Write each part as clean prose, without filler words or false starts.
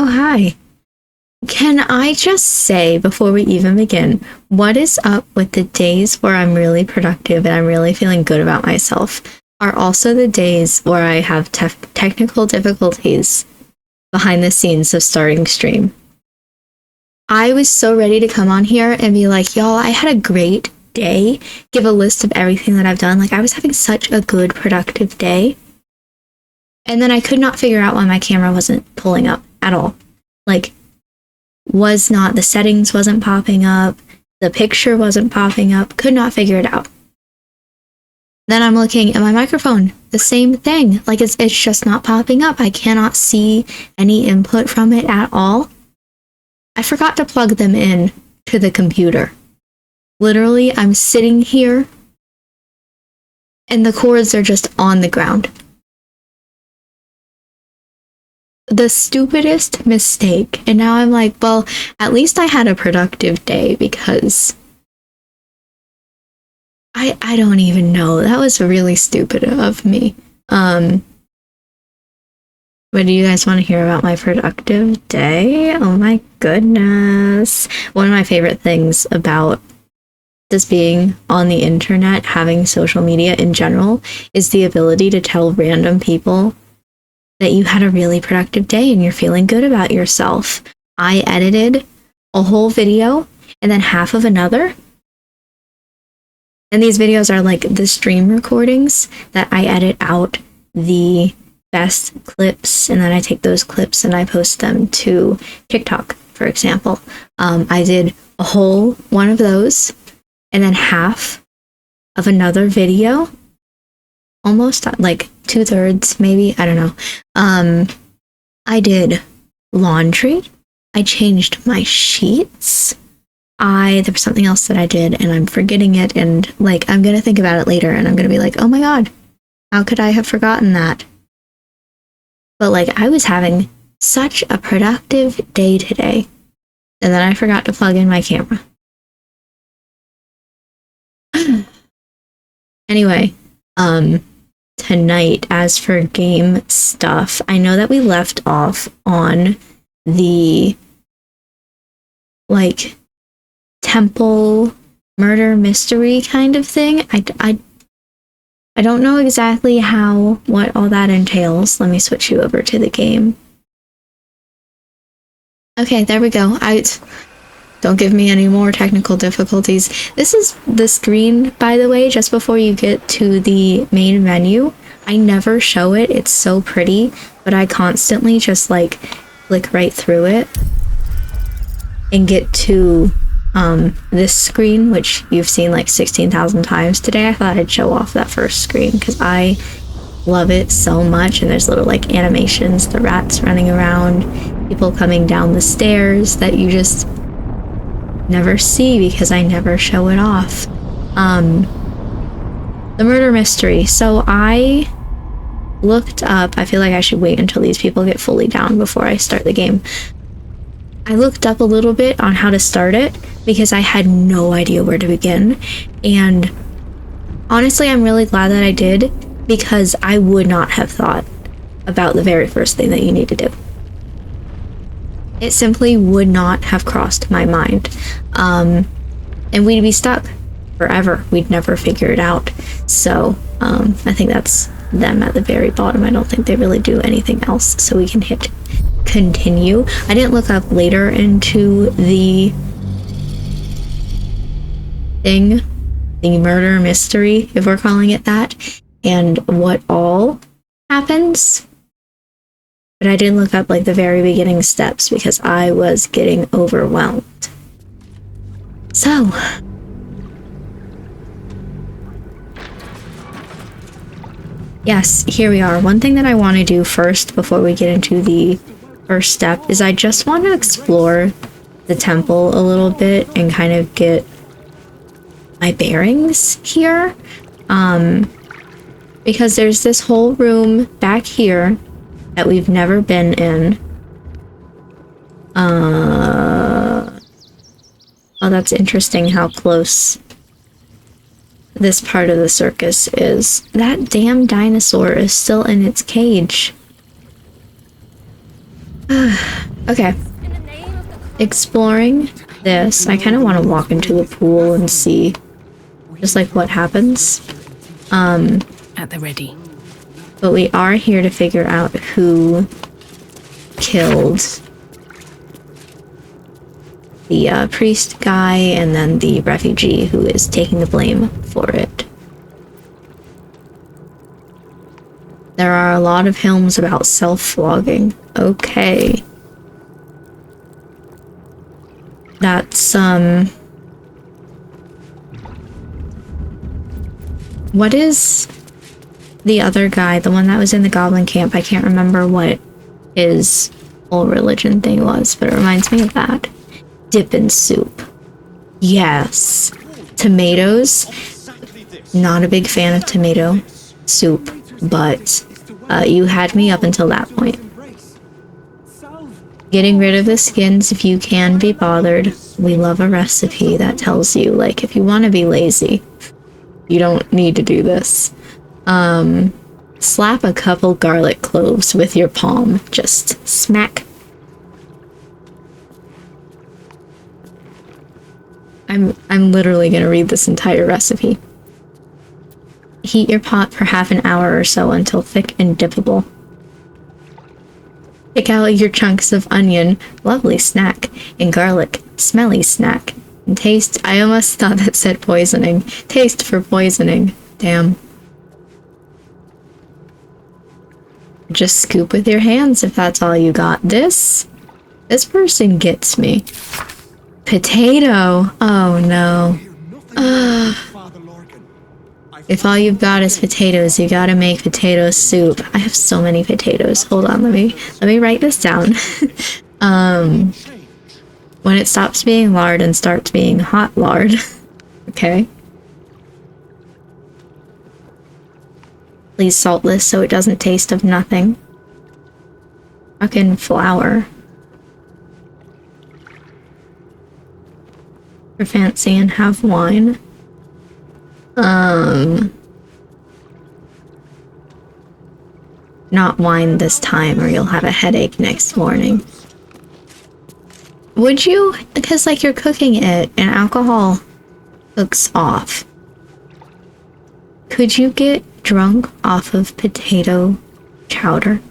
hi. Can I just say, before we even begin, what is up with the days where I'm really productive and I'm really feeling good about myself are also the days where I have technical difficulties behind the scenes of starting stream. I was so ready to come on here and be like, y'all, I had a great day, give a list of everything that I've done. Like, I was having such a good, productive day. And then I could not figure out why my camera wasn't pulling up at all. Like, the settings wasn't popping up, the picture wasn't popping up, could not figure it out. Then I'm looking at my microphone, the same thing. Like, it's just not popping up. I cannot see any input from it at all. I forgot to plug them in to the computer. Literally, I'm sitting here and the cords are just on the ground. The stupidest mistake. And now I'm like, well, at least I had a productive day because I don't even know. That was really stupid of me. But do you guys want to hear about my productive day? Oh my goodness. One of my favorite things about just being on the internet, having social media in general, is the ability to tell random people that you had a really productive day and you're feeling good about yourself. I edited a whole video and then half of another. And these videos are like the stream recordings that I edit out the best clips, and then I take those clips and I post them to TikTok, for example. I did a whole one of those and then half of another video, almost like 2/3 maybe, I don't know. I did laundry, I changed my sheets, there was something else that I did and I'm forgetting it, and like I'm gonna think about it later and I'm gonna be like, oh my god, how could I have forgotten that? But like, I was having such a productive day today, and then I forgot to plug in my camera. Anyway, tonight, as for game stuff, I know that we left off on the, like, temple murder mystery kind of thing. I don't know exactly what all that entails. Let me switch you over to the game. Okay, there we go. Don't give me any more technical difficulties. This is the screen, by the way, just before you get to the main menu. I never show it. It's so pretty, but I constantly just like flick right through it and get to this screen, which you've seen like 16,000 times today. I thought I'd show off that first screen because I love it so much, and there's little like animations, the rats running around, people coming down the stairs that you just never see because I never show it off. The murder mystery. So I looked up, I feel like I should wait until these people get fully down before I start the game. I looked up a little bit on how to start it because I had no idea where to begin, and honestly I'm really glad that I did, because I would not have thought about the very first thing that you need to do. It simply would not have crossed my mind, and we'd be stuck forever. We'd never figure it out. So I think that's them at the very bottom. I don't think they really do anything else, so we can hit continue. I didn't look up later into the thing, the murder mystery, if we're calling it that, and what all happens, but I did look up like the very beginning steps because I was getting overwhelmed. So yes, here we are. One thing that I want to do first before we get into the first step is I just want to explore the temple a little bit and kind of get my bearings here, because there's this whole room back here that we've never been in. Oh, that's interesting how close this part of the circus is. That damn dinosaur is still in its cage. Okay. Exploring this. I kind of want to walk into the pool and see just like what happens. At the ready. But we are here to figure out who killed the priest guy and then the refugee who is taking the blame for it. There are a lot of films about self-flogging. Okay. That's, what is the other guy, the one that was in the goblin camp? I can't remember what his whole religion thing was, but it reminds me of that. Dip in soup. Yes. Tomatoes. Not a big fan of tomato soup, but you had me up until that point. Getting rid of the skins if you can be bothered. We love a recipe that tells you, like, if you want to be lazy, you don't need to do this. Slap a couple garlic cloves with your palm. Just smack. I'm literally gonna read this entire recipe. Heat your pot for half an hour or so until thick and dippable. Pick out your chunks of onion, lovely snack, and garlic, smelly snack. And taste, I almost thought that said poisoning. Taste for poisoning. Damn. Just scoop with your hands if that's all you got. This person gets me. Potato. Oh no. If all you've got is potatoes, you gotta make potato soup. I have so many potatoes. Hold on, let me write this down. When it stops being lard and starts being hot lard. Okay. Please salt this so it doesn't taste of nothing. Fucking flour. For fancy and have wine. Not wine this time or you'll have a headache next morning. Would you? Because, like, you're cooking it and alcohol cooks off. Could you get drunk off of potato chowder?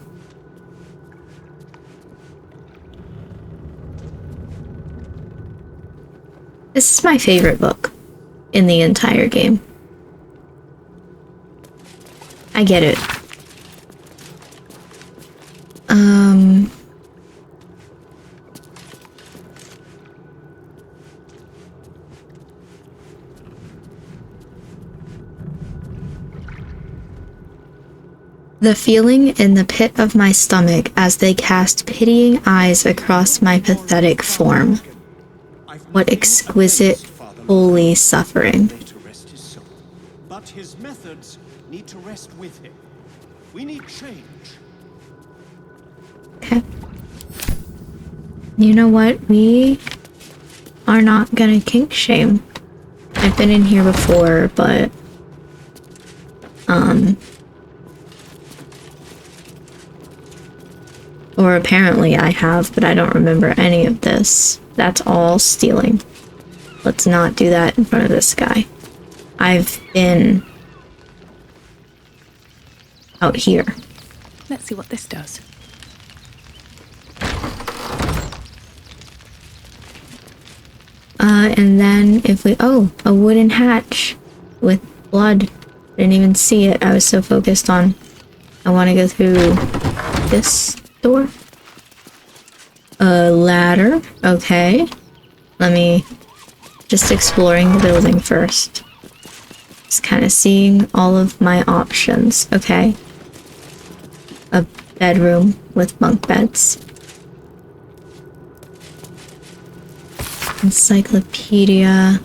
This is my favorite book in the entire game. I get it. The feeling in the pit of my stomach as they cast pitying eyes across my pathetic form. What exquisite, holy suffering. But his methods need to rest with him. We need change. Okay. You know what? We are not gonna kink shame. I've been in here before, but or apparently I have, but I don't remember any of this. That's all stealing. Let's not do that in front of this guy. I've been out here. Let's see what this does. And then if we, oh, a wooden hatch with blood. Didn't even see it. I was so focused on, I want to go through this door. A ladder. Okay. Let me, just exploring the building first. Just kind of seeing all of my options. Okay. A bedroom with bunk beds. Encyclopedia.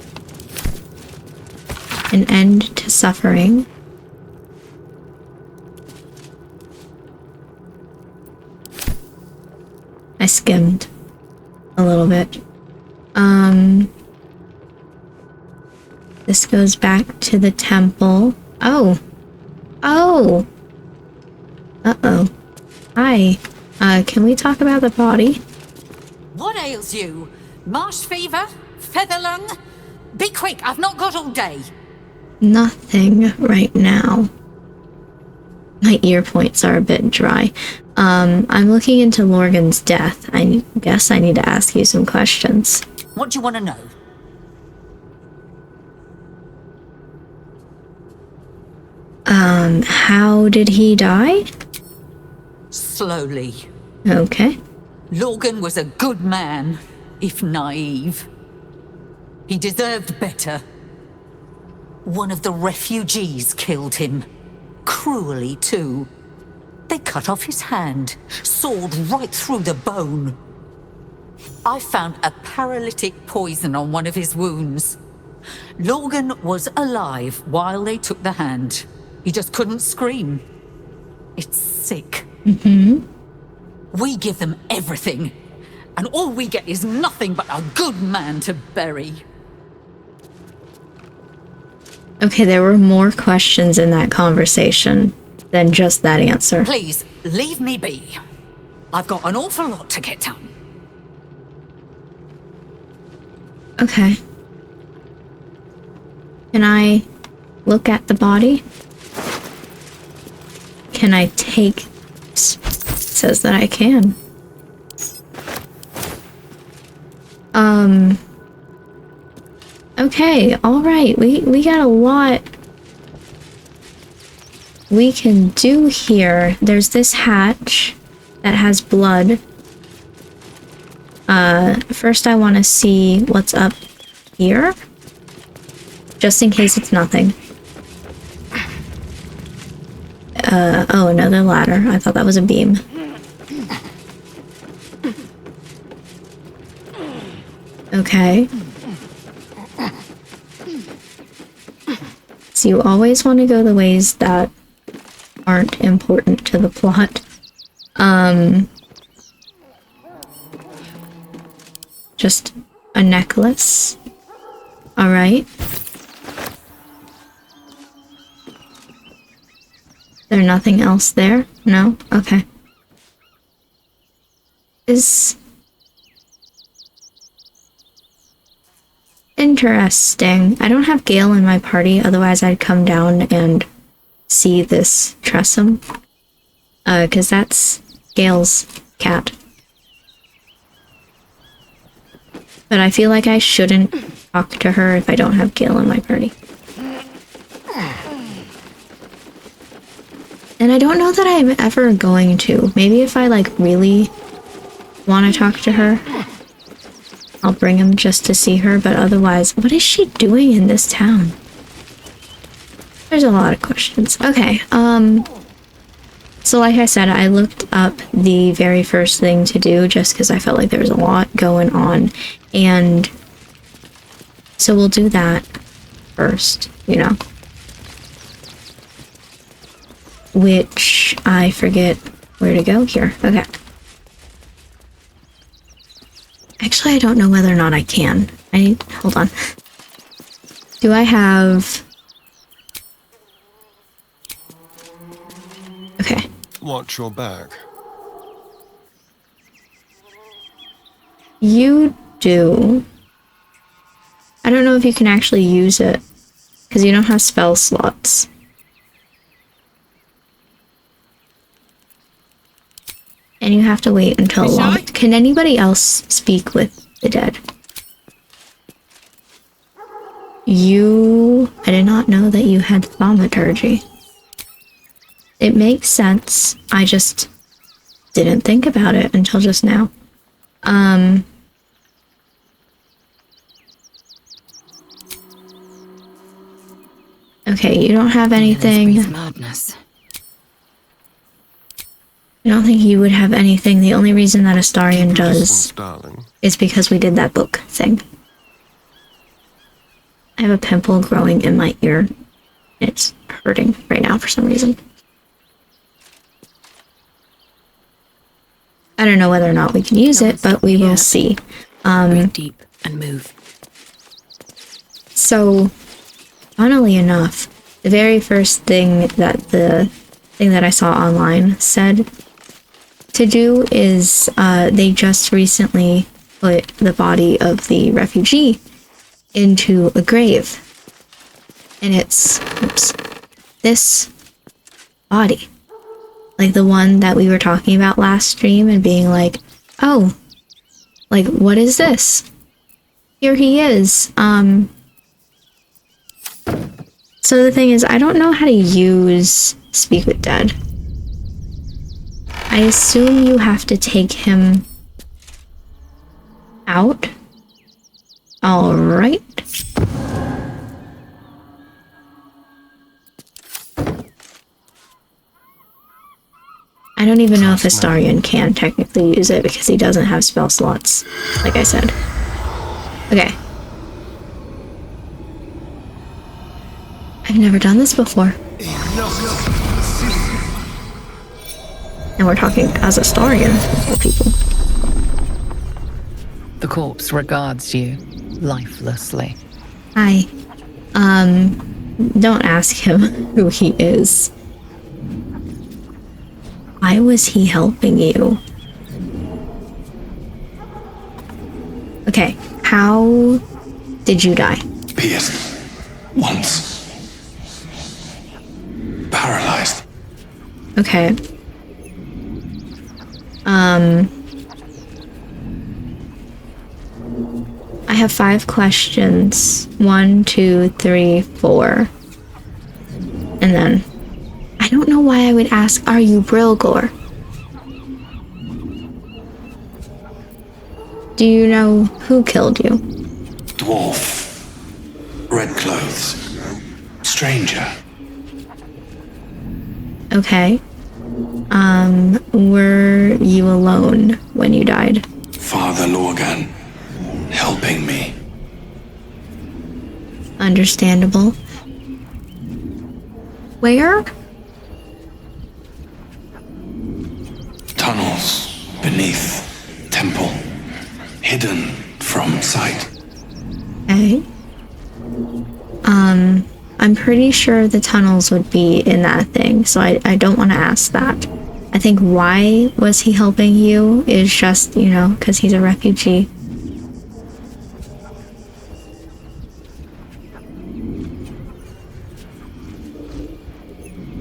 An end to suffering. I skimmed a little bit. This goes back to the temple. Oh. Oh. Uh-oh. Hi. Can we talk about the body? What ails you? Marsh fever? Feather lung? Be quick, I've not got all day. Nothing right now. My ear points are a bit dry. I'm looking into Lorgan's death. I guess I need to ask you some questions. What do you want to know? How did he die? Slowly. Okay. Lorgan was a good man, if naive. He deserved better. One of the refugees killed him. Cruelly, too. They cut off his hand, sawed right through the bone. I found a paralytic poison on one of his wounds. Lorgan was alive while they took the hand. He just couldn't scream. It's sick. We give them everything, and all we get is nothing but a good man to bury. Okay, there were more questions in that conversation than just that answer. Please, leave me be. I've got an awful lot to get done. Okay. Can I look at the body? Can I take... It says that I can. Okay, alright, we got a lot we can do here. There's this hatch that has blood. First I want to see what's up here. Just in case it's nothing. Oh, another ladder. I thought that was a beam. Okay. So you always want to go the ways that aren't important to the plot. Just a necklace. Alright. There nothing else there? No? Okay. Is interesting. I don't have Gale in my party, otherwise I'd come down and see this Tressum. Cause that's Gale's cat. But I feel like I shouldn't talk to her if I don't have Gale in my party. And I don't know that I'm ever going to. Maybe if I, like, really want to talk to her, I'll bring him just to see her, but otherwise, what is she doing in this town? There's a lot of questions. Okay, so like I said, I looked up the very first thing to do just because I felt like there was a lot going on, and so we'll do that first, you know? Which, I forget where to go here. Okay. Actually, I don't know whether or not I can. Hold on. Do I have... Okay. Watch your back. You do. I don't know if you can actually use it, because you don't have spell slots. And you have to wait until long. Can anybody else speak with the dead? I did not know that you had thaumaturgy. It makes sense. I just didn't think about it until just now. Okay, you don't have anything. Madness. I don't think you would have anything. The only reason that Astarion does Darling. is because we did that book thing. I have a pimple growing in my ear. It's hurting right now for some reason. I don't know whether or not we can use it, but we will see. Breathe deep and move. So, funnily enough, the very first thing that I saw online said to do is they just recently put the body of the refugee into a grave. And it's, this body. Like the one that we were talking about last stream and being like, oh, like, what is this? Here he is. So the thing is, I don't know how to use Speak with Dead. I assume you have to take him out. Alright. I don't even know if Astarion can technically use it because he doesn't have spell slots, like I said. Okay. I've never done this before. And we're talking as Astarion, of people. The corpse regards you lifelessly. Hi. Don't ask him who he is. Why was he helping you? Okay, how did you die? Pierced. Once. Paralyzed. Okay. I have 5 questions. 1, 2, 3, 4. And then I don't know why I would ask, are you Brilgor? Do you know who killed you? Dwarf. Red clothes. Stranger. Okay. Were you alone when you died? Father Lorgan. Helping me. Understandable. Where? Tunnels. Beneath. Temple. Hidden from sight. Okay. I'm pretty sure the tunnels would be in that thing, so I don't want to ask that. I think why was he helping you is just, you know, because he's a refugee.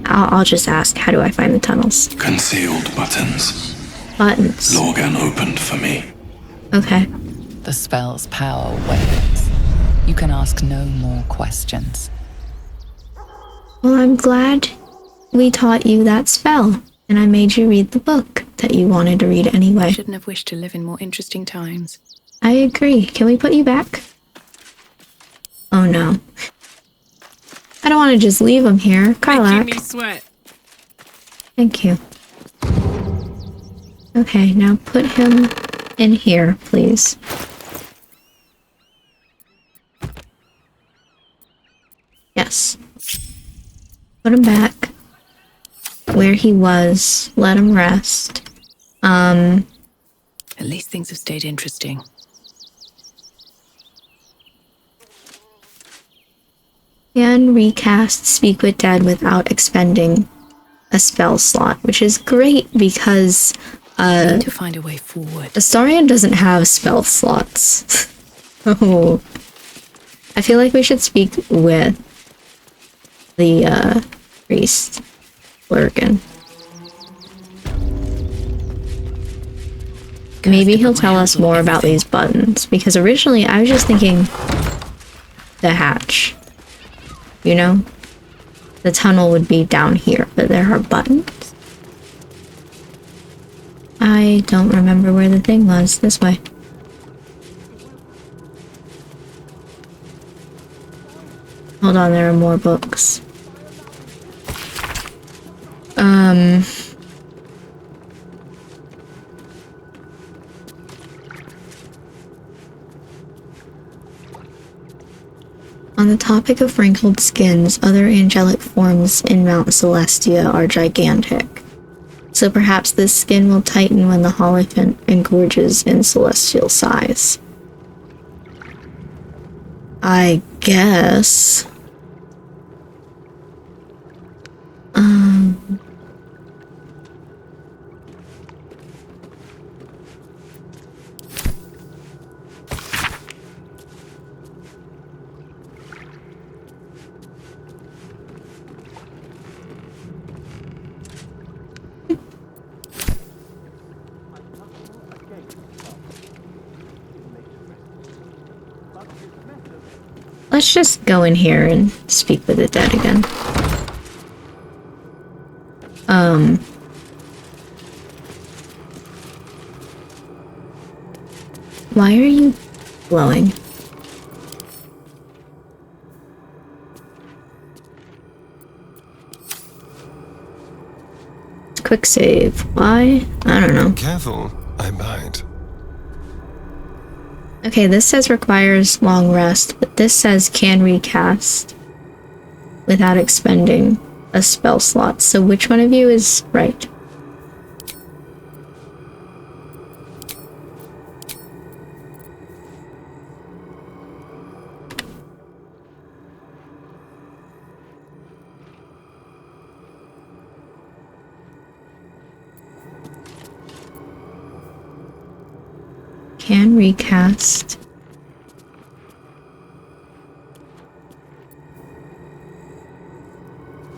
I'll just ask, how do I find the tunnels? Concealed buttons. Buttons. Lorgan opened for me. Okay. The spell's power wanes. You can ask no more questions. Well, I'm glad we taught you that spell, and I made you read the book that you wanted to read anyway. Shouldn't have wished to live in more interesting times. I agree. Can we put you back? Oh no. I don't want to just leave him here. Karlak. Making me sweat. Thank you. Okay, now put him in here, please. Yes. Put him back where he was. Let him rest. At least things have stayed interesting. Can recast Speak with Dead without expending a spell slot, which is great because Need to find a way forward. Astarion doesn't have spell slots. Oh. I feel like we should speak with the priest, Lurgan. Maybe he'll tell us more about these buttons, because originally I was just thinking the hatch. You know? The tunnel would be down here, but there are buttons. I don't remember where the thing was. This way. Hold on, there are more books. On the topic of wrinkled skins, other angelic forms in Mount Celestia are gigantic. So perhaps this skin will tighten when the Holophant engorges in celestial size. I guess. Let's just go in here and speak with the dead again. Why are you glowing? Quick save. Why? I don't know. Careful, I bite. Okay, this says requires long rest, but this says can recast without expending a spell slot. So which one of you is right? Can recast.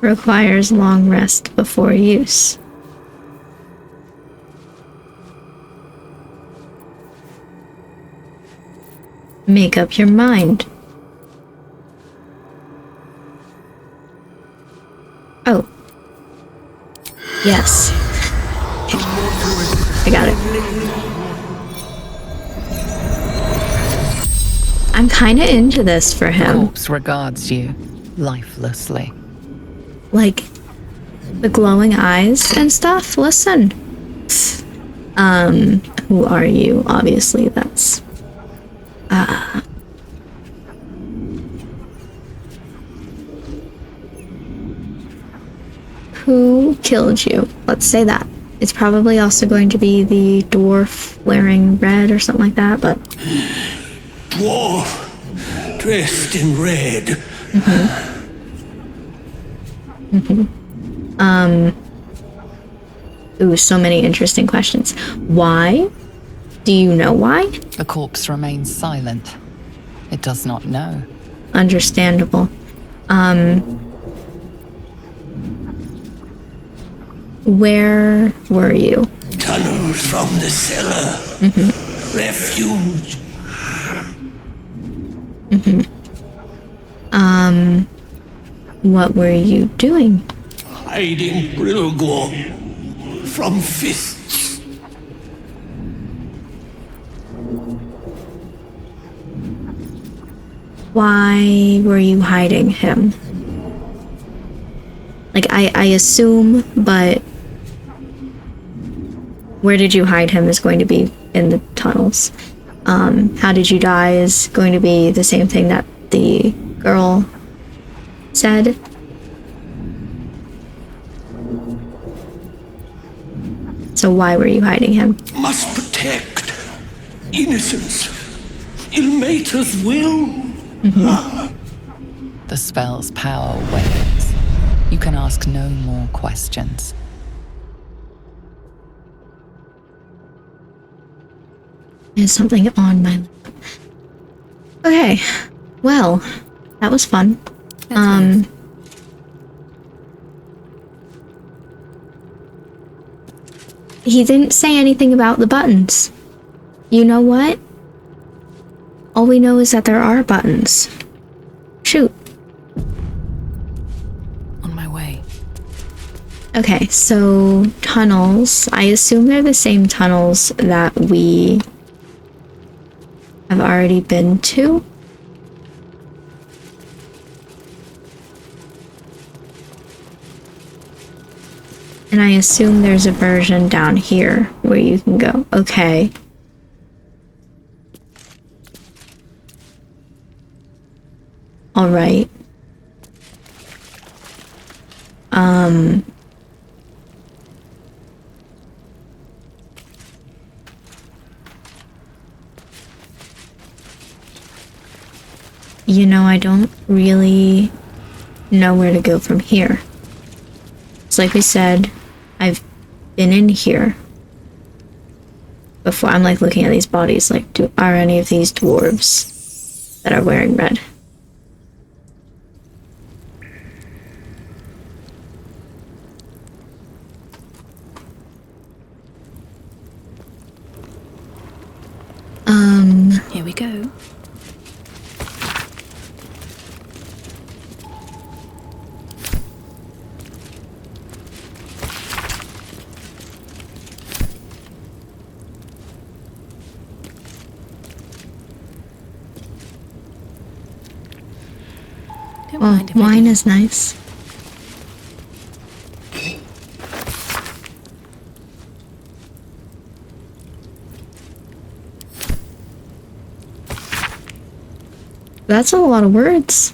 Requires long rest before use. Make up your mind. Oh. Yes. I got it. I'm kind of into this for The him. corpse regards you lifelessly. Like, the glowing eyes and stuff. Listen. Who are you? Obviously, that's... Who killed you? Let's say that. It's probably also going to be the dwarf wearing red or something like that, but... Dwarf, dressed in red. Ooh, so many interesting questions. Why? Do you know why? The corpse remains silent. It does not know. Understandable. Where were you? Tunnels from the cellar. Refuge. What were you doing? Hiding Brilgor from fists. Why were you hiding him? Like, I assume, but where did you hide him is going to be in the tunnels. How did you die is going to be the same thing that the girl said. So why were you hiding him? Must protect innocence. Ilmater's will. The spell's power wanes. You can ask no more questions. There's something on my lip. Okay, well, that was fun. He didn't say anything about the buttons. You know what? All we know is that there are buttons. Shoot. On my way. Okay, so tunnels. I assume they're the same tunnels that we have already been to. And I assume there's a version down here where you can go. Okay. All right. You know, I don't really know where to go from here. It's like we said, I've been in here before. I'm like looking at these bodies, like, are any of these dwarves that are wearing red? Here we go. Well, Mind if I wine do? is nice. That's a lot of words.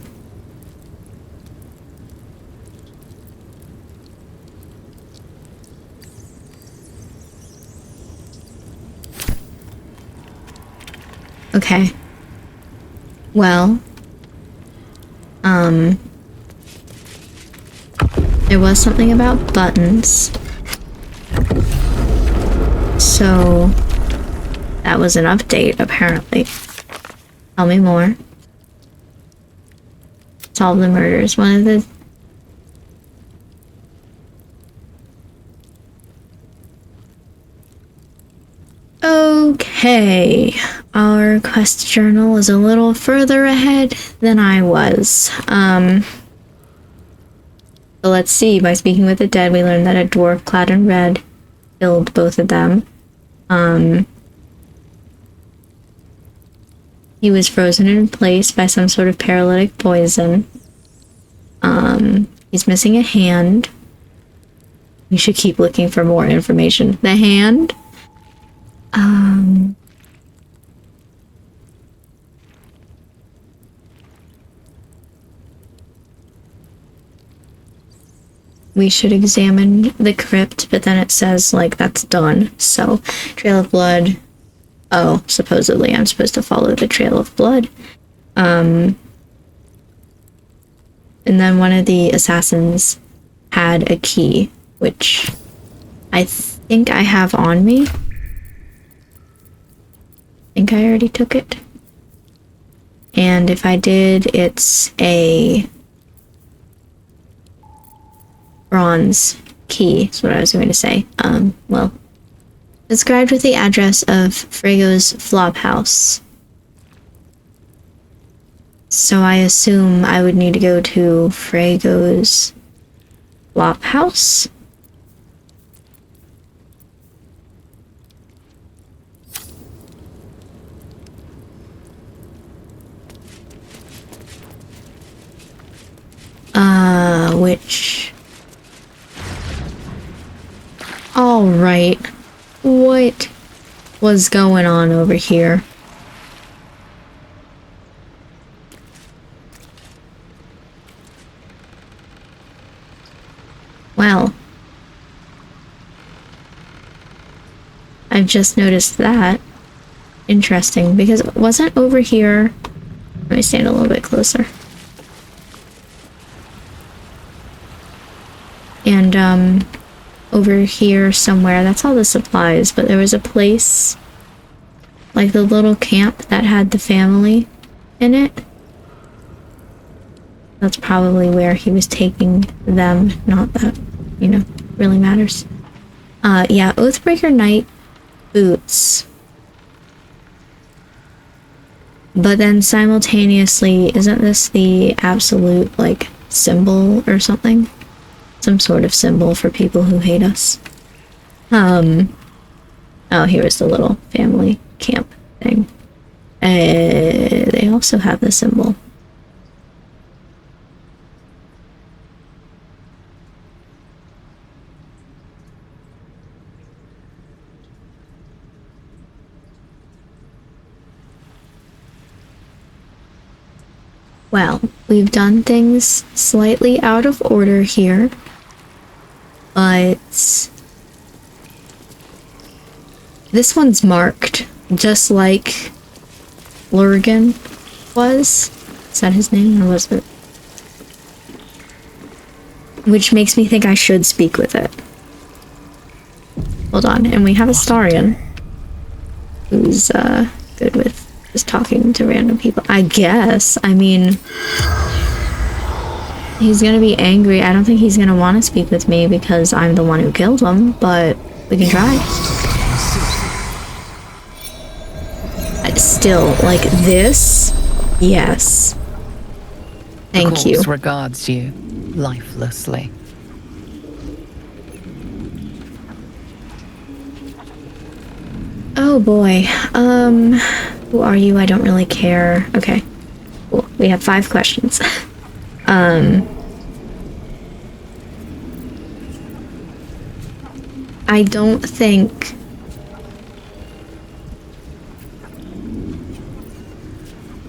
Okay. Well, there was something about buttons. So, that was an update, apparently. Tell me more. Solve the murders. One of the... Okay. Our quest journal is a little further ahead than I was. So let's see. By speaking with the dead, we learned that a dwarf clad in red killed both of them. He was frozen in place by some sort of paralytic poison. He's missing a hand. We should keep looking for more information. The hand? We should examine the crypt, but then it says, like, that's done. So, trail of blood. Oh, supposedly I'm supposed to follow the trail of blood. And then one of the assassins had a key, which I think I have on me. I think I already took it. And if I did, it's a bronze key, is what I was going to say. Well, described with the address of Frago's flop house. So I assume I would need to go to Frago's flop house? Which... Alright. What was going on over here? Well, I've just noticed that. Interesting, because it wasn't over here. Let me stand a little bit closer. And, over here somewhere, that's all the supplies, but there was a place, like the little camp that had the family in it. That's probably where he was taking them, not that, you know, really matters. Yeah, Oathbreaker Knight boots. But then simultaneously, isn't this the absolute, like, symbol or something? Some sort of symbol for people who hate us. Oh, here's the little family camp thing. They also have the symbol. Well, we've done things slightly out of order here, but this one's marked just like Lurgan was. Is that his name, or was it? Which makes me think I should speak with it. Hold on, and we have a Starian who's good with just talking to random people, I guess. I mean, he's gonna be angry. I don't think he's gonna want to speak with me because I'm the one who killed him, but we can try. Still, like this? Yes. Thank you. The corpse regards you lifelessly. Oh boy. Who are you? I don't really care. Okay. Cool. We have 5 questions. I don't think...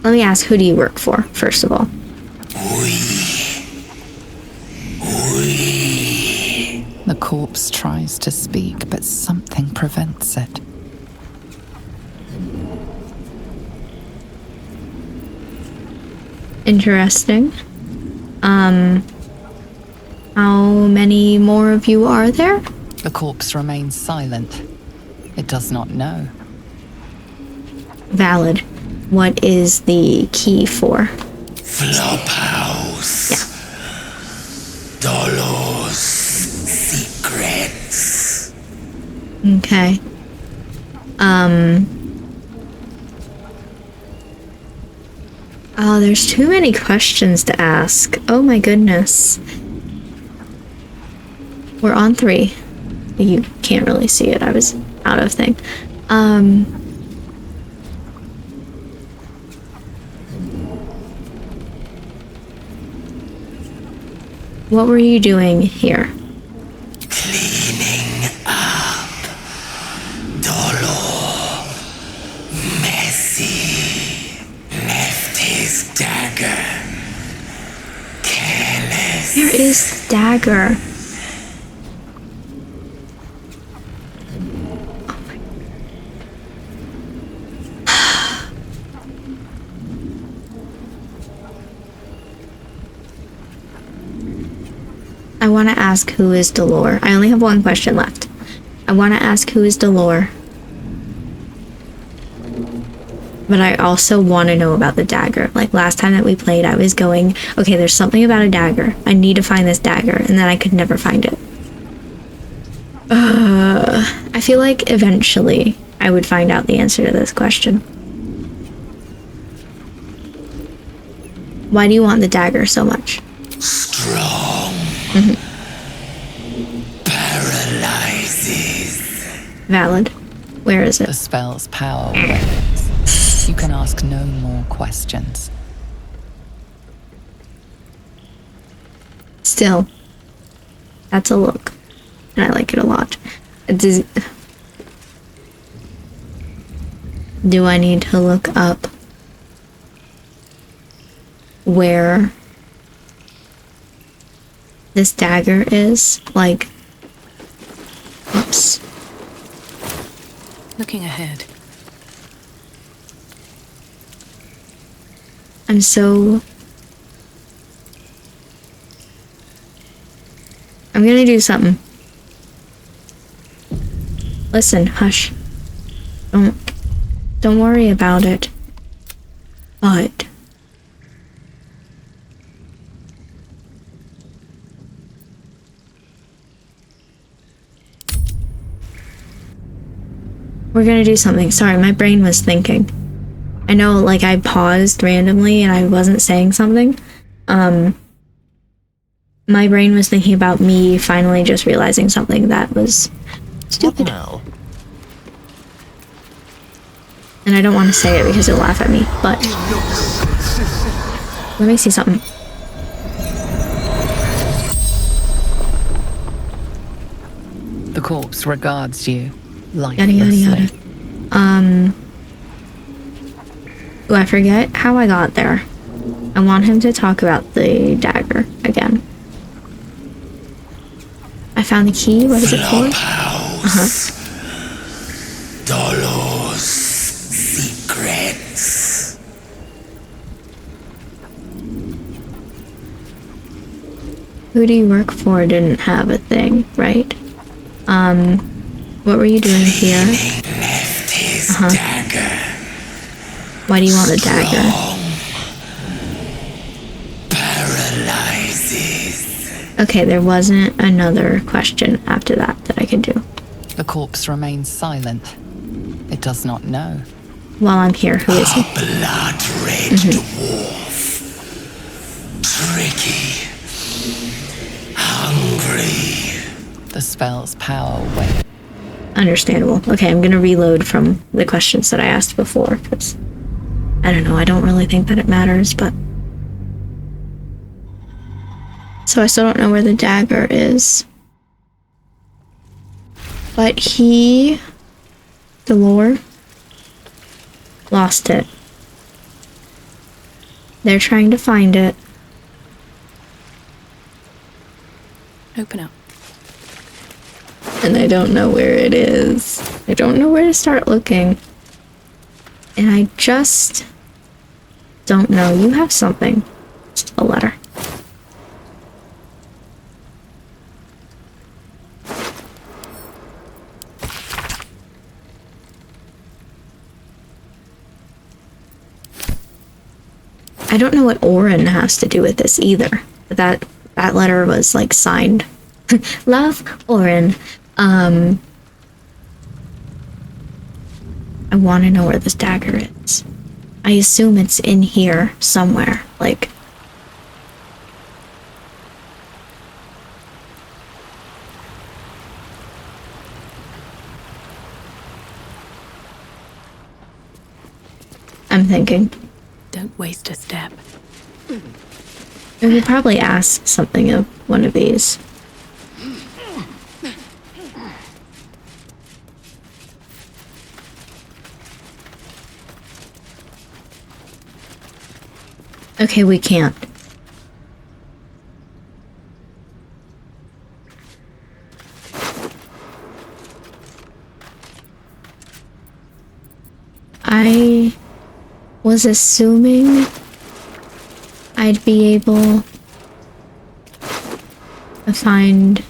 Let me ask, who do you work for, first of all? The corpse tries to speak, but something prevents it. Interesting. How many more of you are there? The corpse remains silent. It does not know. Valid. What is the key for? Flophouse. Yeah. Dolor's secrets. Okay. Oh, there's too many questions to ask. Oh my goodness. We're on 3. You can't really see it. I was out of thing. What were you doing here? Cleaning up. Dolor. Messy. Left his dagger. Careless. Where is the dagger? I want to ask who is Dolor. I only have one question left. I want to ask who is Dolor. But I also want to know about the dagger. Like last time that we played, I was going, okay, there's something about a dagger. I need to find this dagger. And then I could never find it. I feel like eventually I would find out the answer to this question. Why do you want the dagger so much? Strong. Paralyzes. Valid. Where is The it? spell's power wanes. You can ask no more questions. Still, that's a look. And I like it a lot. Do I need to look up where this dagger is? Like, oops. Looking ahead. I'm gonna do something. Listen, hush. Don't worry about it. But we're gonna do something. Sorry, my brain was thinking. I know, like, I paused randomly and I wasn't saying something. My brain was thinking about me finally just realizing something that was stupid. Now, And I don't want to say it because he'll laugh at me, but let me see something. The corpse regards you Yada lifelessly. yada yada. Oh, I forget how I got there. I want him to talk about the dagger again. I found the key. What is it for? Flophouse. Dolor's secrets. Who do you work for didn't have a thing, right? What were you doing here? Left his dagger. Why do you want the dagger? Paralyzes. Okay, there wasn't another question after that I could do. The corpse remains silent. It does not know. While I'm here, who is he? Blood-red dwarf. Tricky. Hungry. The spell's power wanes. Understandable. Okay, I'm gonna reload from the questions that I asked before, because I don't know, I don't really think that it matters, but So I still don't know where the dagger is. But he, the lore, lost it. They're trying to find it. Open up. And I don't know where it is. I don't know where to start looking. And I just don't know. You have something. Just a letter. I don't know what Orin has to do with this either. But that letter was like signed. Love, Orin. I want to know where this dagger is. I assume it's in here somewhere. Like, I'm thinking. Don't waste a step. We could probably ask something of one of these. Okay, we can't. I was assuming I'd be able to find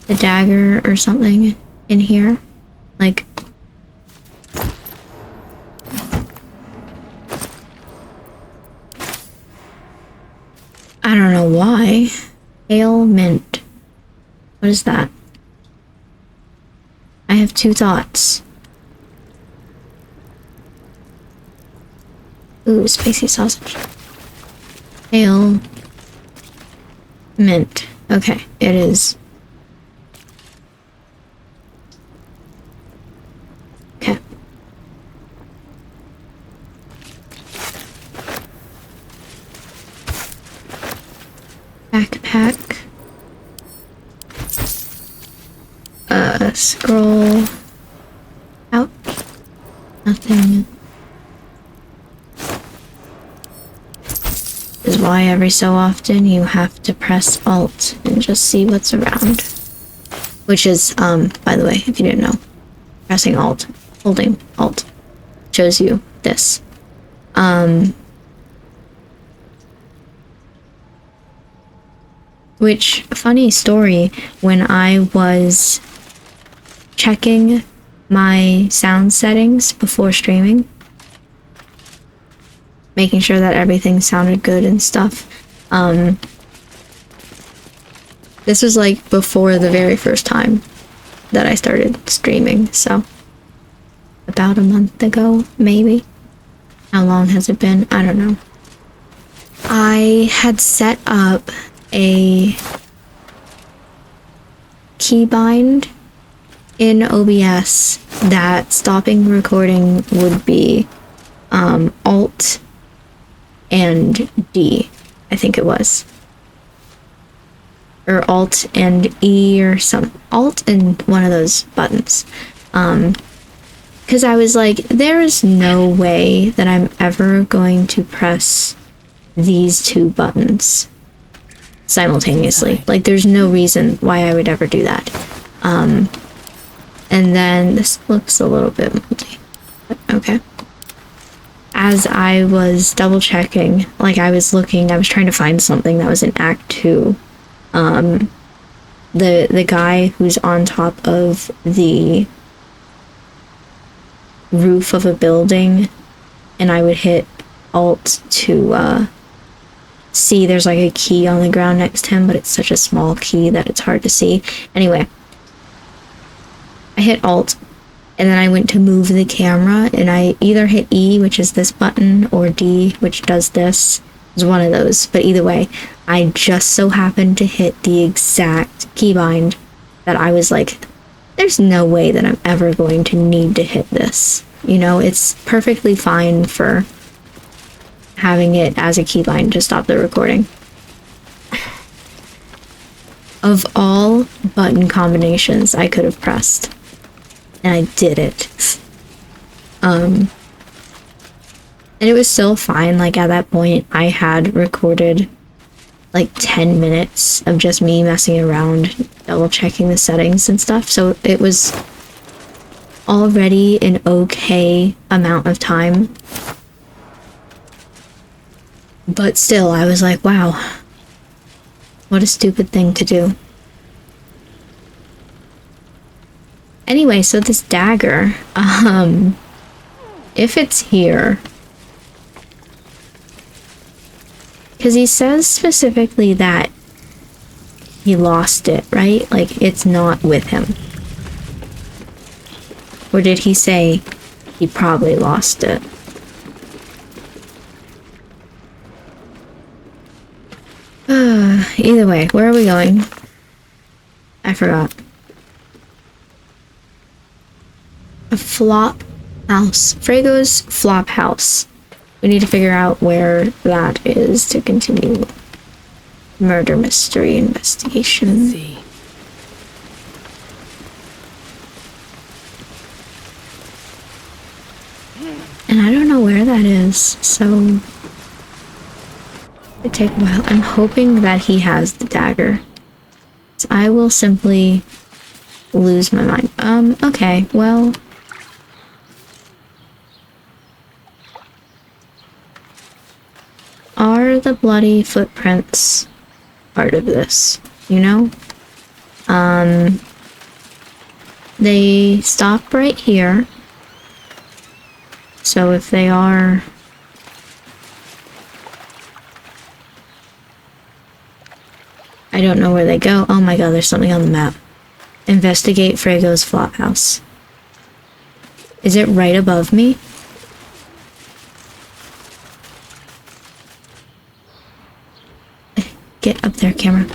the dagger or something in here. Like, I don't know why. Pale mint. What is that? I have two thoughts. Ooh, spicy sausage. Pale mint. Okay, it is. Okay. Backpack. Scroll. Ouch. Nothing. Is why every so often you have to press Alt and just see what's around. Which is, by the way, if you didn't know, pressing Alt, holding Alt, shows you this. Which, funny story, when I was checking my sound settings before streaming, making sure that everything sounded good and stuff, this was like before the very first time that I started streaming, so about a month ago, maybe. How long has it been? I don't know. I had set up a keybind in OBS that stopping recording would be Alt and D, I think it was. Or Alt and E or some Alt and one of those buttons. Because I was like, there is no way that I'm ever going to press these two buttons simultaneously. Like, there's no reason why I would ever do that. And then this looks a little bit moldy. But okay. As I was double checking, like I was trying to find something that was in Act 2. The guy who's on top of the roof of a building, and I would hit Alt to see there's like a key on the ground next to him, but it's such a small key that it's hard to see. Anyway, I hit Alt, and then I went to move the camera, and I either hit E, which is this button, or D, which does this. It was one of those, but either way, I just so happened to hit the exact keybind that I was like, there's no way that I'm ever going to need to hit this. You know, it's perfectly fine for having it as a keybind to stop the recording. of all button combinations I could have pressed. And I did it. And it was still fine. Like, at that point, I had recorded like 10 minutes of just me messing around, double checking the settings and stuff. So it was already an okay amount of time. But still, I was like, wow, what a stupid thing to do. Anyway, so this dagger, if it's here, because he says specifically that he lost it, right? Like, it's not with him. Or did he say he probably lost it? Either way, where are we going? I forgot. A flop house. Frego's flop house. We need to figure out where that is to continue murder mystery investigation. See. And I don't know where that is, so it take a while. I'm hoping that he has the dagger. So I will simply lose my mind. Okay, well. Are the bloody footprints part of this? You know? They stop right here. So if they are... I don't know where they go. Oh my god, there's something on the map. Investigate Frego's flophouse. Is it right above me? Get up there, camera.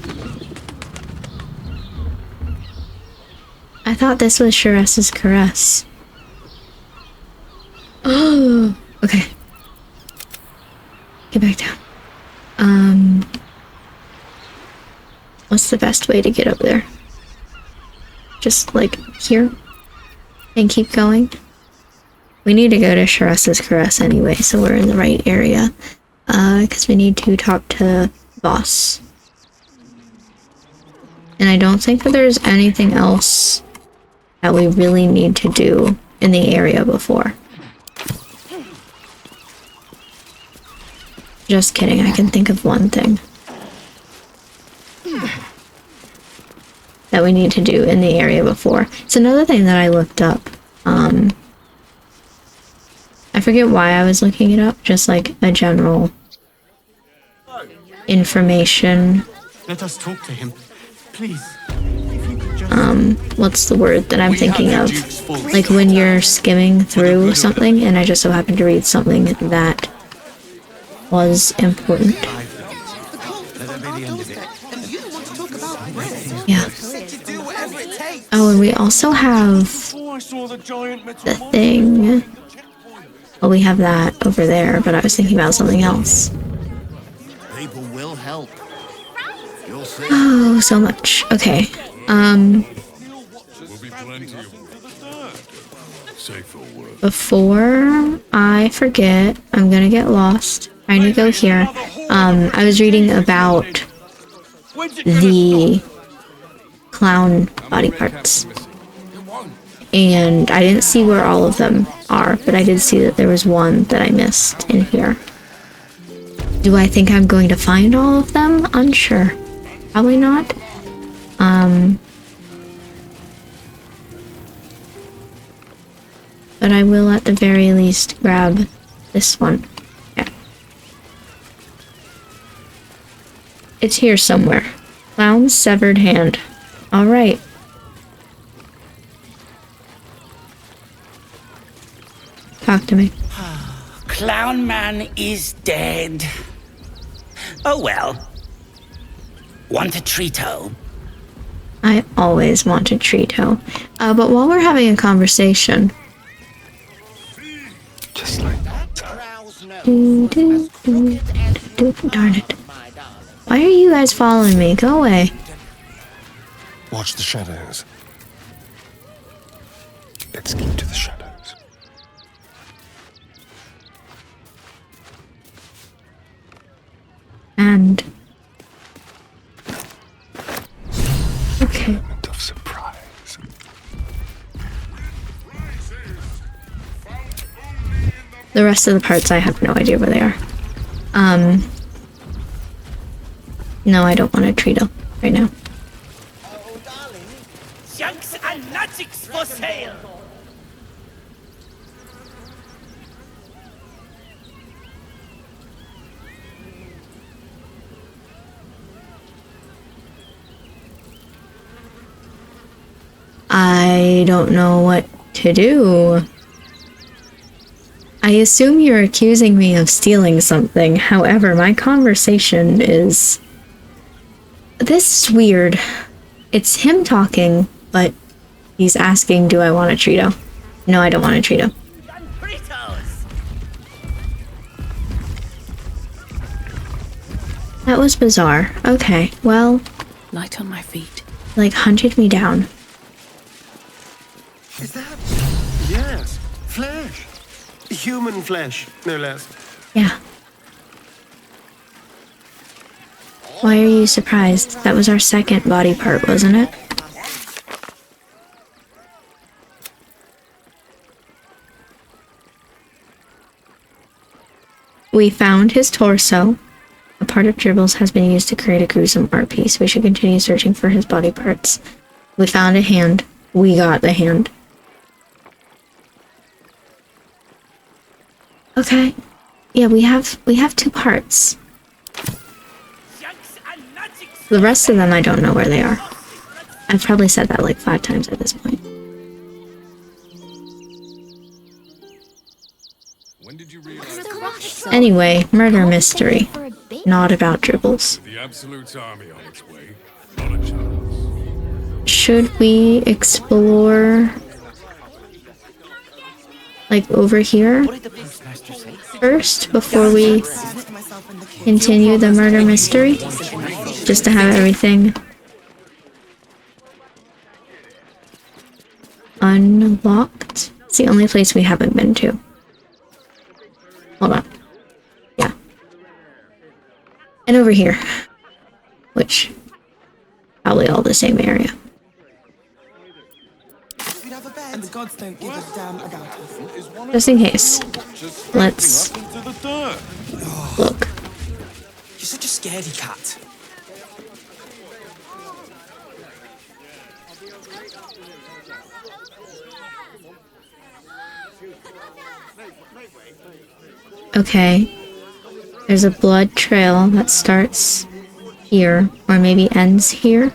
I thought this was Sharess's caress. Oh, okay. Get back down. What's the best way to get up there? Just like here? And keep going? We need to go to Sharess's caress anyway, so we're in the right area. Because we need to talk to boss. And I don't think that there's anything else that we really need to do in the area before. Just kidding, I can think of one thing that we need to do in the area before. It's another thing that I looked up. I forget why I was looking it up, just like a general information. Let us talk to him, please. What's the word that I'm thinking of? Like when you're skimming through something, and I just so happened to read something that was important. Yeah. Oh, and we also have the thing. Well, we have that over there, but I was thinking about something else. People will help. Oh, so much. Okay. Before I forget, I'm gonna get lost. Trying to go here. I was reading about the clown body parts. And I didn't see where all of them are, but I did see that there was one that I missed in here. Do I think I'm going to find all of them? Unsure. Probably not. But I will at the very least grab this one. Yeah. It's here somewhere. Clown's severed hand. Alright. Talk to me. Clown Man is dead. Oh well. Want a treato? I always want a treato. But while we're having a conversation... Just like that. Darn it. Why are you guys following me? Go away. Watch the shadows. Let's keep to the shadows. And okay. Moment of surprise. The rest of the parts I have no idea where they are. No, I don't want a Trito right now. Junks and nutsics for sale! I don't know what to do. I assume you're accusing me of stealing something. However, my conversation is... This is weird. It's him talking, but he's asking, do I want a Trito? No, I don't want a Trito. That was bizarre. Okay, well, Light on my feet. like, hunted me down. Is that? Yes, flesh. Human flesh, no less. Yeah. Why are you surprised? That was our second body part, wasn't it? We found his torso. A part of Dribbles has been used to create a gruesome art piece. We should continue searching for his body parts. We found a hand. We got the hand. Okay. Yeah, we have 2 parts. The rest of them I don't know where they are. I've probably said that like 5 times at this point. When did you realize Anyway, murder mystery. Not about Dribbles. the Absolute army on its way? Not a chance. Should we explore... like over here first before we continue the murder mystery? Just to have everything unlocked. It's the only place we haven't been to. Hold on. Yeah. And over here. Which, probably all the same area. And the gods don't give a damn about us. Just in case. Let's look. You're such a scaredy cat. Okay. There's a blood trail that starts here, or maybe ends here.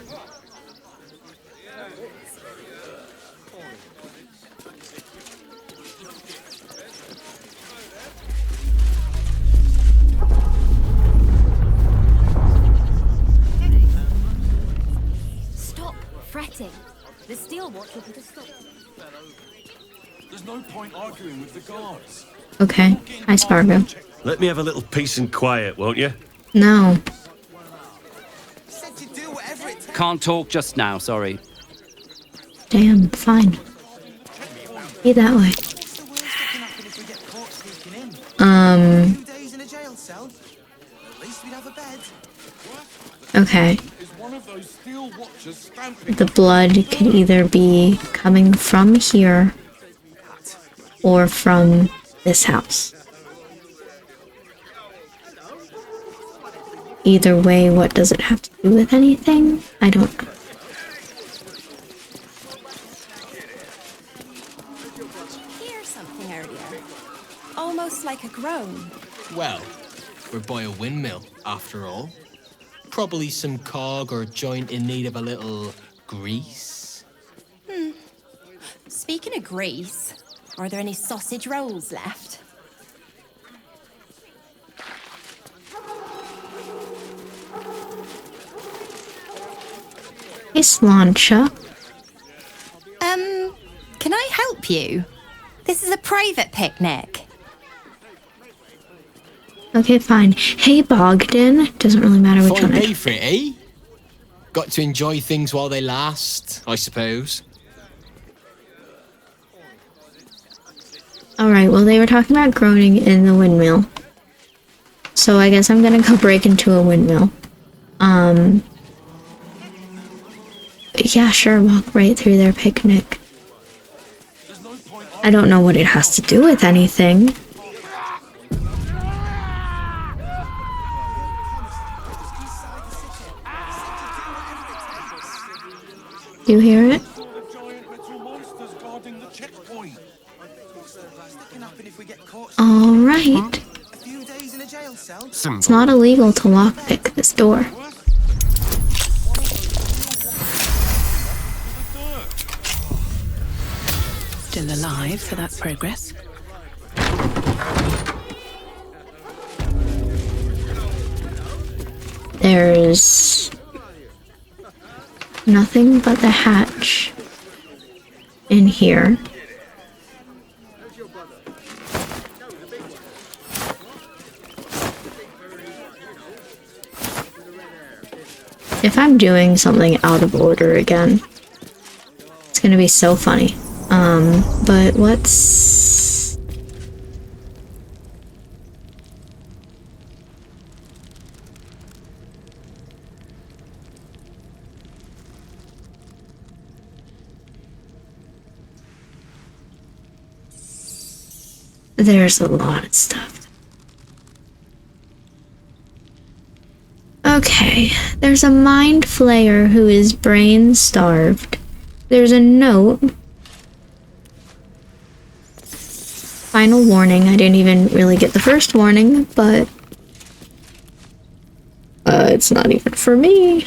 Stop fretting. The steel watch will put a stop. There's no point arguing with the guards. Okay. Hi, Spargo. Let me have a little peace and quiet, won't you? No. Can't talk just now, sorry. Damn, fine. Be that way. Okay. The blood could either be coming from here or from this house. Either way, what does it have to do with anything? I don't know. Hear something earlier. Almost like a groan. Well, we're by a windmill, after all. Probably some cog or joint in need of a little grease. Speaking of grease, are there any sausage rolls left? Hey, Slancha. Can I help you? This is a private picnic. Okay, fine. Hey, Bogdan. Doesn't really matter which Fine one day for it, eh? Got to enjoy things while they last, I suppose. Alright, well, they were talking about groaning in the windmill. So I guess I'm gonna go break into a windmill. Yeah, sure, walk right through their picnic. I don't know what it has to do with anything. You hear it? Alright. It's not illegal to lockpick this door. Still alive, so that's progress. There's nothing but the hatch in here. If I'm doing something out of order again, it's gonna be so funny. But what's... There's a lot of stuff. Okay, there's a mind flayer who is brain starved. There's a note. Final warning. I didn't even really get the first warning, but it's not even for me.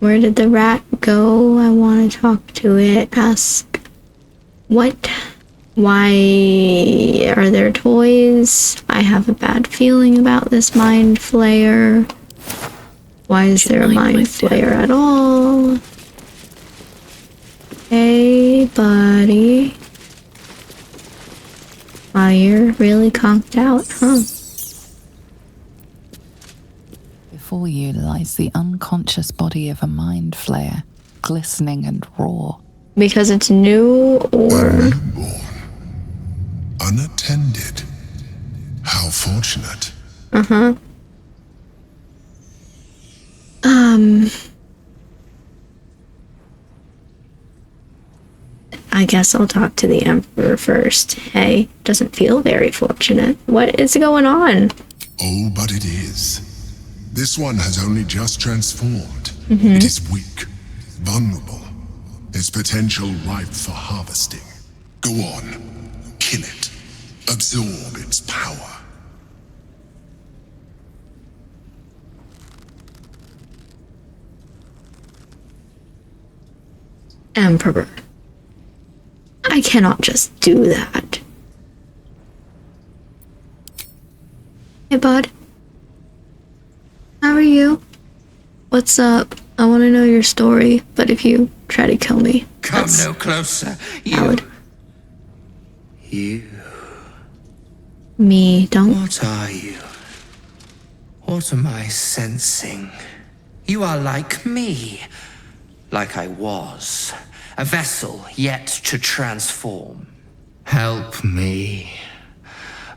Where did the rat go? I want to talk to it. Ask what? Why are there toys? I have a bad feeling about this mind flayer. Why is there a mind flayer at all? Hey, buddy. Wow, you're really conked out, huh? Before you lies the unconscious body of a mind flayer, glistening and raw. Because it's new, or... Unattended. How fortunate. Uh-huh. I guess I'll talk to the Emperor first. Hey, doesn't feel very fortunate. What is going on? Oh, but it is. This one has only just transformed. It is weak, vulnerable. Its potential ripe for harvesting. Go on, kill it. Absorb its power. Emperor. I cannot just do that. Hey, bud. How are you? What's up? I want to know your story, but if you try to kill me, come no closer. You. Me, don't. What are you? What am I sensing? You are like me. Like I was. A vessel yet to transform. Help me.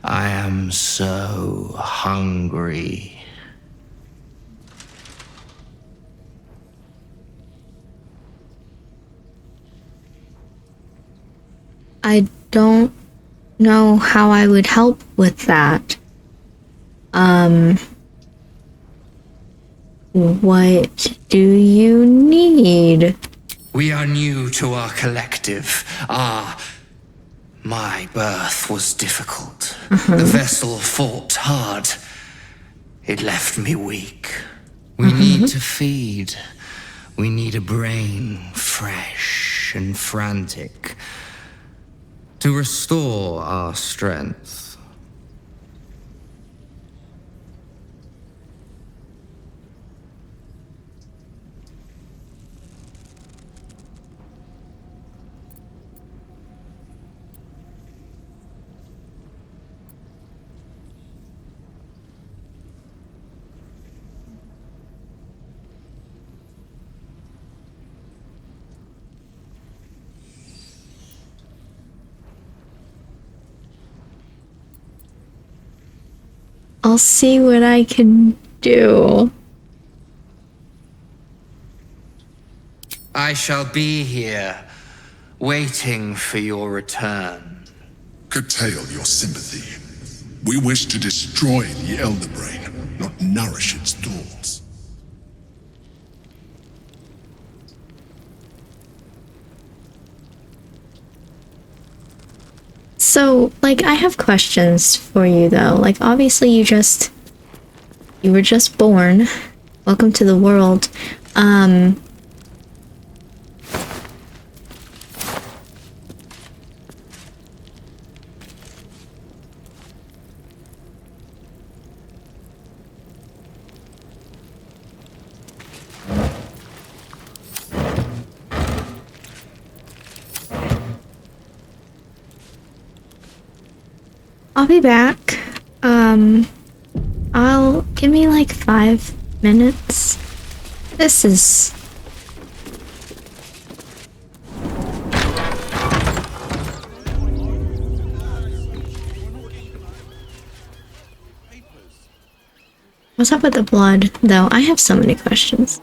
I am so hungry. I don't know how I would help with that. What do you need? We are new to our collective. My birth was difficult. The vessel fought hard. It left me weak. We need to feed. We need a brain fresh and frantic to restore our strength. I'll see what I can do. I shall be here, waiting for your return. Curtail your sympathy. We wish to destroy the Elder Brain, not nourish its thoughts. So, like, I have questions for you, though. Like, obviously you were just born. Welcome to the world. I'll be back. I'll give me like 5 minutes. This is... What's up with the blood, though? I have so many questions.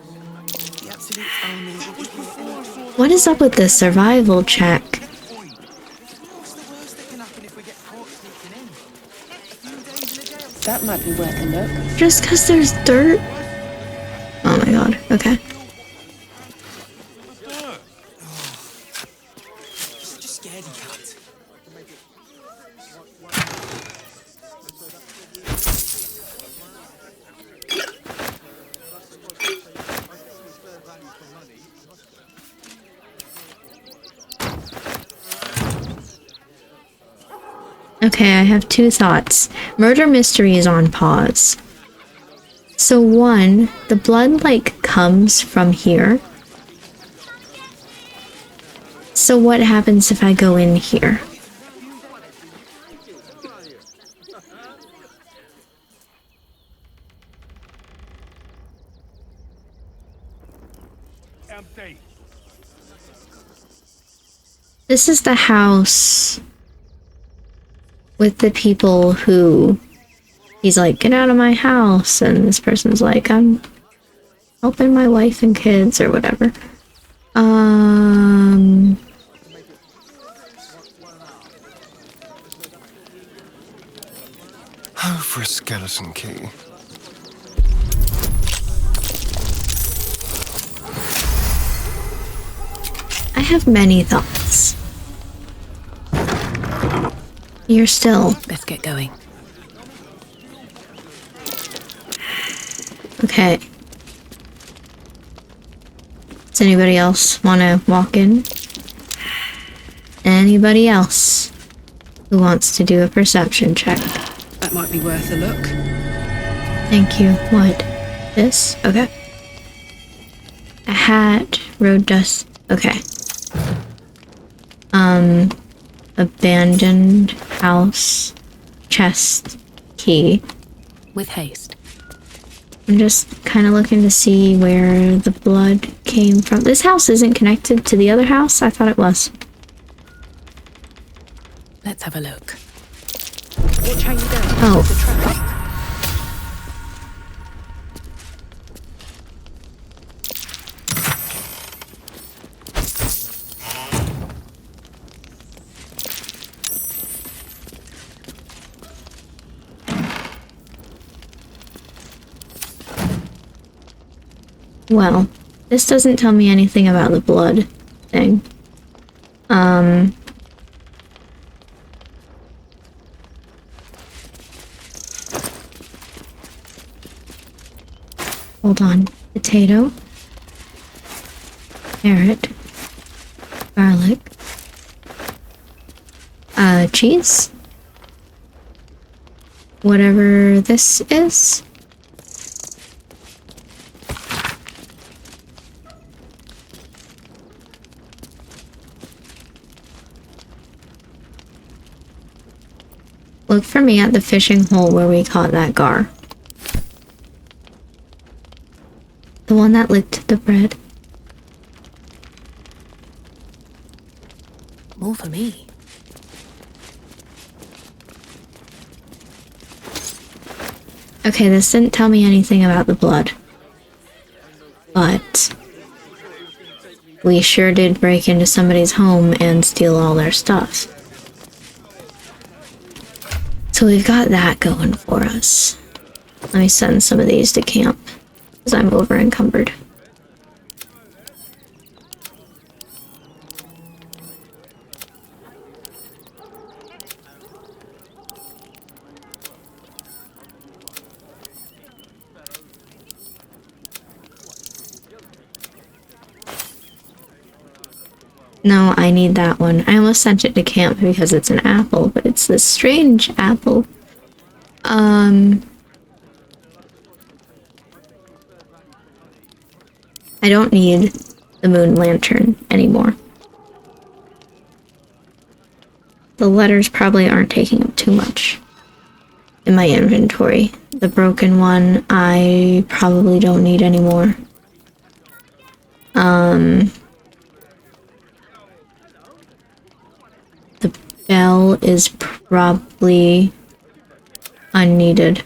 What is up with the survival check? That might be worth a look. Just because there's dirt? Oh my god, okay. Just scaredy cat. Okay, I have 2 thoughts. Murder mystery is on pause. So 1, the blood, like, comes from here. So what happens if I go in here? This is the house with the people who he's like, get out of my house, and this person's like, I'm helping my wife and kids or whatever. Oh, for a skeleton key. I have many thoughts. You're still... Let's get going. Okay. Does anybody else want to walk in? Anybody else who wants to do a perception check? That might be worth a look. Thank you. What? This? Okay. A hat, road dust. Okay. Abandoned house, chest, key. With haste. I'm just kind of looking to see where the blood came from. This house isn't connected to the other house? I thought it was. Let's have a look. Watch how you go. Oh. The traffic. Well, this doesn't tell me anything about the blood thing. Hold on. Potato. Carrot. Garlic. Cheese. Whatever this is. Look for me at the fishing hole where we caught that gar. The one that licked the bread. More for me. Okay, this didn't tell me anything about the blood. But we sure did break into somebody's home and steal all their stuff. So we've got that going for us. Let me send some of these to camp, because I'm over encumbered. No, I need that one. I almost sent it to camp because it's an apple, but it's this strange apple. I don't need the moon lantern anymore. The letters probably aren't taking up too much in my inventory. The broken one, I probably don't need anymore. The bell is probably unneeded.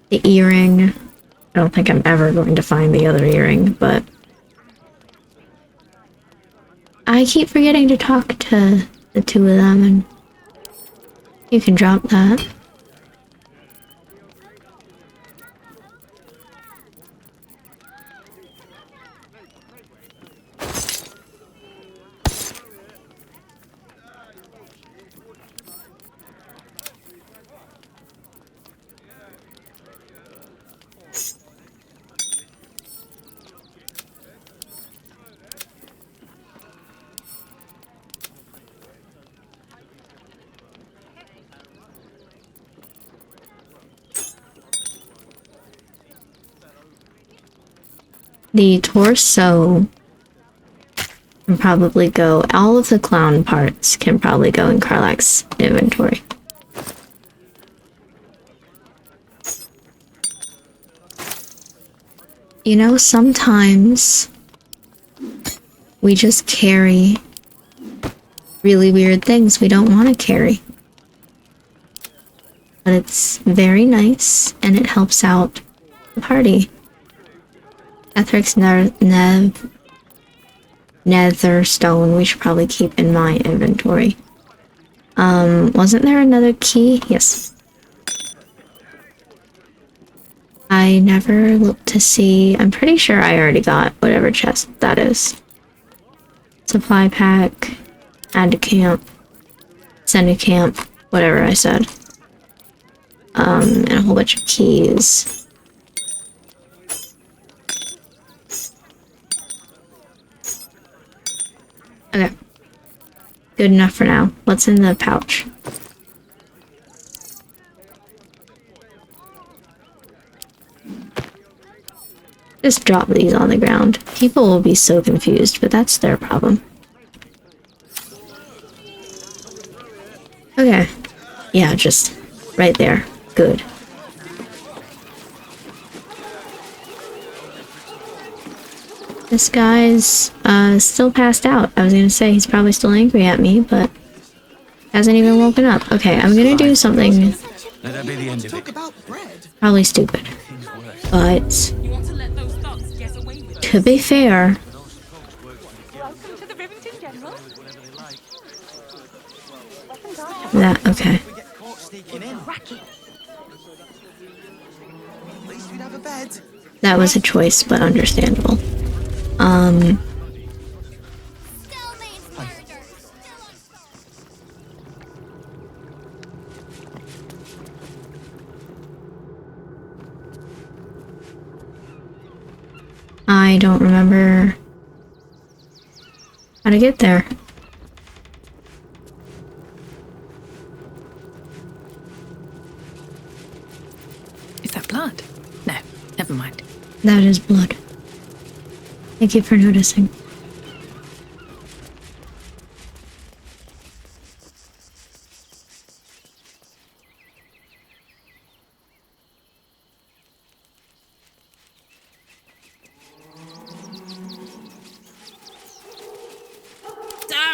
The earring. I don't think I'm ever going to find the other earring, but I keep forgetting to talk to the two of them, and you can drop that. The torso can probably go, all of the clown parts can probably go in Karlach's inventory. You know, sometimes we just carry really weird things we don't want to carry. But it's very nice, and it helps out the party. Ethric's nether stone we should probably keep in my inventory. Wasn't there another key? Yes. I never looked to see. I'm pretty sure I already got whatever chest that is. Supply pack, add to camp, send to camp, whatever I said. And a whole bunch of keys. Okay. Good enough for now. What's in the pouch? Just drop these on the ground. People will be so confused, but that's their problem. Okay. Yeah, just right there. Good. This guy's still passed out. I was gonna say he's probably still angry at me, but hasn't even woken up. Okay, I'm gonna do something probably stupid. But to be fair, that okay. That was a choice, but understandable. I don't remember how to get there. Is that blood? No, never mind. That is blood. Thank you for noticing.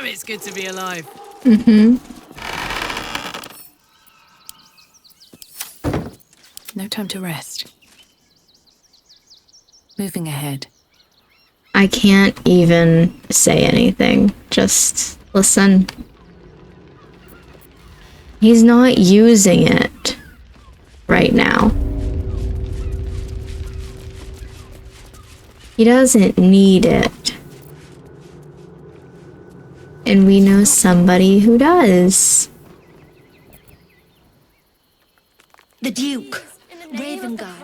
it's good to be alive. No time to rest. Moving ahead. I can't even say anything. Just listen. He's not using it right now. He doesn't need it. And we know somebody who does. The Duke. Ravengard.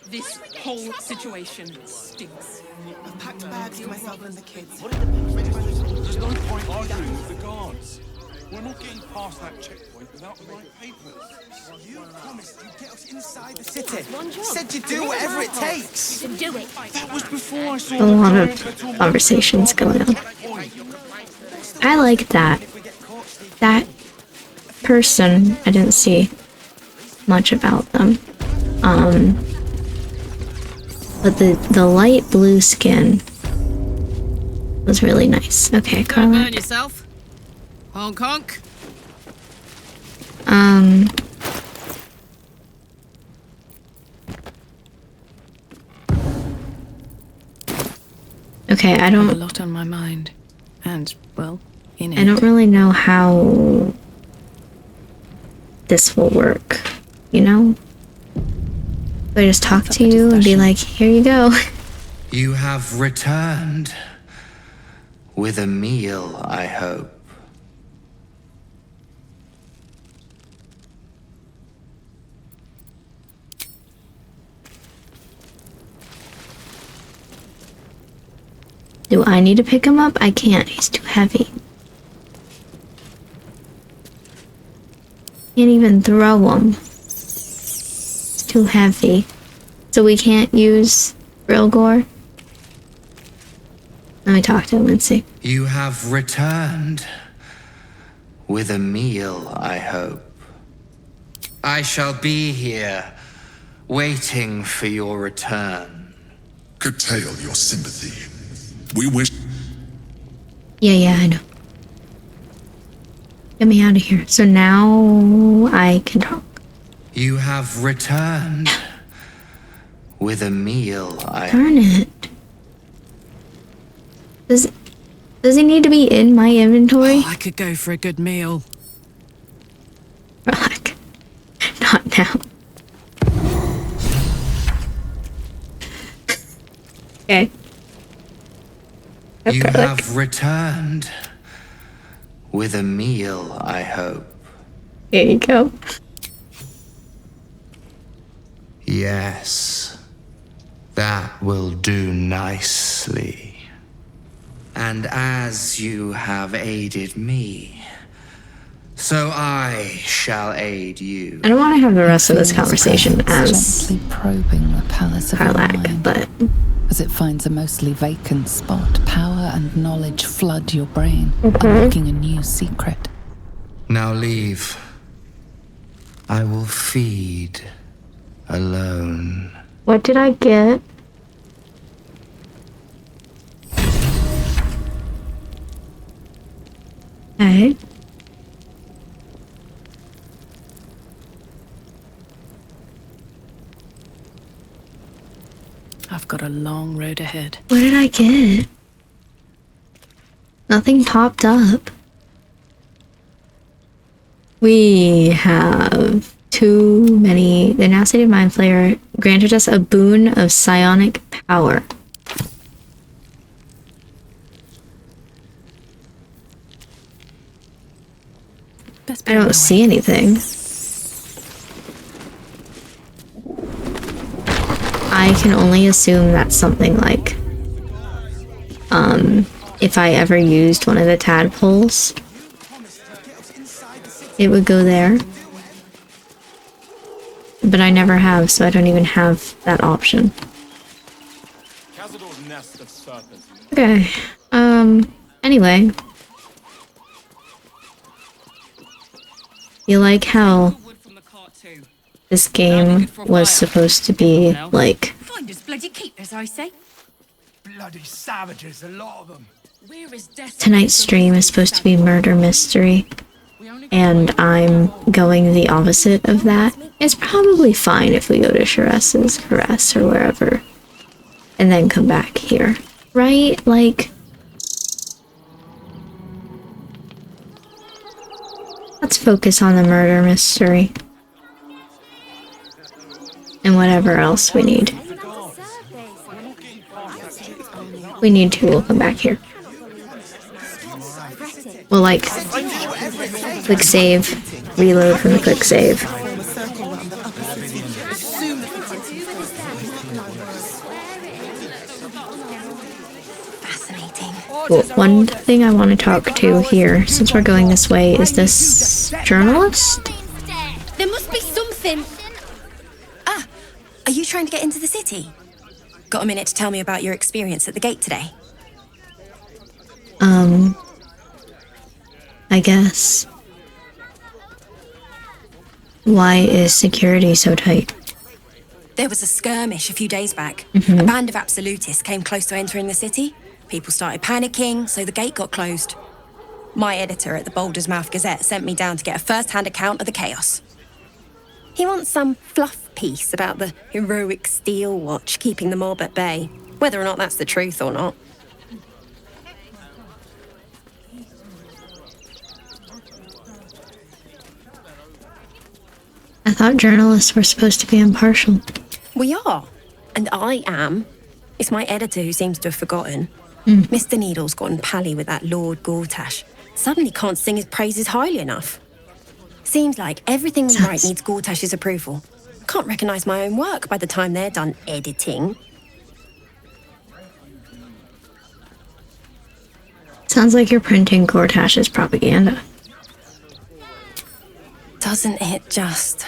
This whole situation stinks. I've packed bags for myself and the kids. There's no point arguing with the guards. We're not getting past that checkpoint without the right papers. You promised you'd get us inside the city. Said you'd do whatever it takes. You can do it. That was before I saw A lot of conversations going on. I like that. That person, I didn't see much about them. But the light blue skin was really nice. Okay, Don't Carla. burn yourself. Honk honk. Okay, I I have a don't lot on my mind. And, well, in it. I don't really know how this will work, you know? Do I just talk to you and be like, here you go? You have returned. With a meal, I hope. Do I need to pick him up? I can't, he's too heavy. Can't even throw him. It's too heavy. So we can't use real gore? Let me talk to him and see. You have returned. With a meal, I hope. I shall be here, waiting for your return. Curtail your sympathy. We wish. Yeah, I know. Get me out of here. So now I can talk. You have returned. With a meal, I... Darn it. Does he need to be in my inventory? Oh, I could go for a good meal. Relax. Not now. Okay. You have returned. With a meal, I hope. There you go. Yes. That will do nicely. And as you have aided me, so I shall aid you. I don't want to have the rest of this conversation as Gently probing the palace of your Karlak, mind. but As it finds a mostly vacant spot, power and knowledge flood your brain, unlocking a new secret. Now leave. I will feed alone. what did I get? Okay. I've got a long road ahead. What did I get? Nothing popped up. We have too many. The now stated mind flayer granted us a boon of psionic power. I don't see anything. I can only assume that's something like, if I ever used one of the tadpoles, it would go there. But I never have, so I don't even have that option. Okay, anyway. You like how this game was supposed to be like Finders bloody keepers, I say. Bloody savages, a lot of them. tonight's stream is supposed to be murder mystery, and I'm going the opposite of that. It's probably fine if we go to Caress or wherever, and then come back here, right? Like, let's focus on the murder mystery and whatever else we need. We need to, we'll come back here. We'll like click save, reload from the quick save. Well, one thing I want to talk to here, since we're going this way, is this journalist? There must be something. Ah, are you trying to get into the city? Got a minute to tell me about your experience at the gate today? I guess. Why is security so tight? There was a skirmish a few days back. Mhm. A band of absolutists came close to entering the city. People started panicking, so the gate got closed. My editor at the Baldur's Mouth Gazette sent me down to get a first-hand account of the chaos. He wants some fluff piece about the heroic Steel Watch keeping the mob at bay, whether or not that's the truth or not. I thought journalists were supposed to be impartial. We are, and I am. It's my editor who seems to have forgotten. Mm. Mr. Needle's gotten pally with that Lord Gortash. Suddenly can't sing his praises highly enough. Seems like everything we write needs Gortash's approval. Can't recognise my own work by the time they're done editing. Sounds like you're printing Gortash's propaganda. Doesn't it just...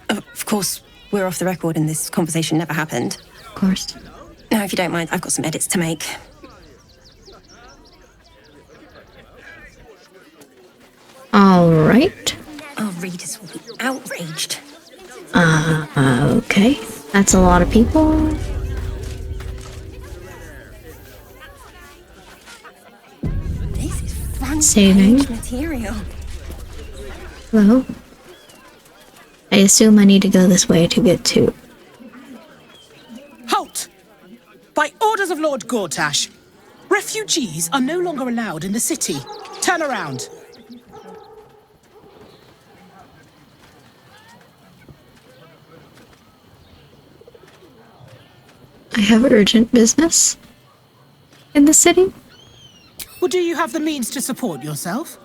Of course, we're off the record and this conversation never happened. Of course. Now, if you don't mind, I've got some edits to make. Alright. Our readers will be outraged. Okay. That's a lot of people. This is front Saving. page material. Hello? I assume I need to go this way to get to... Halt! By orders of Lord Gortash, refugees are no longer allowed in the city. Turn around. I have urgent business in the city. Well, do you have the means to support yourself?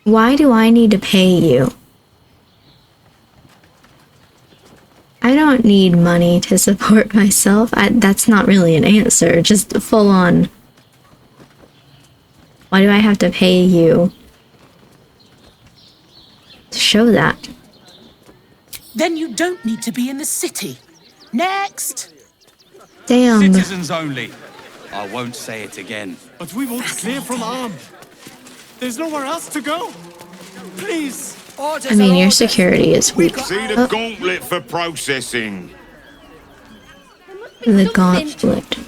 Why do I need to pay you? I don't need money to support myself. That's not really an answer, just full on. Why do I have to pay you to show that? Then you don't need to be in the city. Next! Damn. Citizens only. I won't say it again. But we won't clear from armed. There's nowhere else to go. Please. I mean, your security is weak. See the gauntlet for processing. The gauntlet.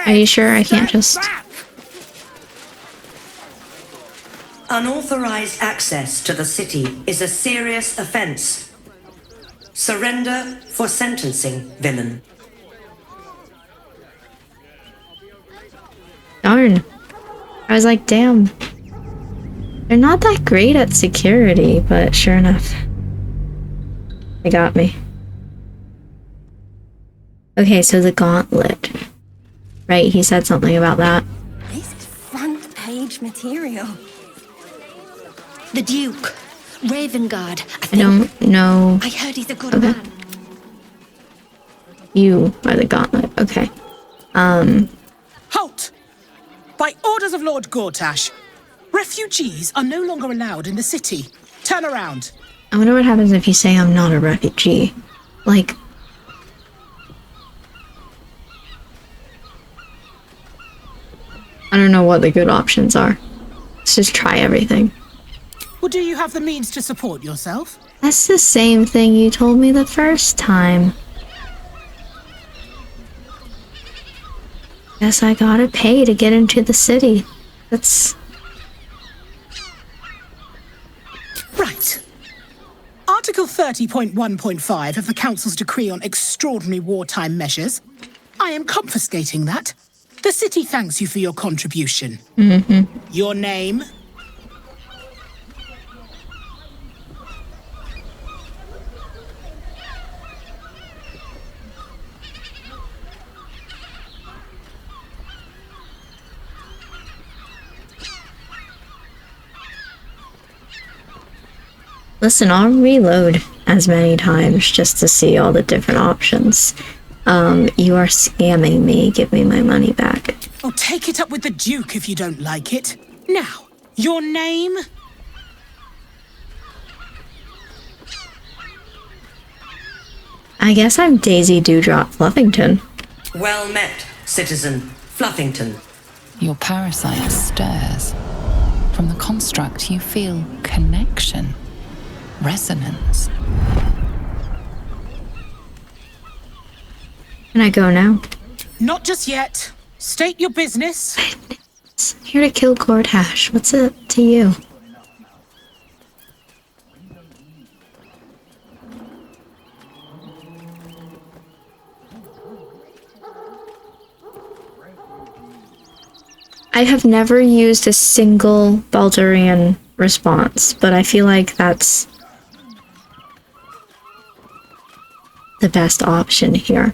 Are you sure I can't just... Unauthorized access to the city is a serious offense. Surrender for sentencing, villain. Darn. I was like, damn. They're not that great at security, but sure enough. They got me. Okay, so the gauntlet. Right, he said something about that. This is front page material. The Duke. Ravengard. I don't know. I heard he's a good man. You are the gauntlet. Okay. Halt! By orders of Lord Gortash, refugees are no longer allowed in the city. Turn around. I wonder what happens if you say I'm not a refugee. Like... I don't know what the good options are. Let's just try everything. Well, do you have the means to support yourself? That's the same thing you told me the first time. Guess I gotta pay to get into the city. That's... Right. Article 30.1.5 of the Council's Decree on Extraordinary Wartime Measures. I am confiscating that. The city thanks you for your contribution. Your name? Listen, I'll reload as many times just to see all the different options. You are scamming me. Give me my money back. Oh, take it up with the Duke if you don't like it. Now, your name? I guess I'm Daisy Dewdrop Fluffington. Well met, citizen Fluffington. Your parasite stirs. From the construct, you feel connection, resonance. Can I go now? Not just yet. State your business. Here to kill Gortash. What's it to you? I have never used a single Baldurian response, but I feel like that's the best option here.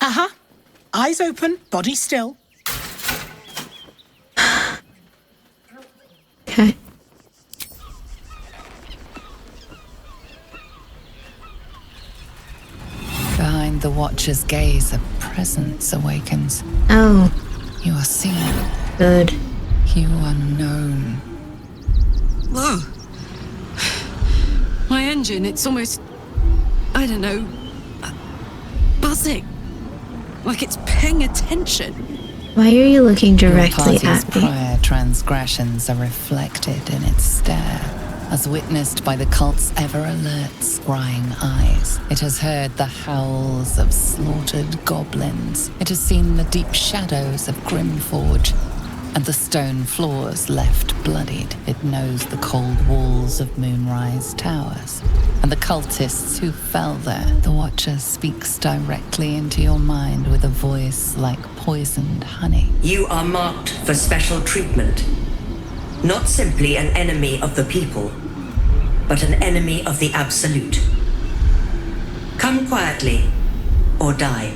Uh-huh. Eyes open, body still. Okay. Behind the Watcher's gaze, a presence awakens. Oh. You are seen. Good. You are known. Whoa. My engine, it's almost... I don't know... buzzing. Like it's paying attention. Why are you looking directly Your at party's me? prior transgressions are reflected in its stare, as witnessed by the cult's ever-alert, scrying eyes. It has heard the howls of slaughtered goblins. It has seen the deep shadows of Grimforge, and the stone floors left bloodied. It knows the cold walls of Moonrise Towers, and the cultists who fell there. The Watcher speaks directly into your mind with a voice like poisoned honey. You are marked for special treatment. Not simply an enemy of the people, but an enemy of the Absolute. Come quietly, or die.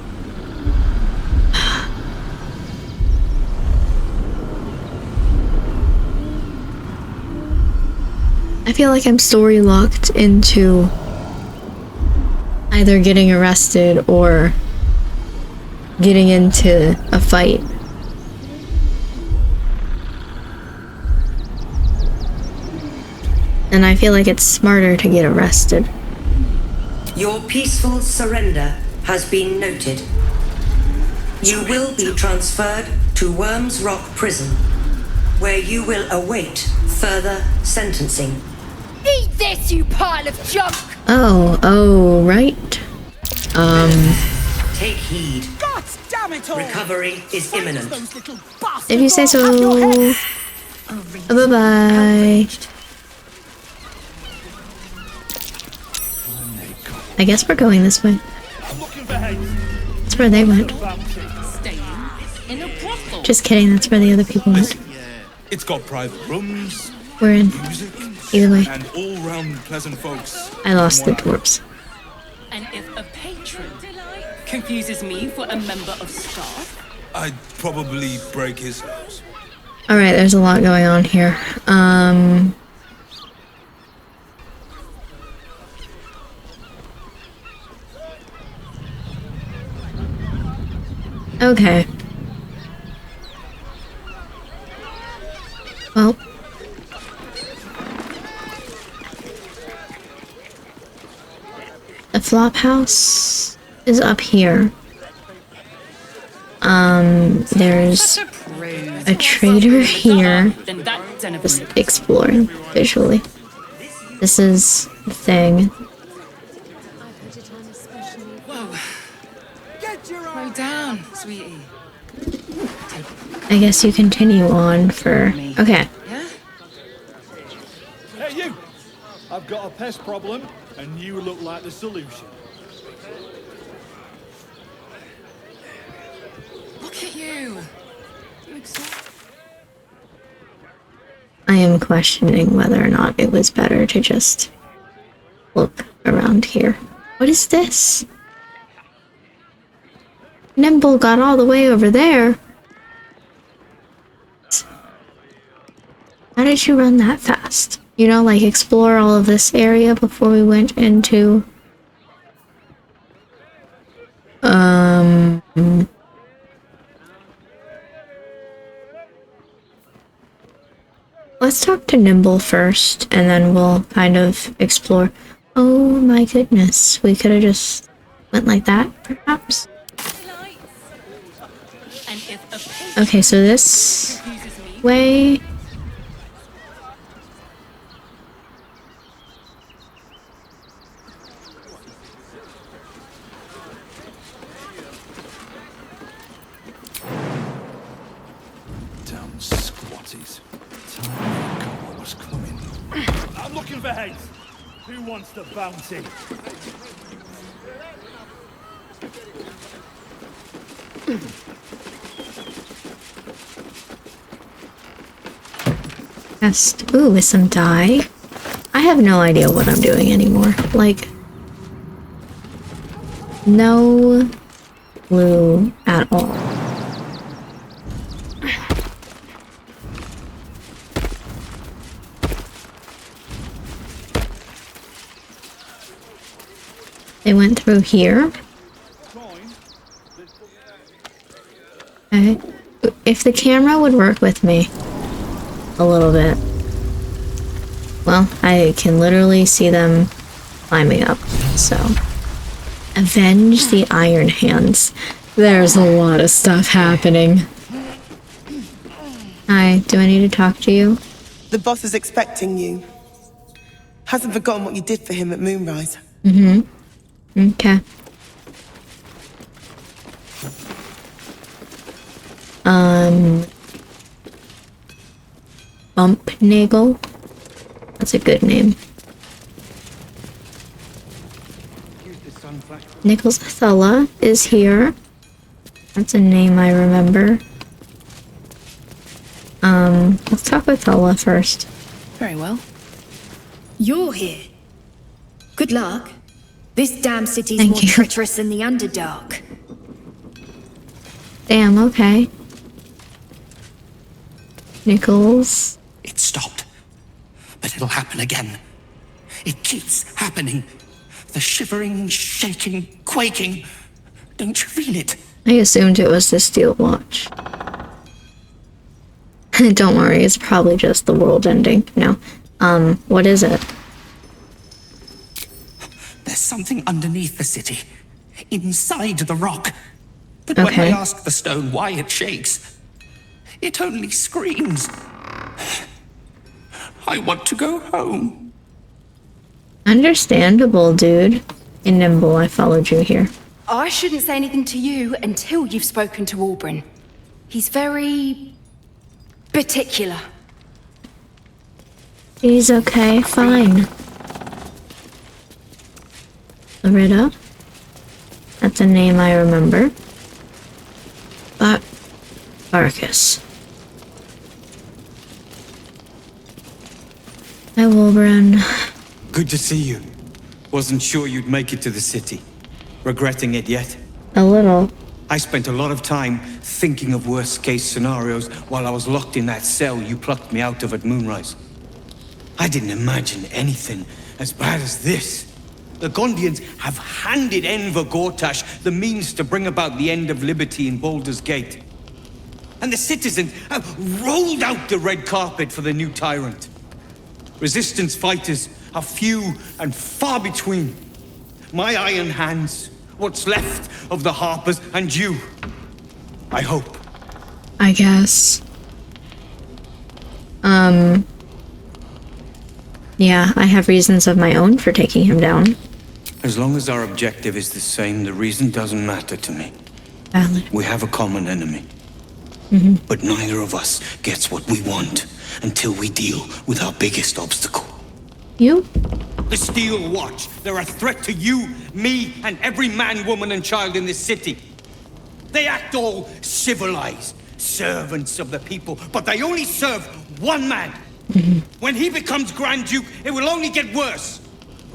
I feel like I'm story locked into either getting arrested or getting into a fight. And I feel like it's smarter to get arrested. Your peaceful surrender has been noted. You will be transferred to Worms Rock Prison, where you will await further sentencing. Eat this, you pile of junk! Oh, right. Take heed. God damn it all! Recovery is imminent. If you say so. Bye-bye. I guess we're going this way. That's where they went. Just kidding, that's where the other people went. It's got private rooms, We're in. music, Either way. and all-round pleasant folks. I lost the dwarves. And if a patron confuses me for a member of staff, I'd probably break his nose. Alright, there's a lot going on here. Okay. Well. The flop house is up here. There's a trader here. Just exploring visually. This is the thing. Slow down, sweetie. I guess you continue on for... Okay. Hey, you! I've got a pest problem, and you look like the solution. Look at you. I am questioning whether or not it was better to just look around here. What is this? Nimble got all the way over there. How did you run that fast? You know, like explore all of this area before we went into... Let's talk to Nimble first, and then we'll kind of explore... Oh my goodness, we could have just went like that, perhaps? Okay, so this way... Damn squatties. Time I got what was coming. I'm looking for heads. Who wants the bounty? Test. Ooh, with some dye. I have no idea what I'm doing anymore. Like, no clue at all. They went through here. Okay. If the camera would work with me a little bit. Well, I can literally see them climbing up, so. Avenge the Iron Hands. There's a lot of stuff happening. Hi, do I need to talk to you? The boss is expecting you. Hasn't forgotten what you did for him at Moonrise. Mm-hmm. Okay. Bumpnagel. That's a good name. Nichols Athella is here. That's a name I remember. Let's talk with Athella first. Very well. You're here. Good luck. This damn city's more treacherous than the Underdark. Damn, okay. Nichols. It stopped. But it'll happen again. It keeps happening. The shivering, shaking, quaking. Don't you feel it? I assumed it was the steel watch. Don't worry, it's probably just the world ending. No. What is it? There's something underneath the city. Inside the rock. But when I ask the stone why it shakes, it only screams. I want to go home. Understandable, dude. In Nimble, I followed you here. I shouldn't say anything to you until you've spoken to Aubryn. He's very... particular. He's okay, fine. Loretta. That's a name I remember. But... Arcus. Hi, Wolbran. Good to see you. Wasn't sure you'd make it to the city. Regretting it yet? A little. I spent a lot of time thinking of worst-case scenarios while I was locked in that cell you plucked me out of at Moonrise. I didn't imagine anything as bad as this. The Gondians have handed Enver Gortash the means to bring about the end of liberty in Baldur's Gate. And the citizens have rolled out the red carpet for the new tyrant. Resistance fighters are few and far between. My iron hands, what's left of the Harpers, and you. I hope. I guess. Yeah, I have reasons of my own for taking him down. As long as our objective is the same, the reason doesn't matter to me. Valid. We have a common enemy. But neither of us gets what we want until we deal with our biggest obstacle. You? The Steel Watch. They're a threat to you, me, and every man, woman, and child in this city. They act all civilized, servants of the people, but they only serve one man. When he becomes Grand Duke, it will only get worse.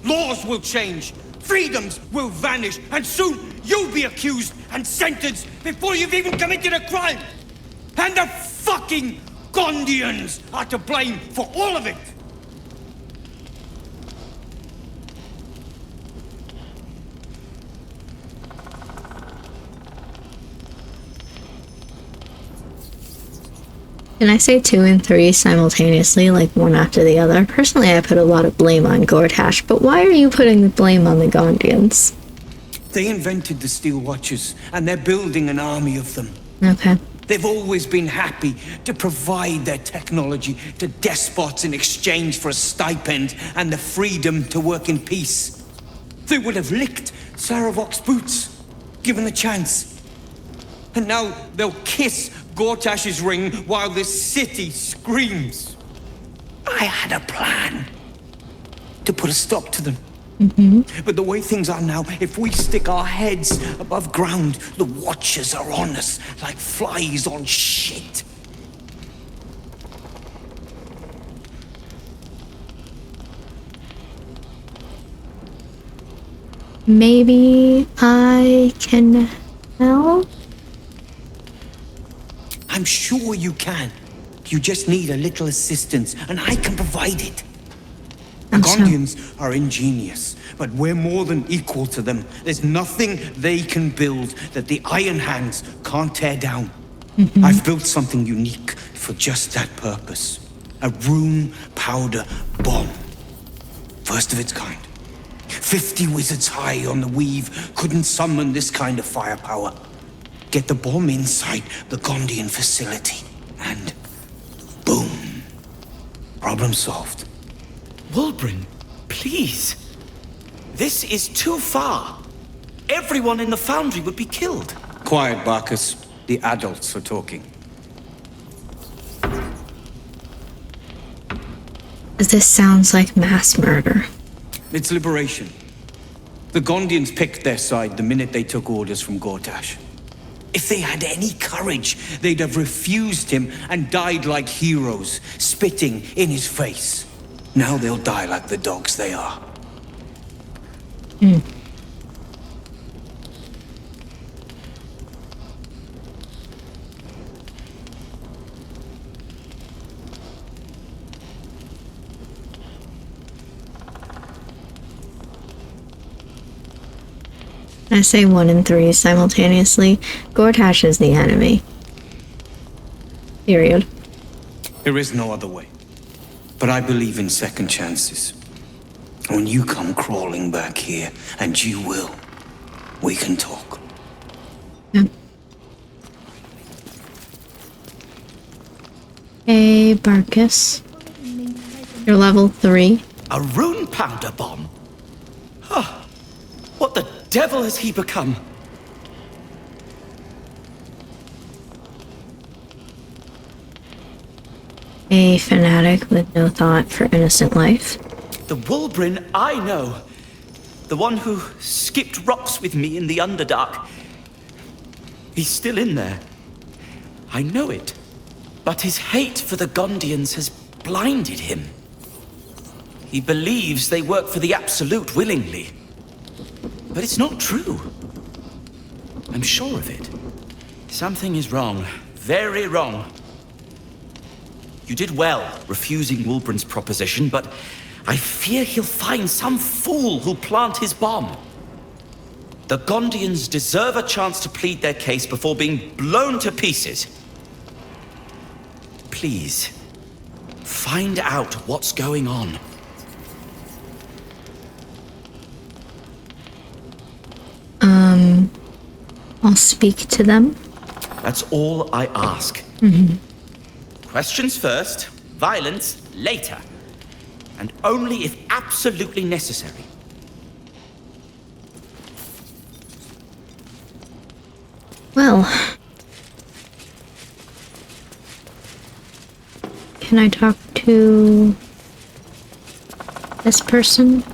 Laws will change, freedoms will vanish, and soon you'll be accused and sentenced before you've even committed a crime. And the fucking Gondians are to blame for all of it. Can I say 2 and 3 simultaneously, like one after the other? Personally, I put a lot of blame on Gortash, but why are you putting the blame on the Gondians? They invented the Steel Watchers, and they're building an army of them. Okay. They've always been happy to provide their technology to despots in exchange for a stipend and the freedom to work in peace. They would have licked Saravok's boots, given the chance. And now they'll kiss Gortash's ring while this city screams. I had a plan to put a stop to them. But the way things are now, if we stick our heads above ground, the Watchers are on us like flies on shit. Maybe I can help? I'm sure you can. You just need a little assistance, and I can provide it. The Gondians are ingenious, but we're more than equal to them. There's nothing they can build that the Iron Hands can't tear down. I've built something unique for just that purpose. A rune powder bomb. First of its kind. 50 wizards high on the weave couldn't summon this kind of firepower. Get the bomb inside the Gondian facility, and boom. Problem solved. Wulbren, please. This is too far. Everyone in the foundry would be killed. Quiet, Barkus. The adults are talking. This sounds like mass murder. It's liberation. The Gondians picked their side the minute they took orders from Gortash. If they had any courage, they'd have refused him and died like heroes, spitting in his face. Now they'll die like the dogs they are. I say 1 and 3 simultaneously. Gortash is the enemy. Period. There is no other way. But I believe in second chances. When you come crawling back here, and you will, we can talk. Hey, Barkus. You're level 3. A rune powder bomb? Huh. What the devil has he become? A fanatic with no thought for innocent life. The Wulbren I know. The one who skipped rocks with me in the Underdark. He's still in there. I know it. But his hate for the Gondians has blinded him. He believes they work for the Absolute willingly. But it's not true. I'm sure of it. Something is wrong. Very wrong. You did well refusing Wulbren's proposition, but I fear he'll find some fool who'll plant his bomb. The Gondians deserve a chance to plead their case before being blown to pieces. Please, find out what's going on. I'll speak to them. That's all I ask. Questions first, violence later. And only if absolutely necessary. Well, Can I talk to this person?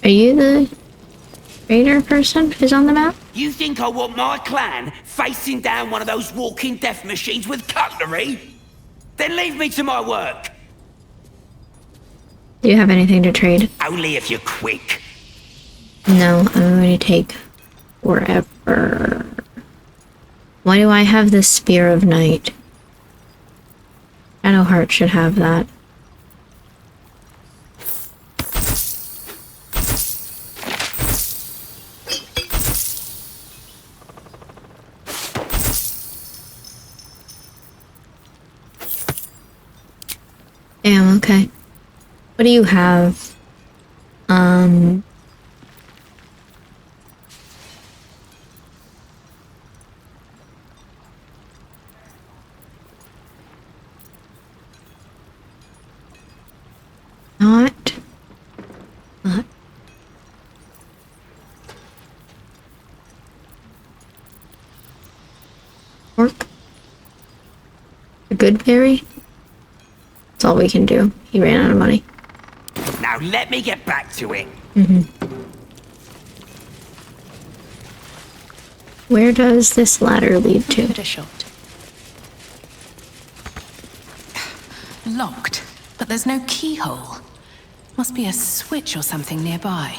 Are you the raider person who's on the map? You think I want my clan facing down one of those walking death machines with cutlery? Then leave me to my work. Do you have anything to trade? Only if you're quick. No, I'm going to take forever. Why do I have the Spear of Night? Shadowheart should have that. Damn, okay. What do you have? Not. Work. A good berry? That's all we can do. He ran out of money. Now let me get back to it. Where does this ladder lead to? Give it a shot. Locked, but there's no keyhole. Must be a switch or something nearby.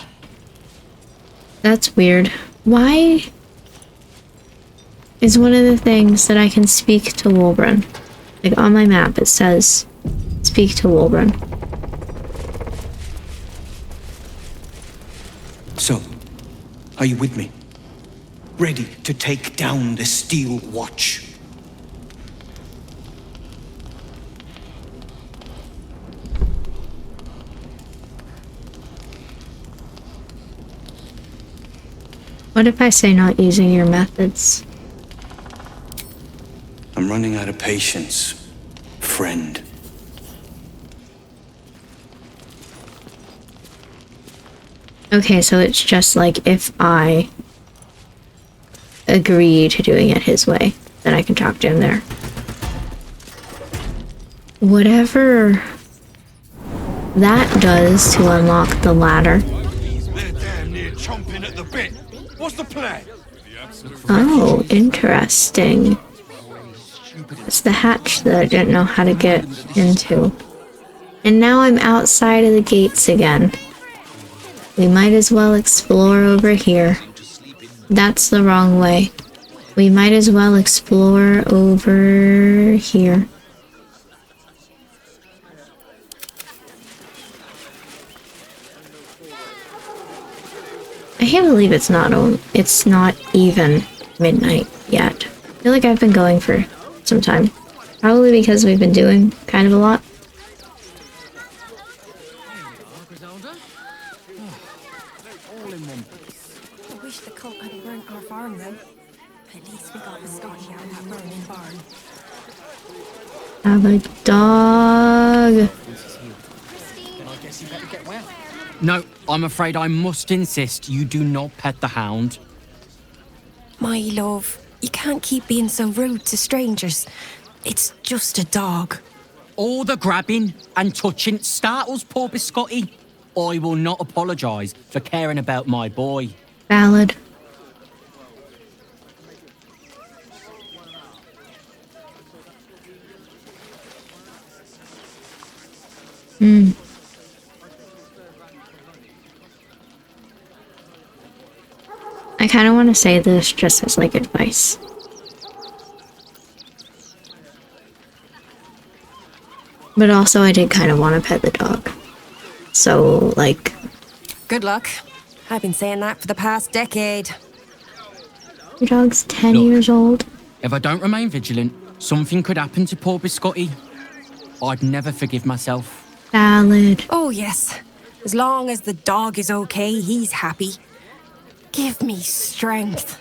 That's weird. Why is one of the things that I can speak to Wolbrun? Like on my map it says speak to Wolbrun. So, are you with me? Ready to take down the Steel Watch? What if I say not using your methods? I'm running out of patience, friend. Okay, so it's just like if I agree to doing it his way, then I can talk to him there. Whatever that does to unlock the ladder. They're damn near chomping at the bit. What's the plan? Oh, interesting. It's the hatch that I didn't know how to get into. And now I'm outside of the gates again. We might as well explore over here. That's the wrong way. We might as well explore over here. I can't believe it's not even midnight yet. I feel like I've been going for some time. Probably because we've been doing kind of a lot. I wish the cult had burnt our farm though. At least we got the Scotty out of that burning barn. Have a dog. I guess you better get well. No, I'm afraid I must insist you do not pet the hound. My love, you can't keep being so rude to strangers. It's just a dog. All the grabbing and touching startles poor Biscotti. I will not apologise for caring about my boy. Valid. I kind of want to say this just as like advice. But also I did kind of want to pet the dog. So, like... Good luck. I've been saying that for the past decade. Your dog's 10 years old. If I don't remain vigilant, something could happen to poor Biscotti. I'd never forgive myself. Valid. Oh, yes. As long as the dog is okay, he's happy. Give me strength.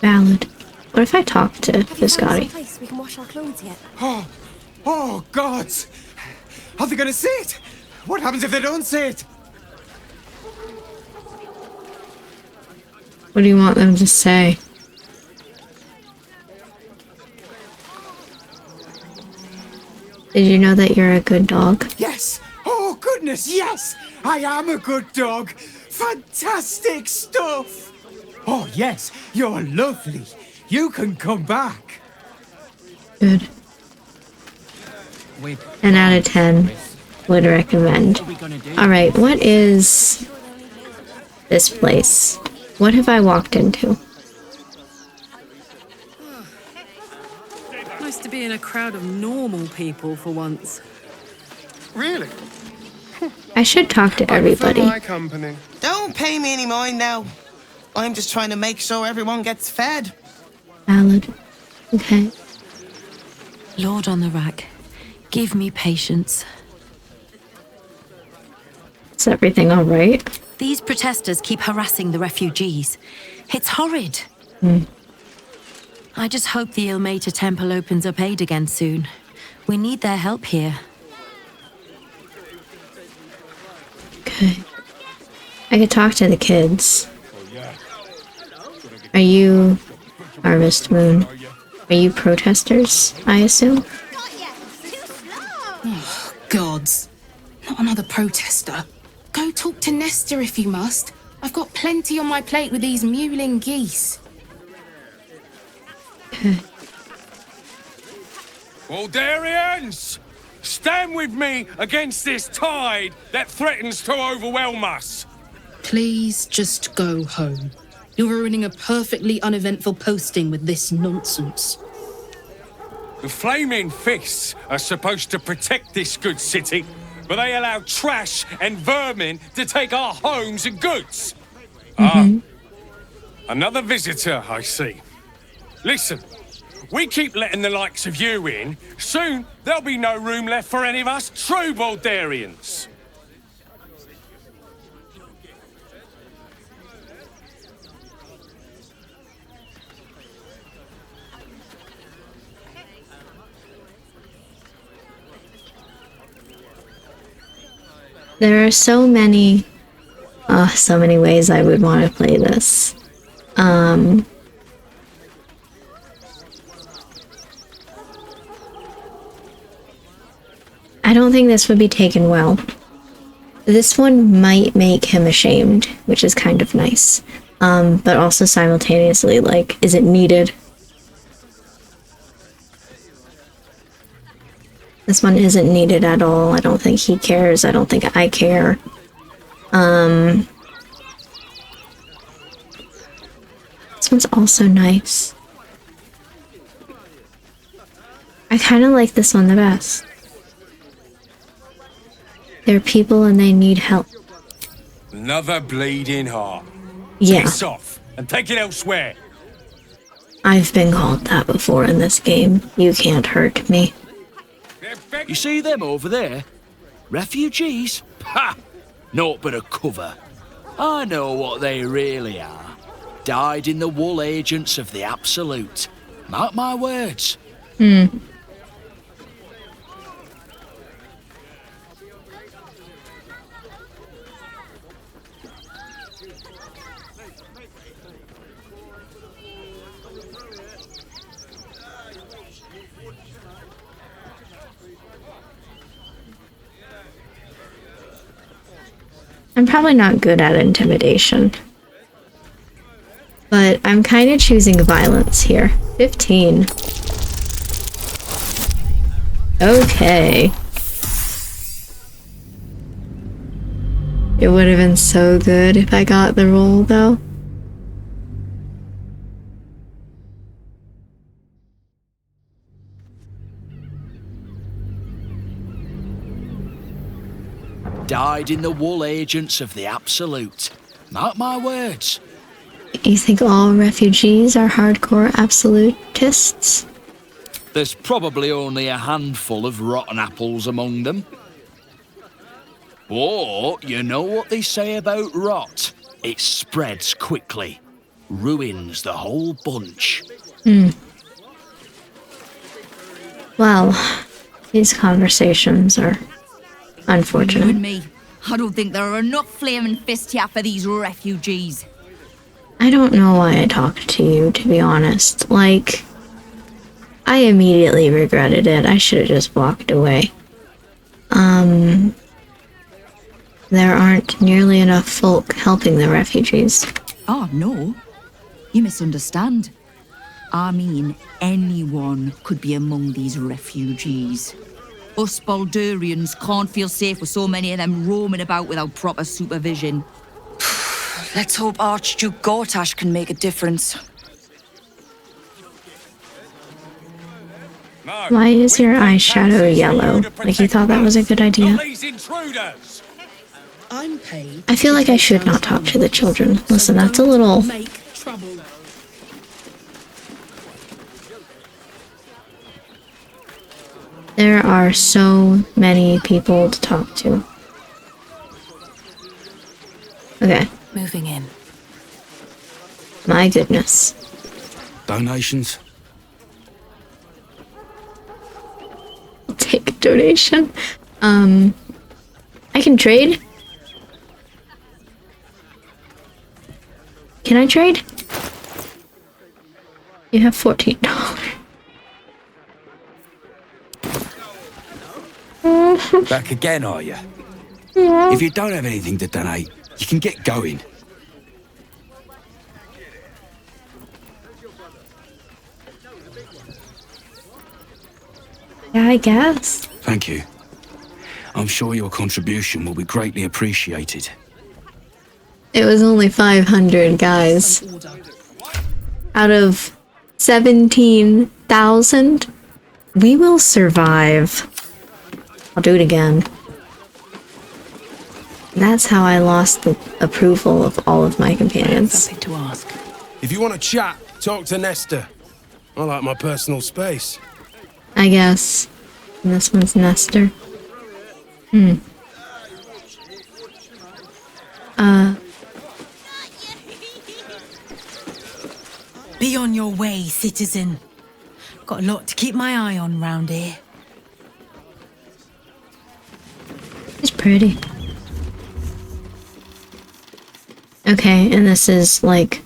Valid. What if I talk to Biscotti? Place we can wash our clothes yet. Oh, gods! Are they gonna see it? What happens if they don't see it? What do you want them to say? Did you know that you're a good dog? Yes! Oh, goodness, yes! I am a good dog! Fantastic stuff! Oh, yes, you're lovely. You can come back. Good. 10 out of 10. Would recommend. Alright, what is this place? What have I walked into? Nice to be in a crowd of normal people for once. Really? I should talk to everybody. My company. Don't pay me any mind now. I'm just trying to make sure everyone gets fed. Valid. Okay. Lord on the rack, give me patience. Is everything alright? These protesters keep harassing the refugees. It's horrid. I just hope the Ilmater Temple opens up aid again soon. We need their help here. Okay. I could talk to the kids. Are you Harvest Moon? Are you protesters, I assume? Oh, gods. Not another protester. Go talk to Nestor if you must. I've got plenty on my plate with these mewling geese. Baldurians! Stand with me against this tide that threatens to overwhelm us. Please just go home. You're ruining a perfectly uneventful posting with this nonsense. The Flaming Fists are supposed to protect this good city, but they allow trash and vermin to take our homes and goods. Another visitor, I see. Listen, we keep letting the likes of you in. Soon, there'll be no room left for any of us true Baldurians. There are so many ways I would want to play this. I don't think this would be taken well. This one might make him ashamed, which is kind of nice. But also simultaneously, like, is it needed? This one isn't needed at all. I don't think he cares. I don't think I care. This one's also nice. I kind of like this one the best. They're people and they need help. Another bleeding heart. Yeah. Piss off and take it elsewhere. I've been called that before in this game. You can't hurt me. You see them over there? Refugees? Ha! Naught but a cover. I know what they really are. Dyed-in-the-wool agents of the Absolute. Mark my words. I'm probably not good at intimidation. But I'm kind of choosing violence here. 15. Okay. It would have been so good if I got the role, though. Dyed-in-the-wool agents of the Absolute. Mark my words. You think all refugees are hardcore absolutists? There's probably only a handful of rotten apples among them. But you know what they say about rot? It spreads quickly. Ruins the whole bunch. Well, these conversations are unfortunate. You and me. I don't think there are enough flaming fists here for these refugees. I don't know why I talked to you, to be honest. Like, I immediately regretted it. I should have just walked away. There aren't nearly enough folk helping the refugees. Oh, no. You misunderstand. I mean, anyone could be among these refugees. Us Baldurians can't feel safe with so many of them roaming about without proper supervision. Let's hope Archduke Gortash can make a difference. Why is your eyeshadow yellow? Like you thought that was a good idea? I'm paid. I feel like I should not talk to the children. Listen, that's a little... Make trouble. There are so many people to talk to. Okay. Moving in. My goodness. Donations? I'll take a donation. I can trade. Can I trade? You have $14. Back again, are you? Yeah. If you don't have anything to donate, you can get going. Yeah, I guess. Thank you. I'm sure your contribution will be greatly appreciated. It was only 500, guys. Out of 17,000, we will survive. I'll do it again. That's how I lost the approval of all of my companions. Something to ask. If you want to chat, talk to Nestor. I like my personal space. I guess. And this one's Nestor. Be on your way, citizen. Got a lot to keep my eye on round here. It's pretty. Okay, and this is like...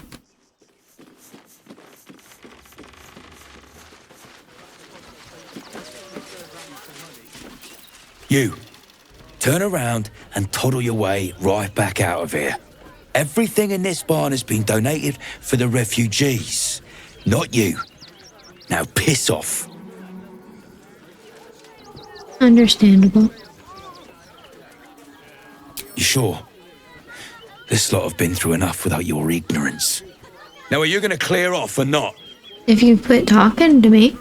You, turn around and toddle your way right back out of here. Everything in this barn has been donated for the refugees, not you. Now piss off. Understandable. You sure? This lot have been through enough without your ignorance. Now are you going to clear off or not? If you quit talking to me.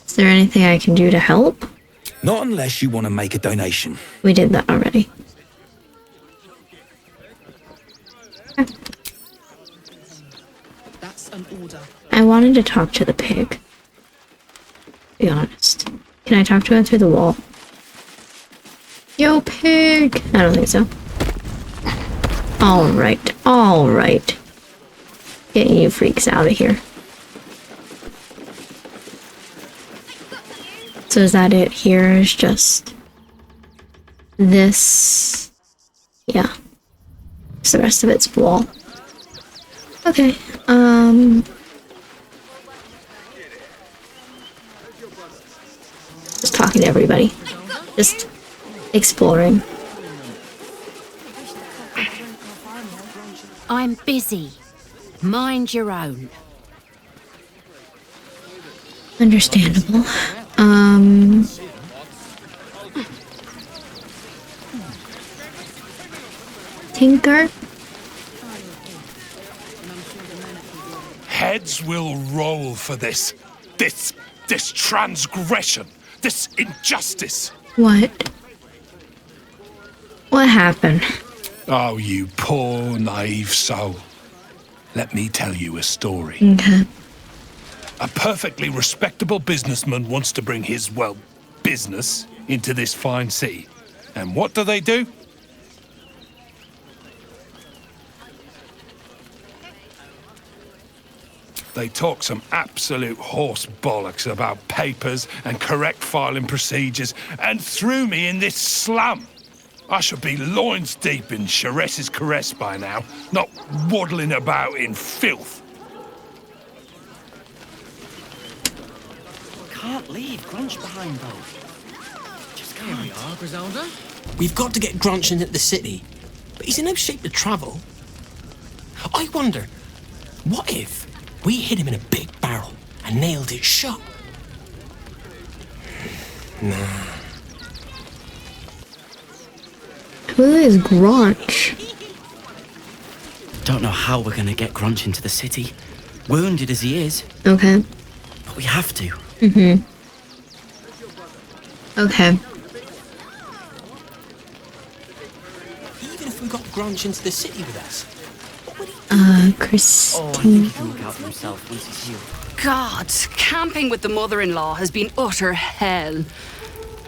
Is there anything I can do to help? Not unless you want to make a donation. We did that already. That's an order. I wanted to talk to the pig. To be honest. Can I talk to it through the wall? Yo, pig! I don't think so. Alright, alright. Get you freaks out of here. So is that it here? Is just this? Yeah. So the rest of it's wall. Okay. Just talking to everybody. Just exploring. I'm busy. Mind your own. Understandable. Tinker? Heads will roll for this transgression, this injustice. What? What happened? Oh, you poor, naive soul. Let me tell you a story. Okay. A perfectly respectable businessman wants to bring his, well, business into this fine city. And what do? They talk some absolute horse bollocks about papers and correct filing procedures and threw me in this slum. I should be loins deep in Chares's caress by now, not waddling about in filth. can't leave Grunch behind, though. Just Here we can't. are, Griselda. We've got to get Grunch into the city, but he's in no shape to travel. I wonder, what if we hid him in a big barrel and nailed it shut? Nah. Who is Grunch? Don't know how we're gonna get Grunch into the city, wounded as he is. Okay. But we have to. Mm-hmm. Okay. Even if we got Grunch into the city with us. Christine. He can look out for himself once he's healed. God, camping with the mother-in-law has been utter hell.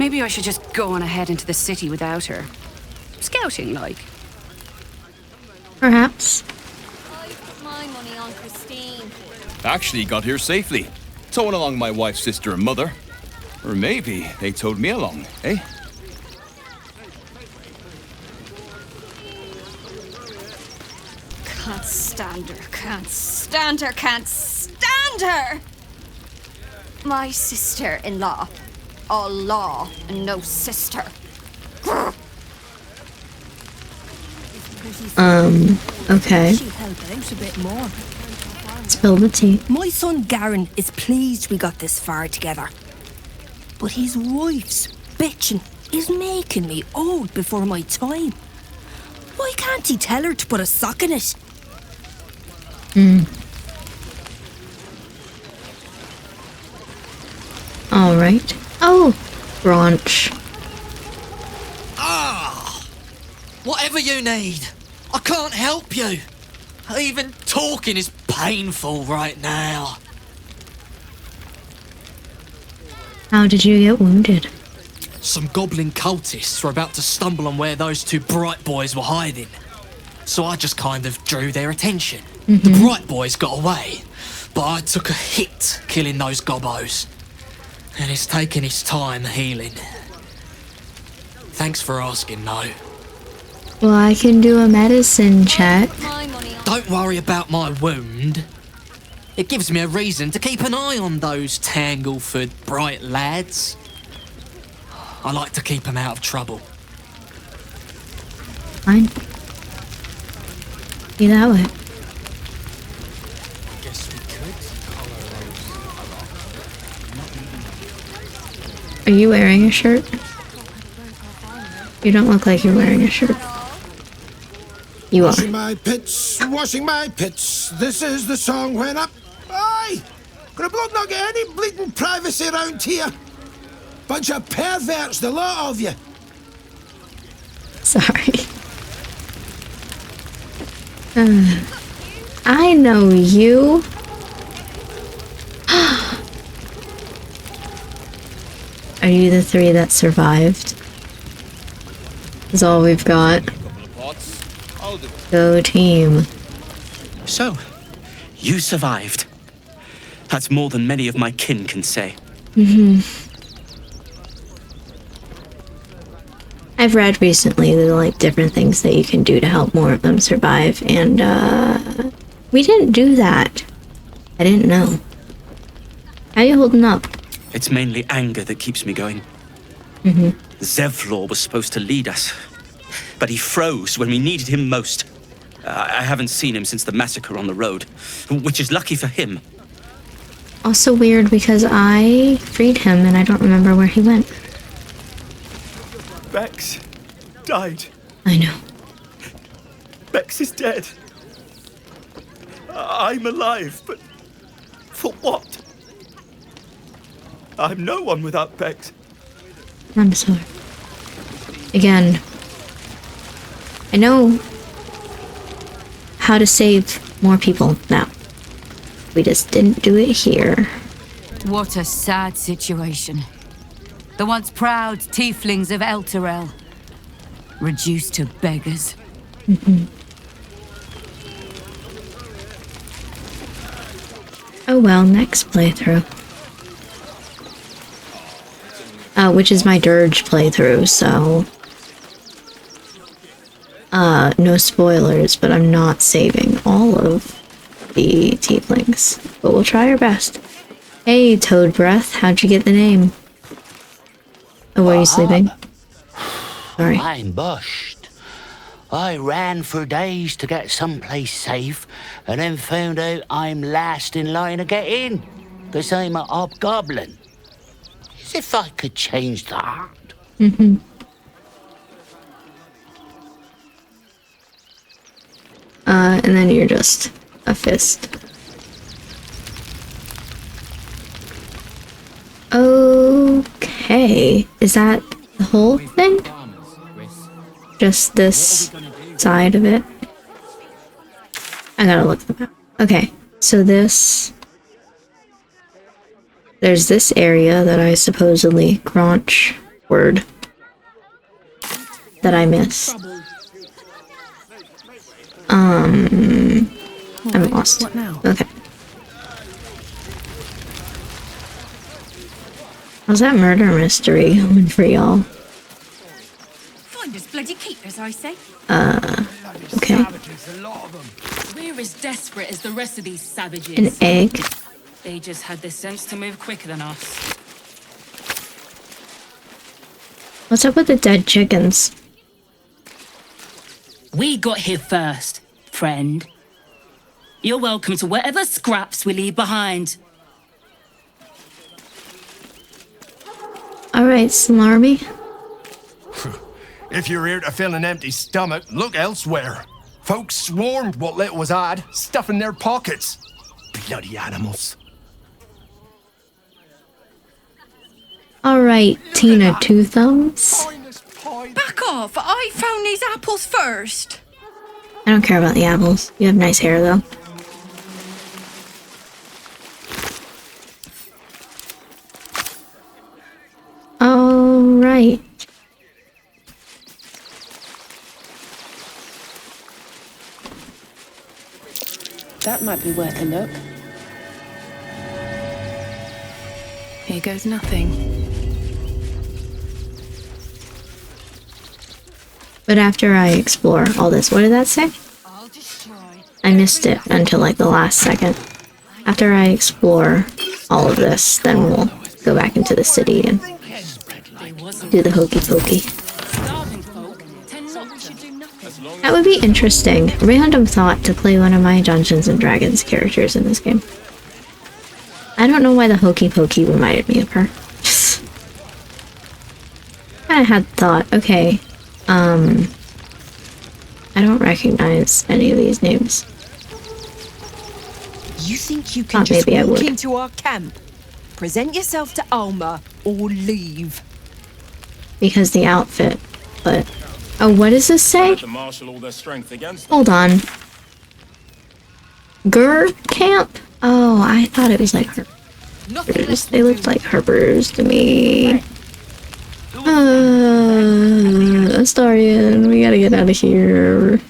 Maybe I should just go on ahead into the city without her. Scouting, like. Perhaps. I put my money on Christine. Actually got here safely. Towing along my wife's sister and mother. Or maybe they towed me along, eh? Can't stand her, can't stand her, can't stand her! My sister-in-law. All law and no sister. Okay. She'll help out a bit more. Spill the tea. My son Garen is pleased we got this far together. But his wife's bitching is making me old before my time. Why can't he tell her to put a sock in it? Alright. Oh, Grunch. Whatever you need. I can't help you. Even talking is painful right now. How did you get wounded? Some goblin cultists were about to stumble on where those two bright boys were hiding. So I just kind of drew their attention. The bright boys got away, but I took a hit killing those gobbos. And it's taken its time healing. Thanks for asking, though. Well, I can do a medicine check. Don't worry about my wound. It gives me a reason to keep an eye on those Tangleford bright lads. I like to keep them out of trouble. Fine. Be that way. Guess we could. Are you wearing a shirt? You don't look like you're wearing a shirt. You are. Washing my pits. This is the song when up. Aye! Gonna blood not get any bleeding privacy around here. Bunch of perverts, the lot of you. Sorry. I know you. Are you the three that survived? Is all we've got. Go team. So, you survived. That's more than many of my kin can say. I've read recently that like different things that you can do to help more of them survive, and we didn't do that. I didn't know. How you holding up? It's mainly anger that keeps me going. Zevlor was supposed to lead us, but he froze when we needed him most. I haven't seen him since the massacre on the road, which is lucky for him. Also weird because I freed him and I don't remember where he went. Bex died. I know. Bex is dead. I'm alive, but for what? I'm no one without Bex. I'm sorry. Again, I know how to save more people now. We just didn't do it here. What a sad situation. The once proud tieflings of Elturel, reduced to beggars. Oh well, next playthrough. Which is my Dirge playthrough, so... no spoilers, but I'm not saving all of the tieflings. But we'll try our best. Hey, Toad Breath, how'd you get the name? Oh, were you sleeping? Sorry. I'm bushed. I ran for days to get someplace safe, and then found out I'm last in line to get in, because I'm a hobgoblin. As if I could change that. Mm-hmm. And then you're just a fist. Okay. Is that the whole thing? Just this side of it? I gotta look at the map. Okay, so this... There's this area that I supposedly Gronch word that I missed. I'm lost. What now? Okay. How's that murder mystery going for y'all? Find us bloody keepers, I say. Okay. We're as desperate as the rest of these savages. An egg. They just had the sense to move quicker than us. What's up with the dead chickens? We got here first, friend. You're welcome to whatever scraps we leave behind. Alright, Slarmy. If you're here to fill an empty stomach, look elsewhere. Folks swarmed what little was had, stuffing their pockets. Bloody animals. Alright, Tina Two Thumbs. Back off! I found these apples first. I don't care about the apples. You have nice hair, though. Alright. That might be worth a look. Here goes nothing. But after I explore all this, what did that say? I missed it until like the last second. After I explore all of this, then we'll go back into the city and do the hokey pokey. That would be interesting. Random thought to play one of my Dungeons and Dragons characters in this game. I don't know why the hokey pokey reminded me of her. I had thought, okay, I don't recognize any of these names. You think you can just walk into our camp, present yourself to Alma, or leave? Because the outfit, but... Oh, what does this say? Hold on. Gur camp? Oh, I thought it was like Harpers. They looked like Harpers to me. Astarian, we gotta get out of here.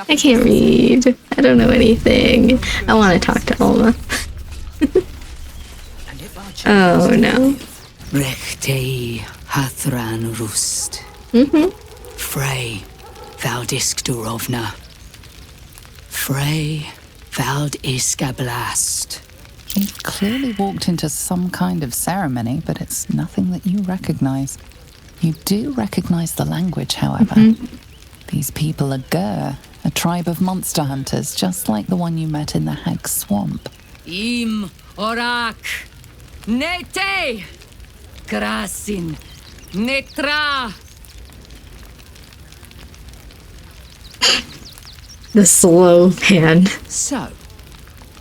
I can't read. I don't know anything. I want to talk to Alma. Oh no. Rechte Hathran Rust. Frey Valdiskdurovna. Frey Valdiskablast. He clearly walked into some kind of ceremony, but it's nothing that you recognize. You do recognize the language, however. These people are Gur, a tribe of monster hunters, just like the one you met in the Hag Swamp. Im Orak Nete Krasin Netra. The slow pan. So,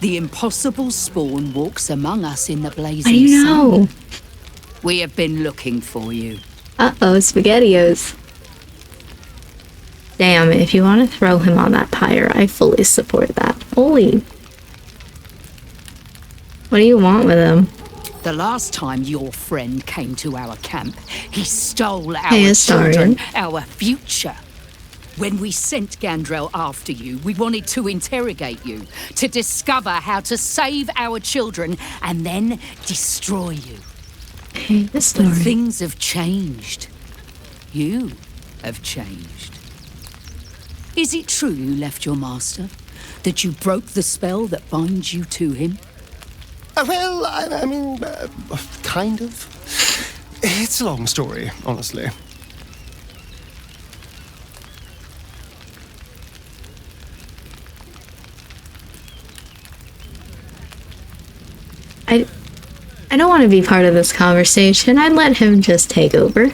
the impossible spawn walks among us in the blazing How do you know? sun. We have been looking for you. Uh-oh, SpaghettiOs. Damn, if you want to throw him on that pyre, I fully support that. Holy. What do you want with him? The last time your friend came to our camp, he stole our Hey, children, Astarian. our future. When we sent Gandrel after you, we wanted to interrogate you, to discover how to save our children, and then destroy you. Hey, this But story. things have changed. You have changed. Is it true you left your master? That you broke the spell that binds you to him? Well, I mean, kind of. It's a long story, honestly. I don't want to be part of this conversation. I'd let him just take over.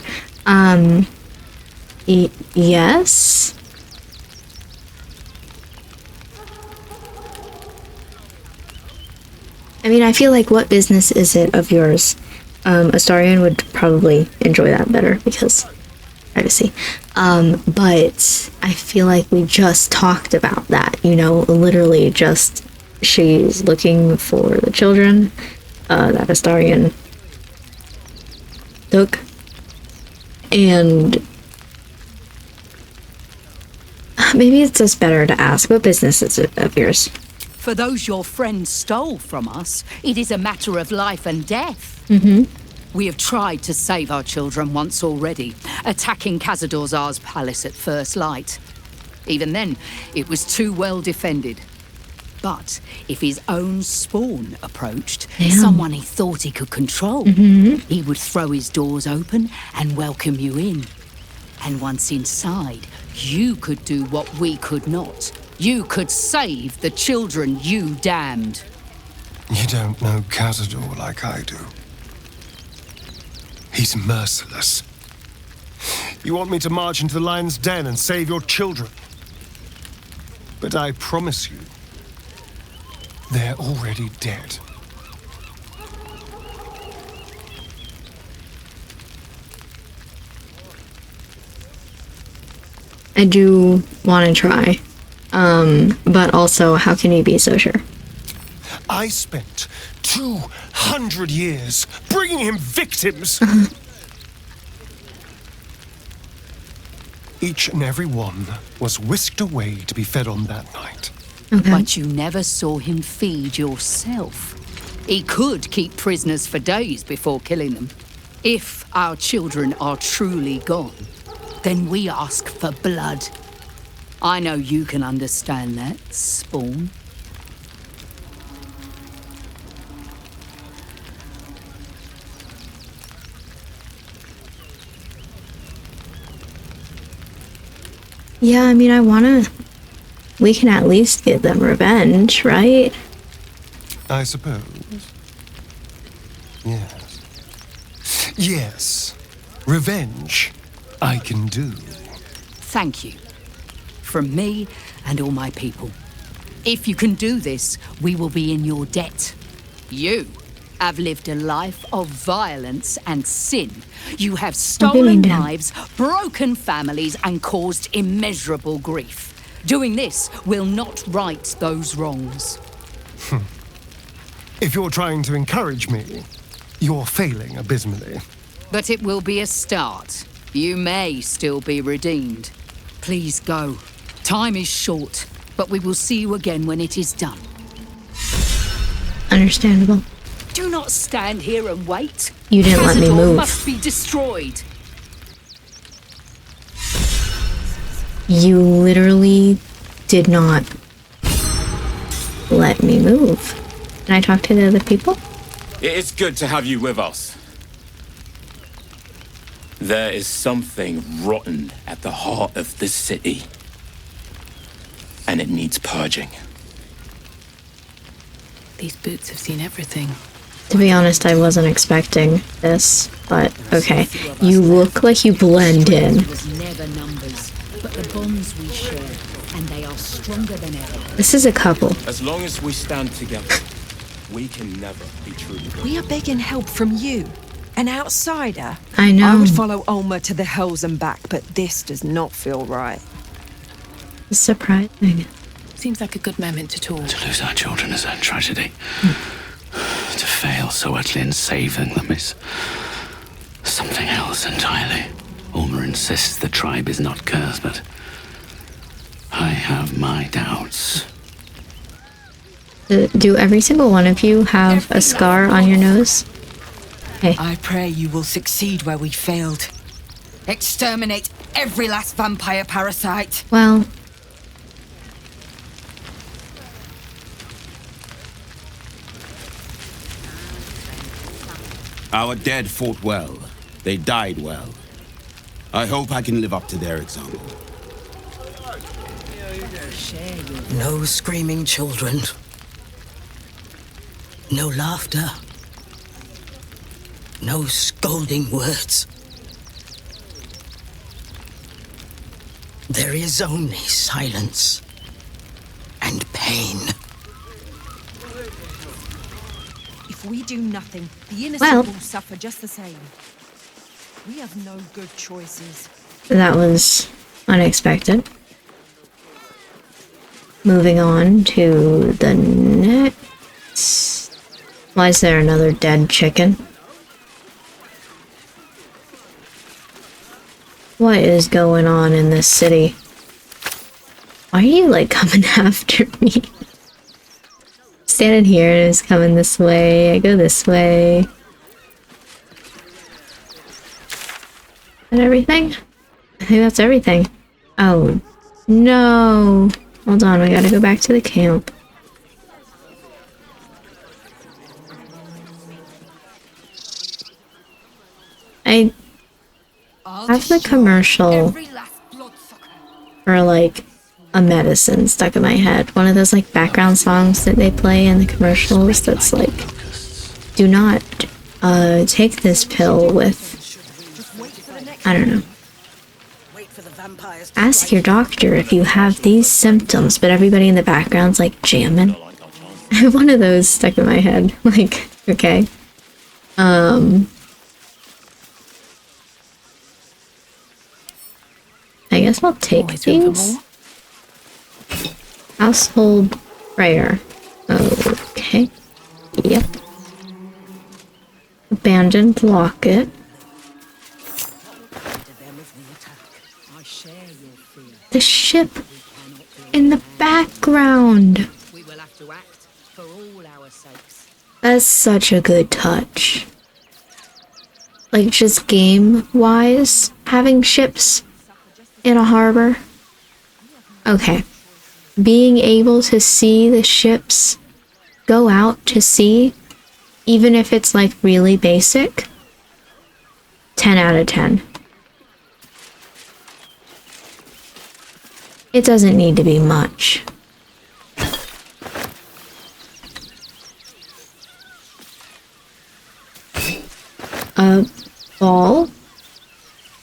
Yes? I mean, I feel like what business is it of yours? Astarion would probably enjoy that better because privacy. But I feel like we just talked about that, you know, literally just she's looking for the children that Astarion took. And maybe it's just better to ask, what business is it of yours? For those your friend stole from us, it is a matter of life and death. Mm-hmm. We have tried to save our children once already, attacking Khazad-dûr's palace at first light. Even then, it was too well defended. But if his own spawn approached, someone he thought he could control, he would throw his doors open and welcome you in. And once inside, you could do what we could not. You could save the children you damned. You don't know Khazad-dûr like I do. He's merciless. You want me to march into the lion's den and save your children? But I promise you, they're already dead. I do want to try. But also, how can you be so sure? I spent 200 years bringing him victims. Each and every one was whisked away to be fed on that night. But you never saw him feed yourself. He could keep prisoners for days before killing them. If our children are truly gone, then we ask for blood. I know you can understand that, Spawn. Yeah, I mean, we can at least give them revenge, right? I suppose. Yes. Yes. Revenge, I can do. Thank you. From me and all my people. If you can do this, we will be in your debt. You have lived a life of violence and sin. You have stolen lives, broken families, and caused immeasurable grief. Doing this will not right those wrongs. If you're trying to encourage me, you're failing abysmally. But it will be a start. You may still be redeemed. Please go. Time is short, but we will see you again when it is done. Understandable. Do not stand here and wait. You didn't let me Khazad-dûr move. must be destroyed. You literally did not let me move. Can I talk to the other people? It is good to have you with us. There is something rotten at the heart of this city. And it needs purging. These boots have seen everything. To be honest, I wasn't expecting this, but okay. You look like you blend in. It was never numbers, but the bonds we share, and they are stronger than ever. This is a couple. As long as we stand together, we can never be truly good. We are begging help from you, an outsider. I know. I would follow Ulmer to the hells and back, but this does not feel right. It's surprising. Seems like a good moment to talk. To lose our children is a tragedy. To fail so utterly in saving them is something else entirely. Ulmer insists the tribe is not cursed, but I have my doubts. Do every single one of you have a scar on your nose? Hey. I pray you will succeed where we failed. Exterminate every last vampire parasite. Well, Our dead fought well. They died well. I hope I can live up to their example. No screaming children. No laughter. No scolding words. There is only silence and pain. If we do nothing, the innocent will suffer just the same. We have no good choices. That was unexpected. Moving on to the next. Why is there another dead chicken? What is going on in this city? Why are you like coming after me? Standing here and it's coming this way. I go this way. And everything? I think that's everything. Oh, no. Hold on, we gotta go back to the camp. I have the commercial for like a medicine stuck in my head. One of those like background songs that they play in the commercials that's like, do not take this pill with, I don't know. Ask your doctor if you have these symptoms, but everybody in the background's like jamming. I have one of those stuck in my head. Like, okay. I guess I'll take these. Household prayer. Okay. Yep. Abandoned locket. The ship in the background. We will have to act for all our sakes. That's such a good touch. Like, just game-wise, having ships in a harbor. Okay. Being able to see the ships go out to sea, even if it's like really basic, 10 out of 10. It doesn't need to be much. A ball,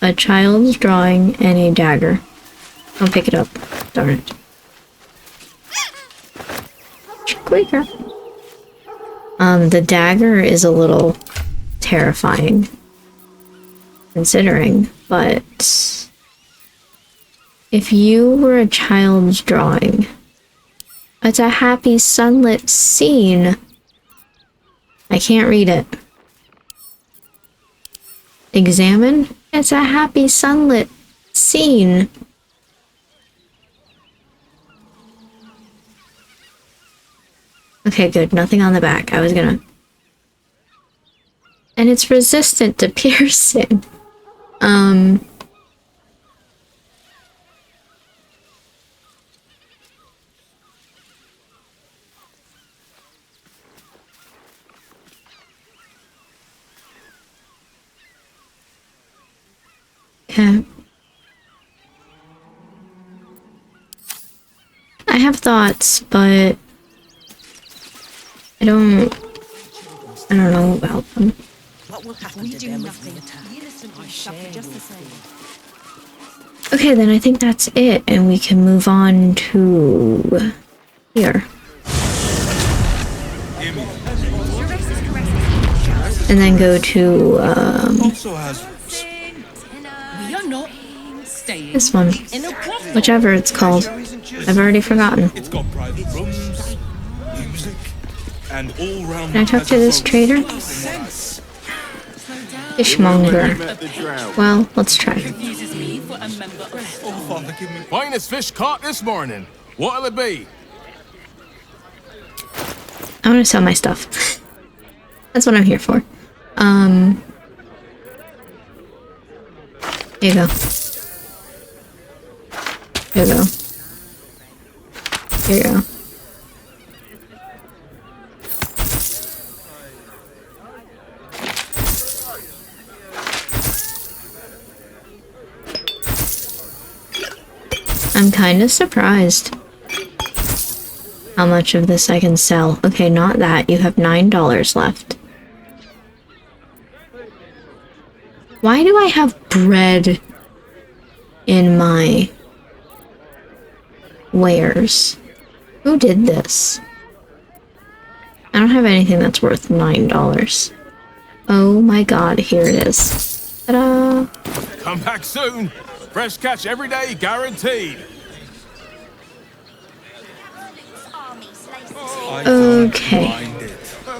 a child's drawing, and a dagger. I'll pick it up. Darn it. Squeaker. The dagger is a little terrifying, considering, but if you were a child's drawing, it's a happy sunlit scene. I can't read it. Examine. It's a happy sunlit scene. Okay, good. Nothing on the back. I was gonna... And it's resistant to piercing. Okay. I have thoughts, but I don't know about them. What will happen to them if we attack? Okay, then I think that's it, and we can move on to here. And then go to this one. Whichever it's called. I've already forgotten. It's got private rooms, music, and all round. Can I talk to this trader? Fishmonger. Well, let's try. Finest fish caught this morning. What'll it be? I want to sell my stuff. That's what I'm here for. Here you go. Here you go. Here you go. I'm kind of surprised how much of this I can sell. Okay, not that. You have $9 left. Why do I have bread in my wares? Who did this? I don't have anything that's worth $9. Oh my god, here it is. Ta-da! Come back soon. Fresh catch every day, guaranteed. Okay.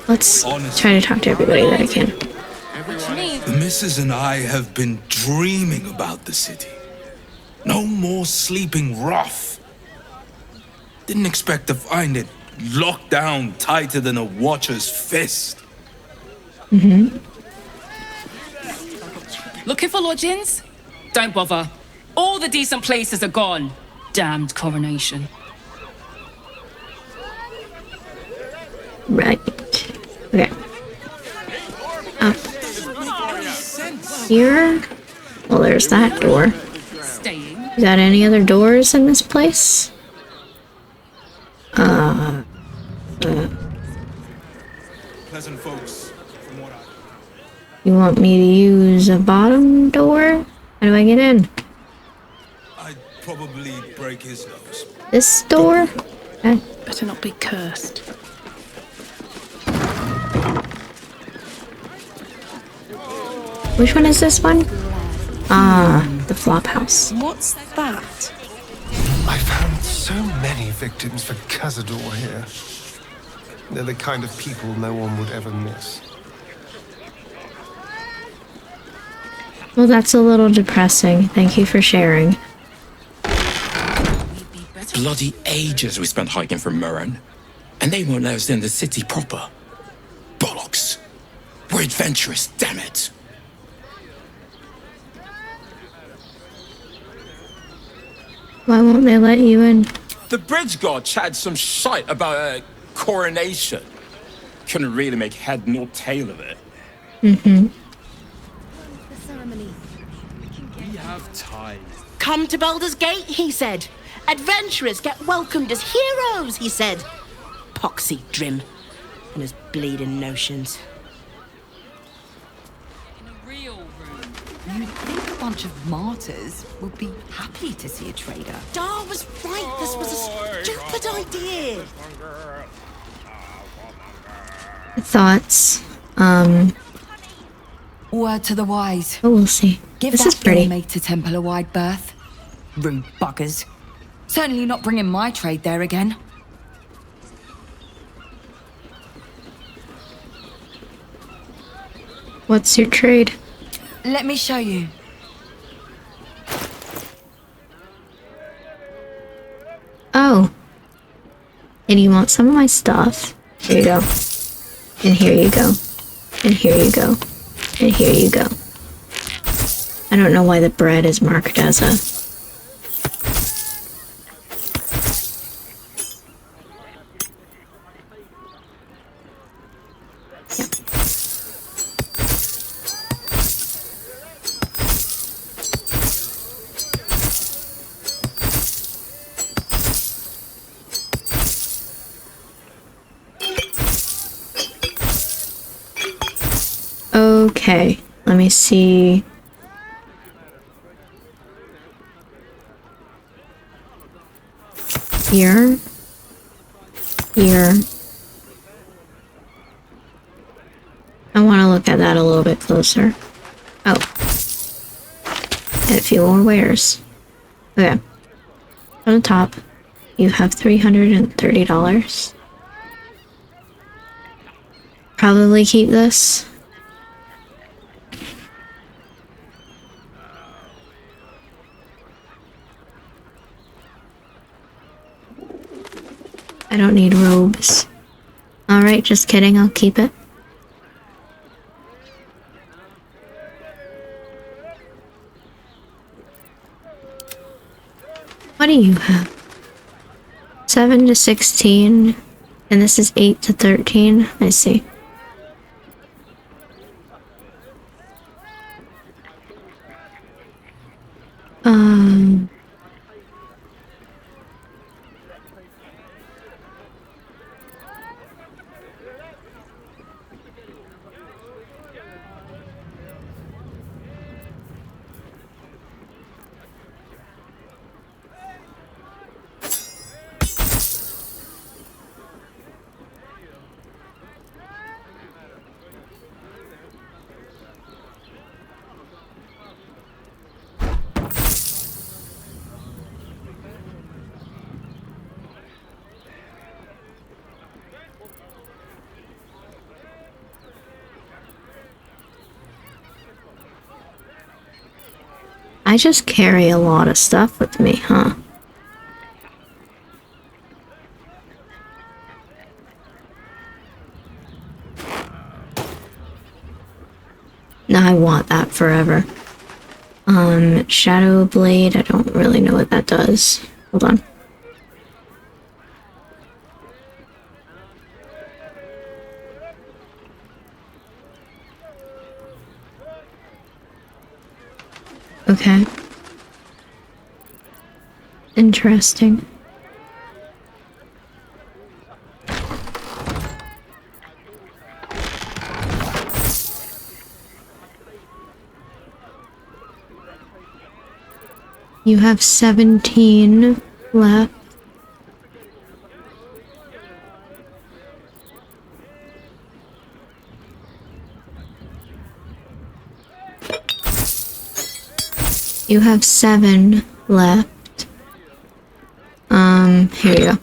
Let's try to talk to everybody that I can. The missus and I have been dreaming about the city. No more sleeping rough. Didn't expect to find it locked down tighter than a watcher's fist. Looking for lodgings? Don't bother. All the decent places are gone. Damned coronation. Right. Okay. Up. Here. Well, there's that door. You got any other doors in this place? Pleasant folks, from what You want me to use a bottom door? How do I get in? I'd probably break his nose. This door? Okay. Better not be cursed. Which one is this one? Ah, the flop house. What's that? I found so many victims for Cazador here. They're the kind of people no one would ever miss. Well, that's a little depressing. Thank you for sharing. Bloody ages we spent hiking from Murren, and they won't let us in the city proper. Bollocks. We're adventurous, damn it. Why won't they let you in? The bridge guard chatted some shite about a coronation. Couldn't really make head nor tail of it. Mm-hmm. We have time. Come to Baldur's Gate, he said. Adventurers get welcomed as heroes, he said. Poxy Drim and his bleeding notions. You'd think a bunch of martyrs would be happy to see a trader. Dar was right. This was a stupid idea. Thoughts? Word to the wise. Oh, we'll see. Give This that is pretty. mate to Temple a wide berth. Rude buggers. Certainly not bringing my trade there again. What's your trade? Let me show you. Oh. And you want some of my stuff? Here you go. And here you go. And here you go. And here you go. I don't know why the bread is marked as a... Okay, let me see. Here. Here. I want to look at that a little bit closer. Oh. And a few more wares. Okay. On the top, you have $330. Probably keep this. I don't need robes. Alright, just kidding, I'll keep it. What do you have? 7 to 16, and this is 8 to 13. I see. I just carry a lot of stuff with me, huh? Now I want that forever. Shadow Blade, I don't really know what that does. Hold on. Okay. Interesting. You have 17 left. You have 7 left. Here you go.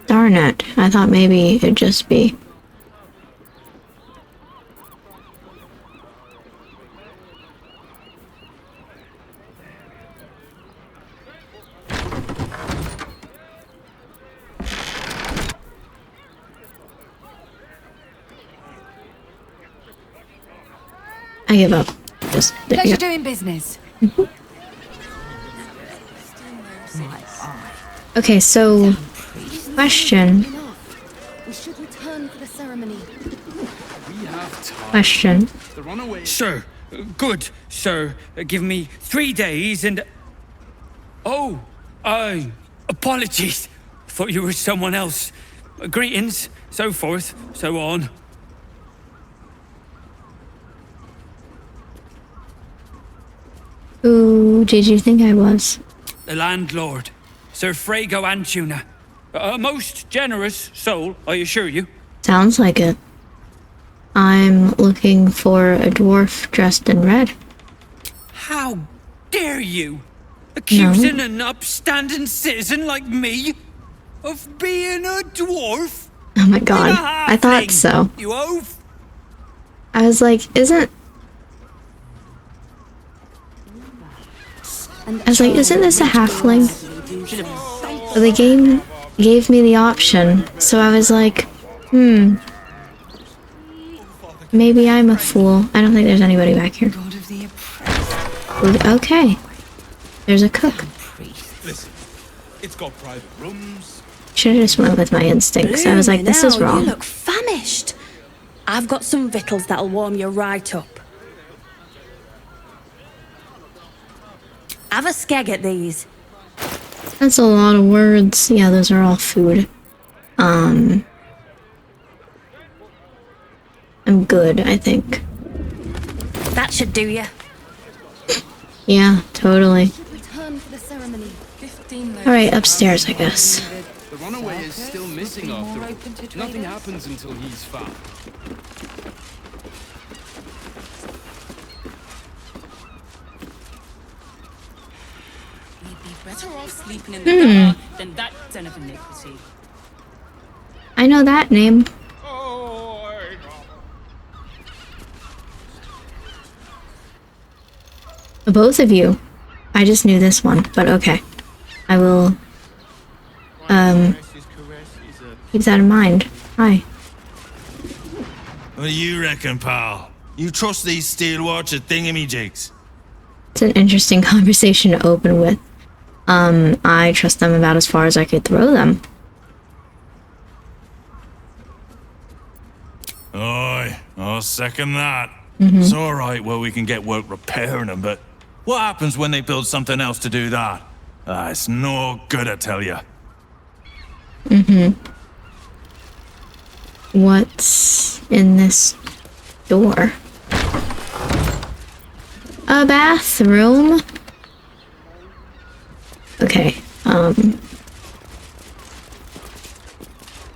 Darn it. I thought maybe it'd just be... I give up. Just there you Pleasure go. doing business. Okay, so question. We should return for the ceremony. Question. Sir, good, sir. Give me 3 days and... Oh, apologies. Thought you were someone else. Greetings, so forth, so on. Who did you think I was? The landlord, Sir Frago Antuna. A most generous soul, I assure you. Sounds like it. I'm looking for a dwarf dressed in red. How dare you? Accusing an upstanding citizen like me of being a dwarf? Oh my god, I thought so. You oaf! I was like, isn't this a halfling? But the game gave me the option, so I was like, maybe I'm a fool. I don't think there's anybody back here. Okay. There's a cook. Listen, it's got private rooms. Should've just went with my instincts. I was like, this is wrong. You look famished. I've got some victuals that'll warm you right up. Have a skeg at these. That's a lot of words. Yeah, those are all food. I'm good, I think. That should do you. Yeah, totally. Return for the ceremony. Alright, upstairs, I guess. The runaway is still missing after all. Nothing happens until he's found. We'd be better off sleeping in the dark than that den of iniquity. I know that name. Both of you. I just knew this one, but okay. I will, keep that in mind. Hi. What do you reckon, pal? You trust these steel-watcher thingamajigs? It's an interesting conversation to open with. I trust them about as far as I could throw them. Aye, I'll second that. Mhm. It's alright where we can get work repairing them, but what happens when they build something else to do that? It's no good, I tell you. What's in this door? A bathroom? Okay, oh,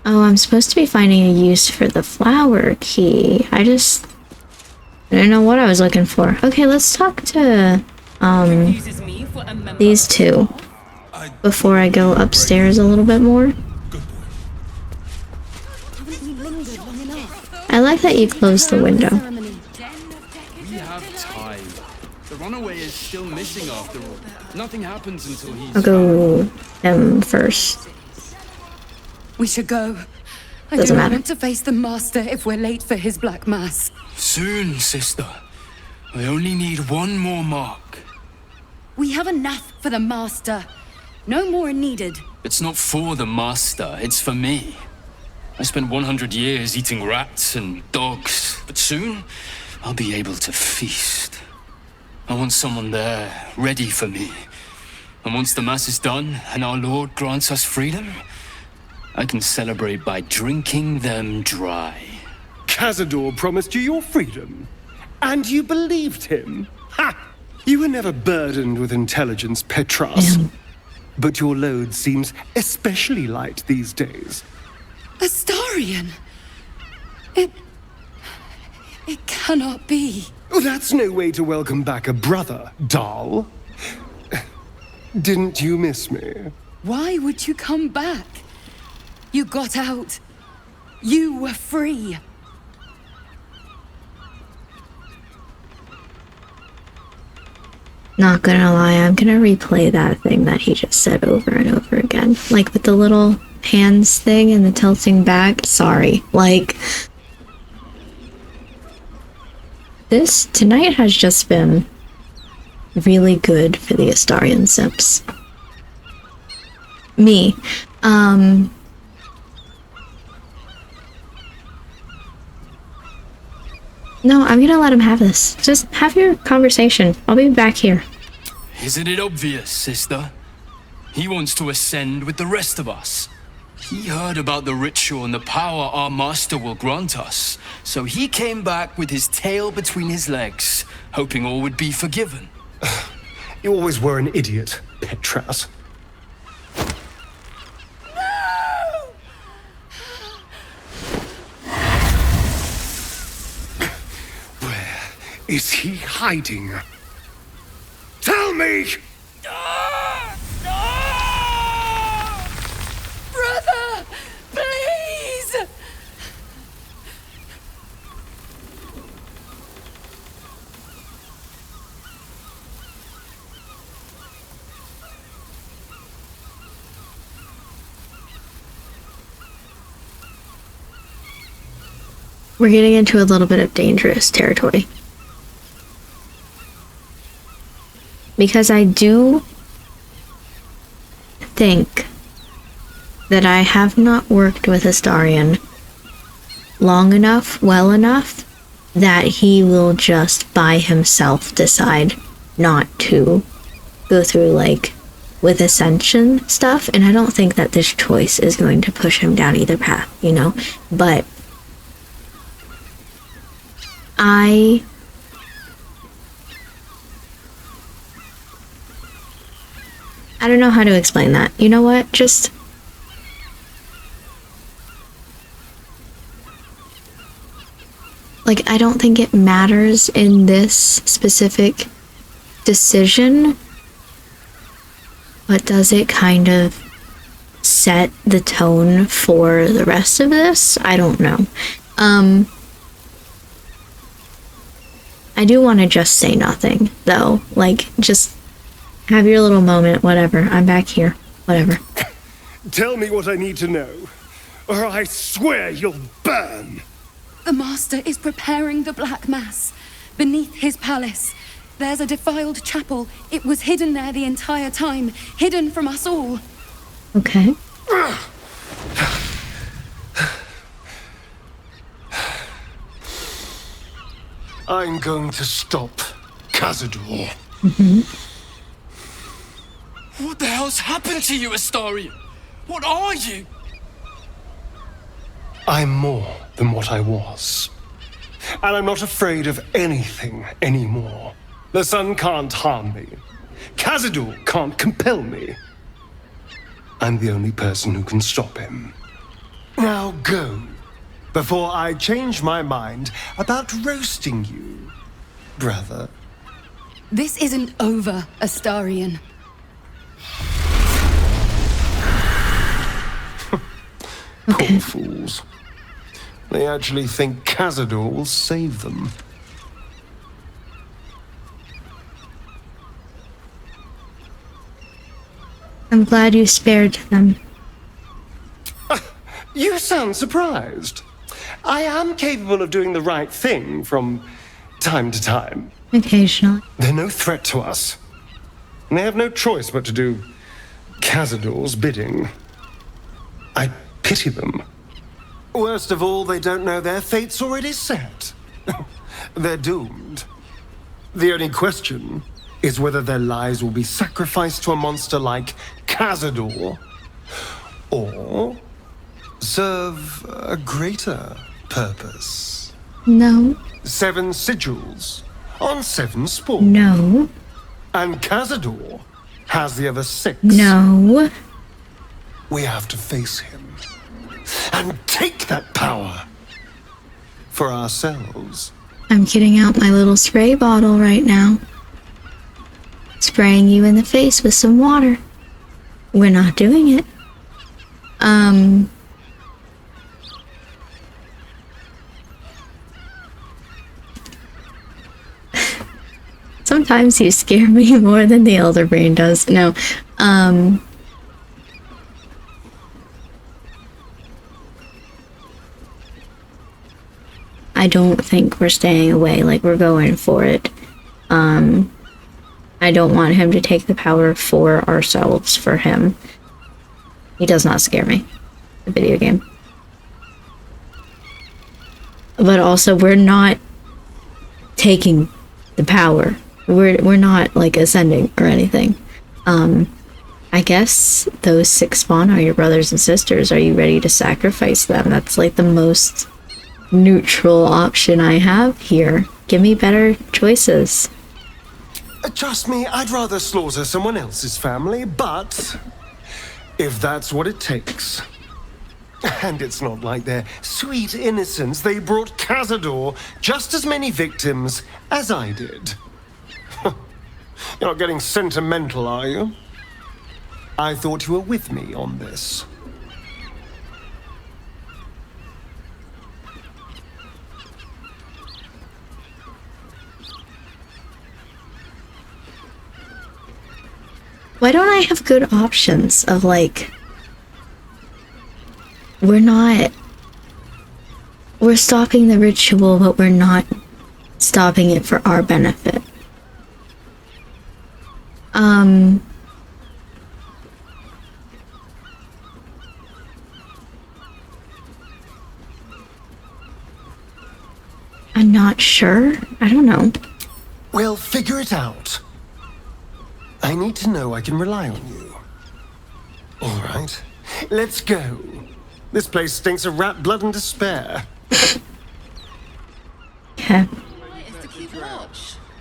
I'm supposed to be finding a use for the flower key. I didn't know what I was looking for. Okay, let's talk to, these two before I go upstairs a little bit more. I like that you closed the window. We have time. The Runaway is still missing after all. Nothing happens until he's I'll go him first. We should go. I Doesn't do not matter. want to face the Master if we're late for his Black Mass. Soon, sister. I only need one more mark. We have enough for the Master. No more are needed. It's not for the Master, it's for me. I spent 100 years eating rats and dogs, but soon I'll be able to feast. I want someone there, ready for me. And once the Mass is done and our Lord grants us freedom, I can celebrate by drinking them dry. Cazador promised you your freedom, and you believed him? Ha! You were never burdened with intelligence, Petras. But your load seems especially light these days. Astarion! It cannot be. Oh, that's no way to welcome back a brother, doll. Didn't you miss me? Why would you come back? You got out. You were free. Not gonna lie, I'm gonna replay that thing that he just said over and over again. Like with the little hands thing and the tilting back. Sorry. Like, this tonight has just been really good for the Astarion simps. Me. No, I'm gonna let him have this. Just have your conversation. I'll be back here. Isn't it obvious, sister? He wants to ascend with the rest of us. He heard about the ritual and the power our master will grant us, so he came back with his tail between his legs, hoping all would be forgiven. You always were an idiot, Petras. Where is he hiding? Tell me! Brother! Please! We're getting into a little bit of dangerous territory. Because I do think that I have not worked with Astarion long enough, well enough, that he will just by himself decide not to go through, like, with Ascension stuff, and I don't think that this choice is going to push him down either path, you know? But I don't know how to explain that. You know what? Just like, I don't think it matters in this specific decision, but does it kind of set the tone for the rest of this? I don't know. I do want to just say nothing, though. Like, just have your little moment, whatever. I'm back here. Whatever. Tell me what I need to know, or I swear you'll burn! The Master is preparing the Black Mass. Beneath his palace, there's a defiled chapel. It was hidden there the entire time, hidden from us all. Okay. I'm going to stop Cazador. What the hell's happened to you, Astarion? What are you? I'm more than what I was. And I'm not afraid of anything anymore. The sun can't harm me. Cazador can't compel me. I'm the only person who can stop him. Now go, before I change my mind about roasting you, brother. This isn't over, Astarion. Poor fools. They actually think Cazador will save them. I'm glad you spared them. You sound surprised. I am capable of doing the right thing from time to time. Occasionally. They're no threat to us. And they have no choice but to do Cazador's bidding. I pity them. Worst of all, they don't know their fate's already set. They're doomed. The only question is whether their lives will be sacrificed to a monster like Cazador, or serve a greater purpose. No. 7 sigils on 7 spawns. No. And Cazador has the other 6. No. We have to face him and take that power for ourselves. I'm getting out my little spray bottle right now. Spraying you in the face with some water. We're not doing it. Sometimes you scare me more than the Elder Brain does. No, I don't think we're staying away, like we're going for it. I don't want him to take the power for ourselves, for him. He does not scare me. The video game. But also, we're not taking the power. We're not, like, ascending or anything. I guess those 6 spawn are your brothers and sisters. Are you ready to sacrifice them? That's, like, the most neutral option I have here. Give me better choices. Trust me, I'd rather slaughter someone else's family, but if that's what it takes. And it's not like their sweet innocence. They brought Cazador just as many victims as I did. You're not getting sentimental, are you? I thought you were with me on this. Why don't I have good options of, like, we're stopping the ritual, but we're not stopping it for our benefit. I'm not sure. I don't know. We'll figure it out. I need to know I can rely on you. All right, let's go. This place stinks of rat blood and despair. Okay.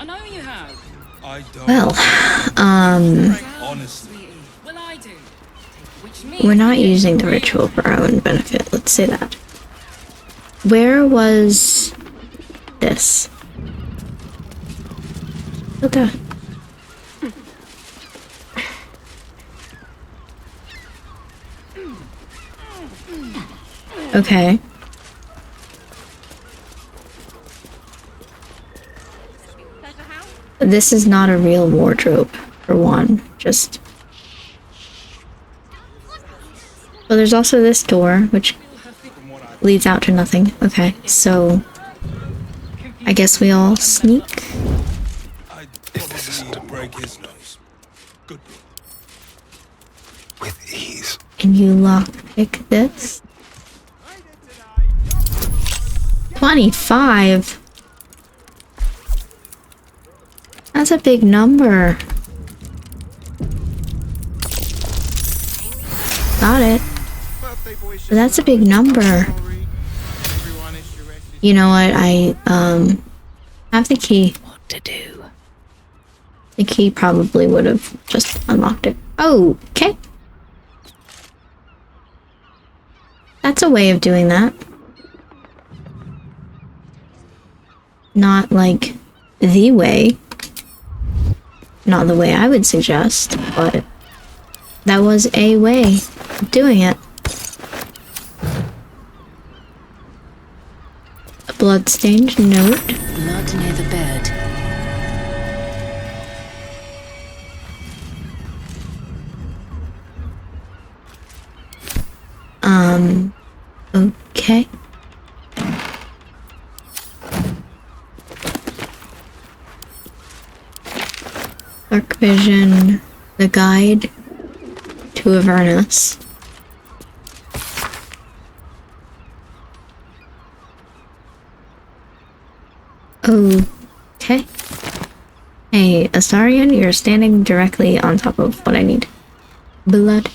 I know you have. I don't. Well, Honestly. Well, I do. Which we're not using the ritual for our own benefit. Let's say that. Where was this? Okay. Okay. This is not a real wardrobe, for one. Just... Well, there's also this door, which leads out to nothing. Okay, so... I guess we all sneak? If this isn't to break his nose. Good. With ease. Can you lockpick this? 25? That's a big number. Got it. But that's a big number. You know what? I have the key. What to do? The key probably would have just unlocked it. Oh, okay. That's a way of doing that. Not like the way. Not the way I would suggest, but that was a way of doing it. A bloodstained note. Blood near the bed. Okay. Dark Vision, the guide to Avernus. Okay. Hey, Astarion, you're standing directly on top of what I need. Blood.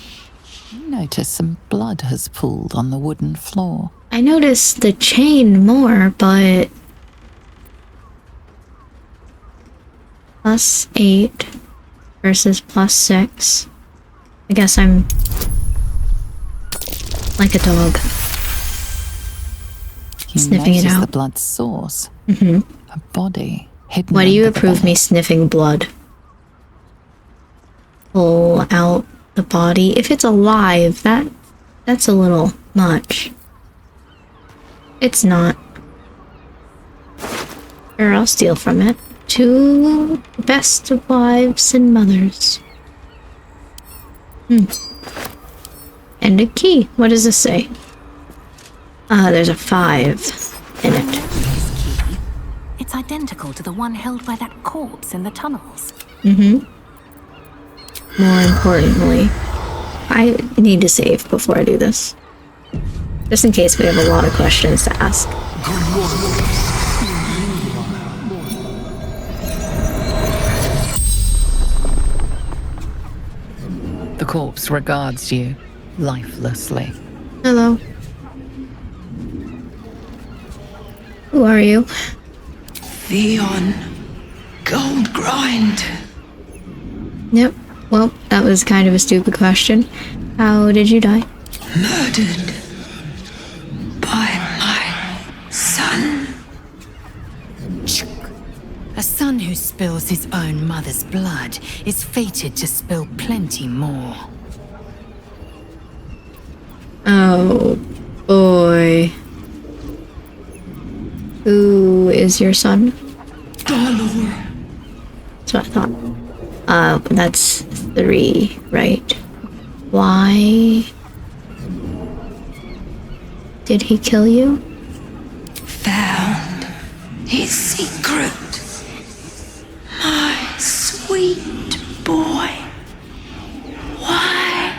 You notice some blood has pooled on the wooden floor. I noticed the chain more, but... +8 versus +6. I guess I'm... like a dog. You Sniffing it notice out. the blood source. Mm-hmm. A body hidden. Why do you under the approve bed. me sniffing blood? Pull out the body. If it's alive, that's a little much. It's not. Or I'll steal from it. To the best of wives and mothers. And a key. What does this say? There's a 5 in it. It's identical to the one held by that corpse in the tunnels. Mm-hmm. More importantly, I need to save before I do this. Just in case we have a lot of questions to ask. The corpse regards you lifelessly. Hello. Who are you? Theon. Gold grind. Yep. Well, that was kind of a stupid question. How did you die? Murdered. By my son. A son who spills his own mother's blood is fated to spill plenty more. Oh, boy. Who is your son? Baldur. That's what I thought. That's 3, right? Why did he kill you? Found his secret. My sweet boy. Why?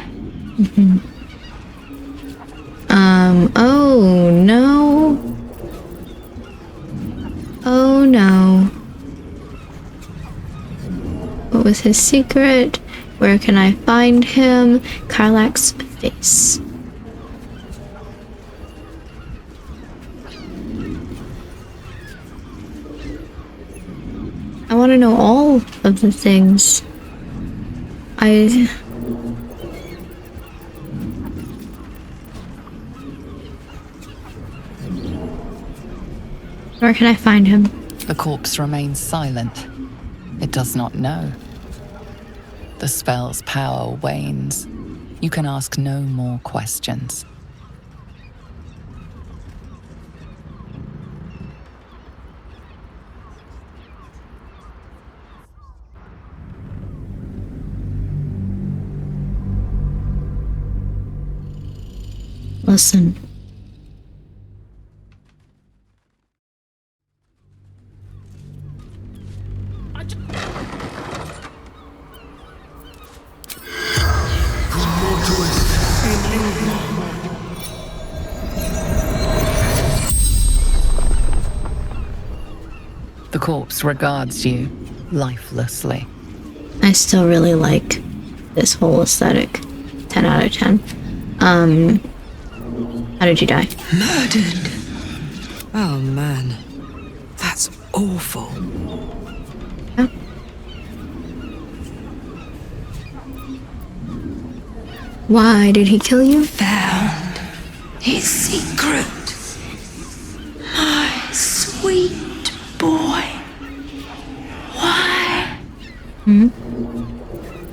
Oh no. Oh no. What was his secret? Where can I find him? Karlach's face. I want to know all of the things. Where can I find him? The corpse remains silent. It does not know. The spell's power wanes. You can ask no more questions. Listen. The corpse regards you lifelessly. I still really like this whole aesthetic. 10 out of 10. How did you die? Murdered. Oh man, that's awful. Yeah. Why did he kill you? Found his secret. My sweet boy. Why?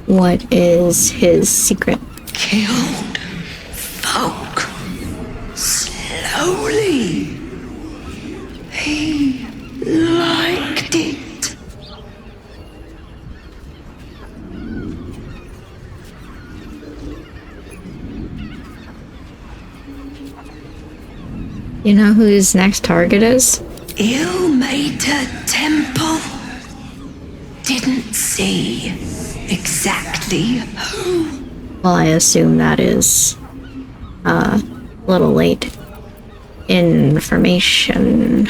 What is his secret? Killed folk. Slowly. He liked it. You know who his next target is? Ill-mater temple. Didn't see exactly who. Well, I assume that is a little late information.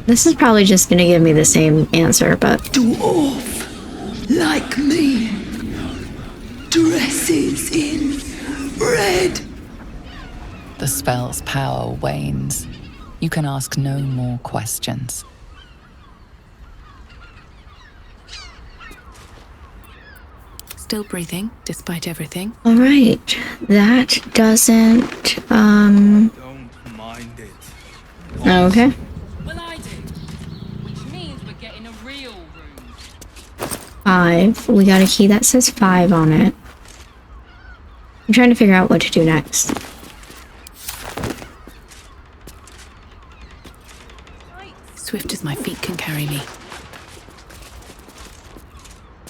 This is probably just gonna give me the same answer, but... Dwarf, like me, dresses in red. The spell's power wanes. You can ask no more questions. Still breathing, despite everything. Alright, that doesn't, Okay. Well, I do. Which means we're getting a real room. 5. We got a key that says 5 on it. I'm trying to figure out what to do next. Swift as my feet can carry me.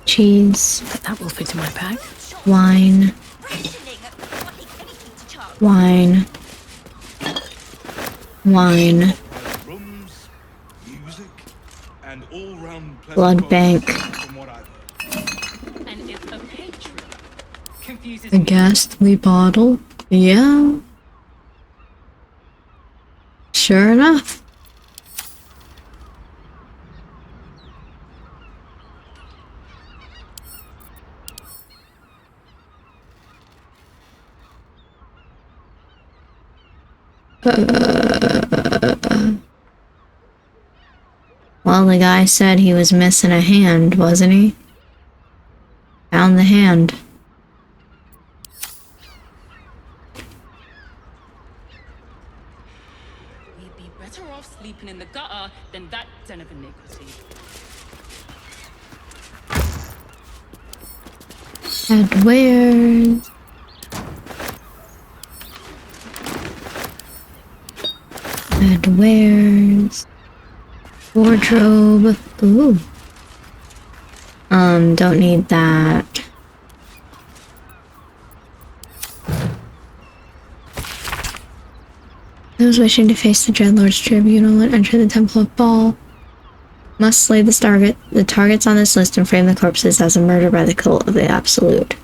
Cheese. But that will fit in my pack. Wine. Wine. Wine. Blood bank. A ghastly bottle. Yeah. Sure enough. Well, the guy said he was missing a hand, wasn't he? Found the hand. We'd be better off sleeping in the gutter than that den of iniquity. Headwears. Headwears. Wardrobe. Ooh. Don't need that. Those wishing to face the Dreadlord's tribunal and enter the Temple of Baal must slay the targets on this list and frame the corpses as a murder by the cult of the Absolute.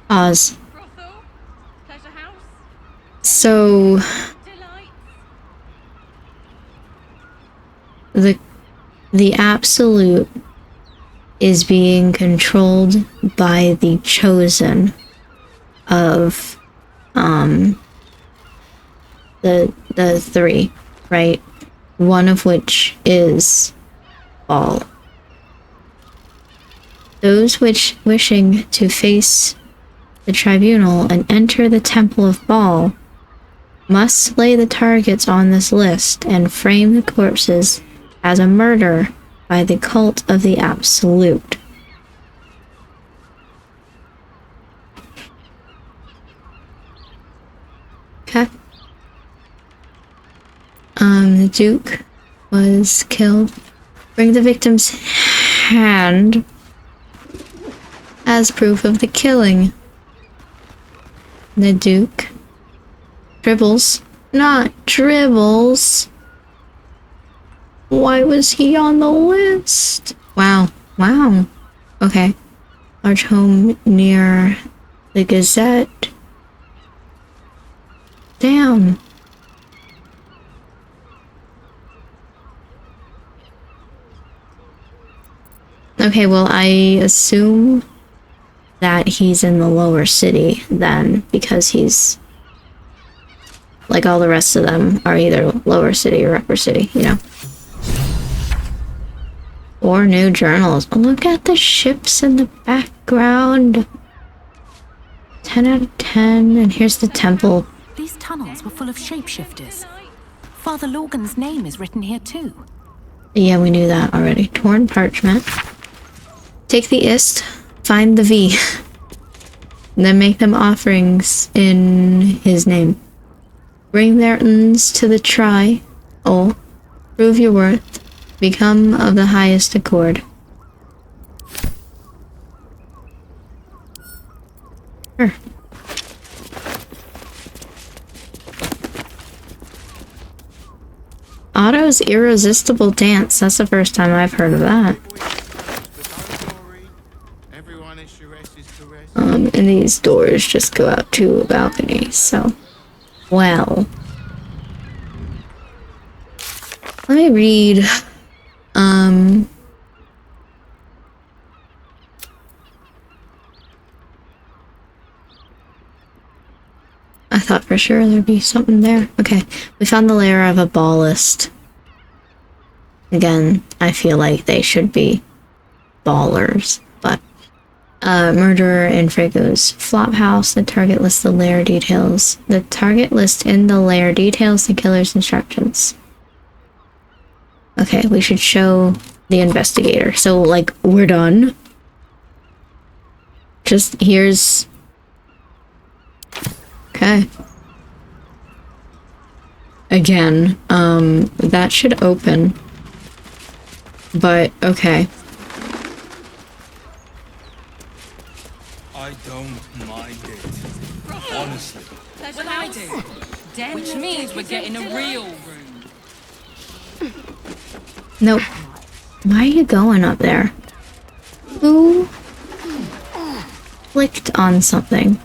Oz. So the Absolute is being controlled by the Chosen of the 3, right? One of which is Baal. Those wishing to face the tribunal and enter the Temple of Baal must slay the targets on this list and frame the corpses as a murder by the cult of the Absolute. Okay. The Duke was killed. Bring the victim's hand as proof of the killing. The Duke. Dribbles. Not Dribbles. Why was he on the list? Wow. Wow. Okay. Large home near the Gazette. Damn. Okay, well, I assume that he's in the lower city then, because he's like all the rest of them are either lower city or upper city, you know. Or new journals. Look at the ships in the background. 10 out of 10, and here's the temple. These tunnels were full of shapeshifters. Father Lorgan's name is written here too. Yeah, we knew that already. Torn parchment. Take the ist. Find the V. And then make them offerings in his name. Bring their uns to the try. Oh, prove your worth. Become of the highest accord. Sure. Otto's irresistible dance. That's the first time I've heard of that. And these doors just go out to a balcony, so. Well. Let me read. I thought for sure there'd be something there. Okay, we found the lair of a ballist. Again, I feel like they should be ballers, but murderer in Frego's flop house. The target lists the lair details. The target list in the lair details the killer's instructions. Okay, we should show the investigator. So, like, we're done. Just here's. Okay. Again, that should open. But, okay. I don't mind it. Honestly. Well, I do. Which means we're getting a real room. Nope. Why are you going up there? Who clicked on something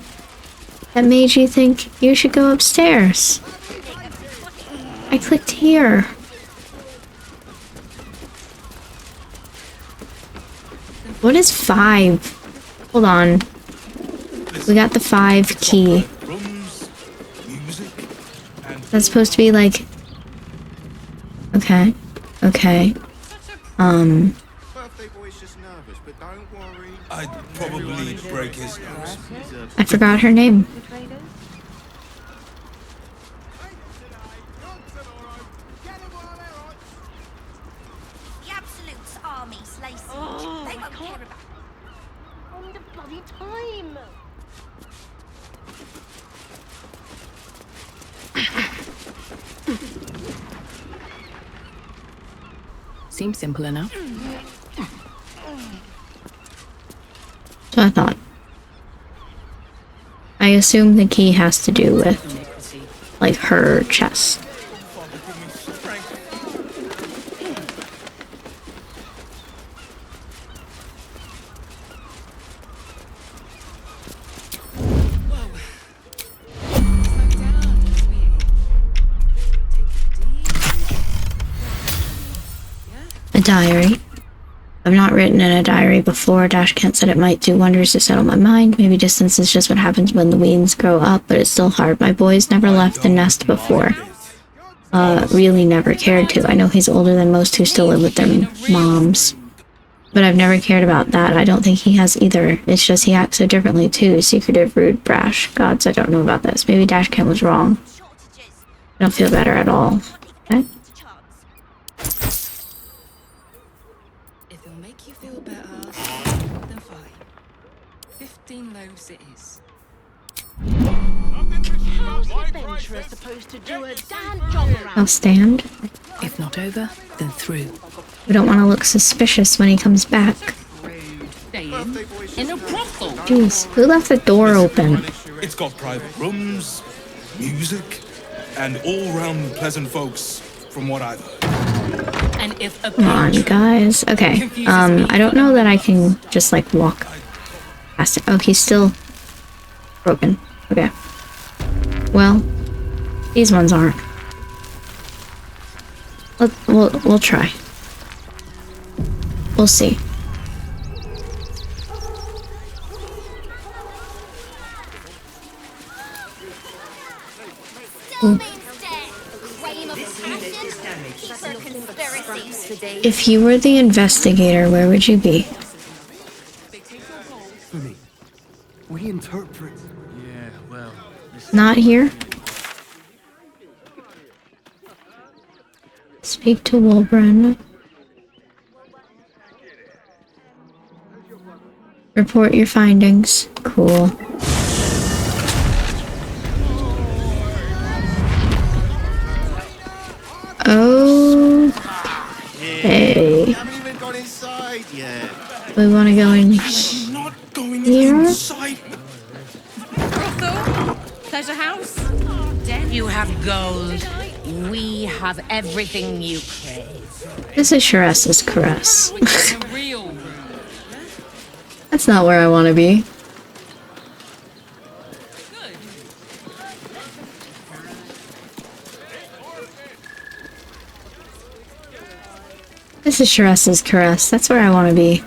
that made you think you should go upstairs? I clicked here. What is 5? Hold on. We got the 5 key. That's supposed to be like... Okay. Okay. I'd probably break his nose. I forgot her name. The Absolute's armies, Lacey. They won't care about on the bloody time. Seems simple enough. So I thought. I assume the key has to do with, like, her chest. A diary. I've not written in a diary before. Kent said it might do wonders to settle my mind. Maybe distance is just what happens when the weans grow up, but it's still hard. My boy's never left the nest before. Really never cared to. I know he's older than most who still live with their moms. But I've never cared about that. I don't think he has either. It's just he acts so differently too. Secretive, rude, brash. Gods, I don't know about this. Maybe Kent was wrong. I don't feel better at all. Okay? It is. How's the adventurer supposed to do a damn job around? I'll stand. If not over, then through. We don't want to look suspicious when he comes back. In a brothel. Jeez, who left the door open? It's got private rooms, music, and all-round pleasant folks, from what I've heard. And if a Come on, guys. Okay, I don't know that I can just, like, walk past it. Oh, he's still broken. Okay. Well, these ones aren't. We'll try. We'll see. If you were the investigator, where would you be? We interpret. Yeah, well. Not here? Speak to Wolbren. Report your findings. Cool. Oh. Hey. We want to go in here? Pleasure house? You have gold. We have everything you crave. This is Sharessa's caress. That's not where I want to be. This is Sharessa's caress. That's where I want to be.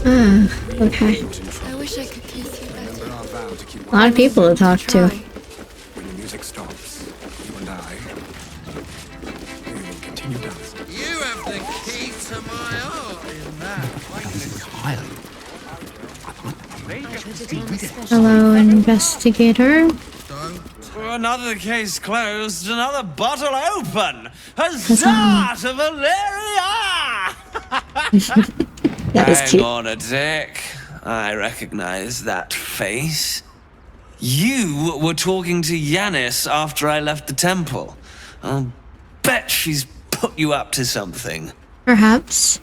Ah, okay. I wish I could kiss you better. A lot of people to talk to. When the music stops, you and I, we will continue dancing. You have the key to my heart in that. Hello, investigator. Another case closed, another bottle open. Huzzah to Valeria! That was cute. Hang on a tick. I recognize that face. You were talking to Yanis after I left the temple. I'll bet she's put you up to something. Perhaps.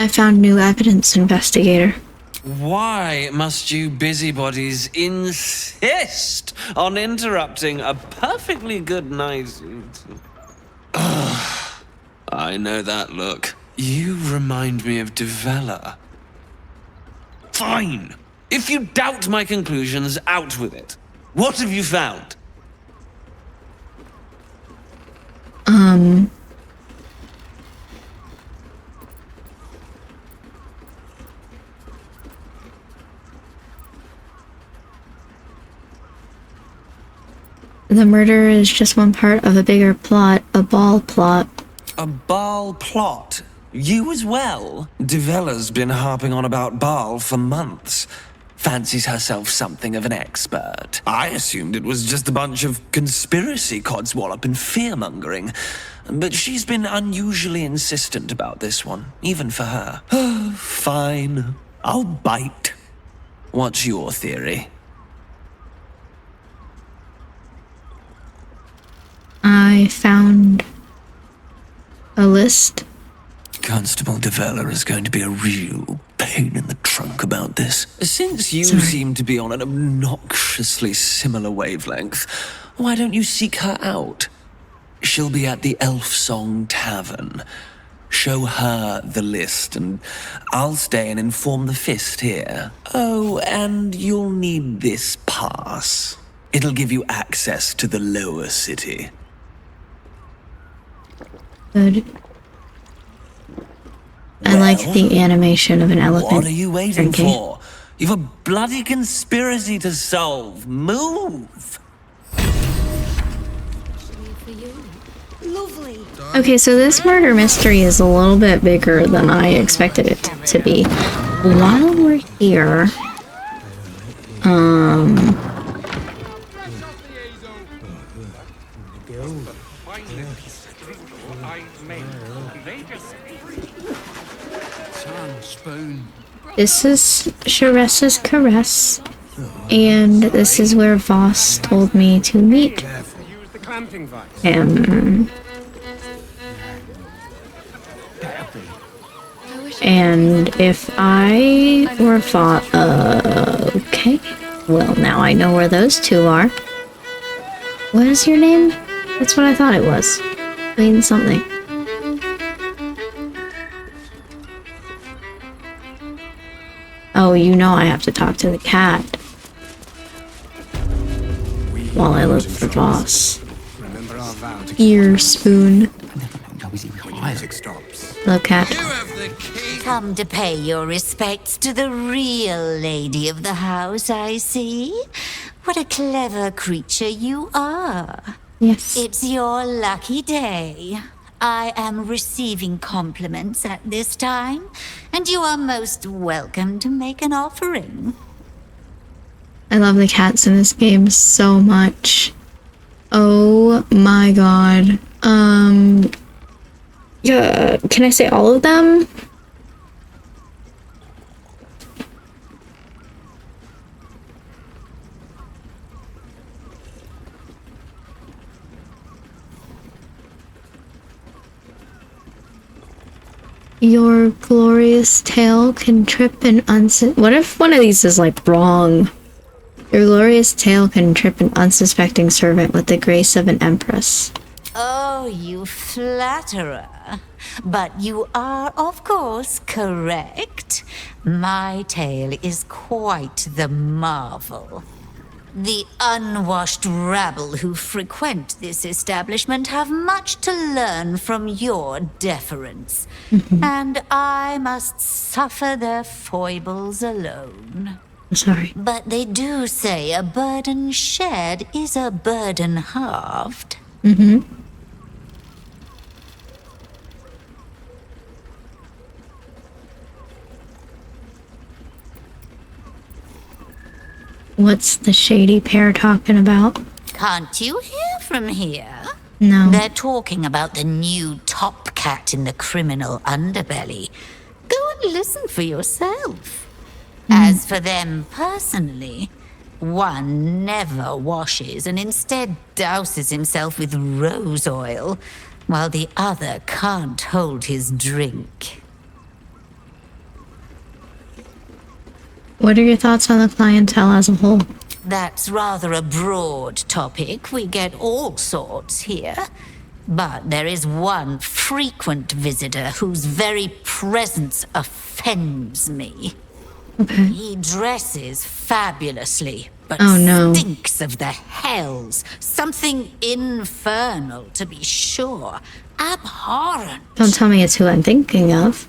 I found new evidence, investigator. Why must you busybodies insist on interrupting a perfectly good night? I know that look. You remind me of Devella. Fine. If you doubt my conclusions, out with it. What have you found? The murder is just one part of a bigger plot, a ball plot. A Baal plot? You as well? Devella's been harping on about Baal for months. Fancies herself something of an expert. I assumed it was just a bunch of conspiracy codswallop and fear-mongering. But she's been unusually insistent about this one, even for her. Fine. I'll bite. What's your theory? I found a list. Constable Devella is going to be a real pain in the trunk about this. Since you seem to be on an obnoxiously similar wavelength, why don't you seek her out? She'll be at the Elf Song Tavern. Show her the list, and I'll stay and inform the Fist here. Oh, and you'll need this pass. It'll give you access to the lower city. Good. I like the animation of an elephant. What are you waiting for? You've a bloody conspiracy to solve. Move! Lovely. Okay, so this murder mystery is a little bit bigger than I expected it to be. While we're here, this is Sharessa's caress, and this is where Voss told me to meet him. And if I were Voss, okay. Well, now I know where those two are. What is your name? That's what I thought it was. Clean something. Oh, you know I have to talk to the cat. While I look for Voss. Ear spoon. Hello, cat. Come to pay your respects to the real lady of the house, I see. What a clever creature you are. Yes. It's your lucky day. I am receiving compliments at this time, and you are most welcome to make an offering. I love the cats in this game so much. Oh my god. Yeah, can I say all of them? Your glorious tale can trip an what if one of these is like wrong? Your glorious tale can trip an unsuspecting servant with the grace of an empress. Oh, you flatterer. But you are, of course, correct. My tale is quite the marvel. The unwashed rabble who frequent this establishment have much to learn from your deference, and I must suffer their foibles alone. Sorry. But they do say a burden shared is a burden halved. What's the shady pair talking about? Can't you hear from here? No. They're talking about the new top cat in the criminal underbelly. Go and listen for yourself. As for them personally, one never washes and instead douses himself with rose oil, while the other can't hold his drink. What are your thoughts on the clientele as a whole? That's rather a broad topic. We get all sorts here. But there is one frequent visitor whose very presence offends me. Okay. He dresses fabulously, but Oh, no. stinks of the hells. Something infernal, to be sure. Abhorrent. Don't tell me it's who I'm thinking of.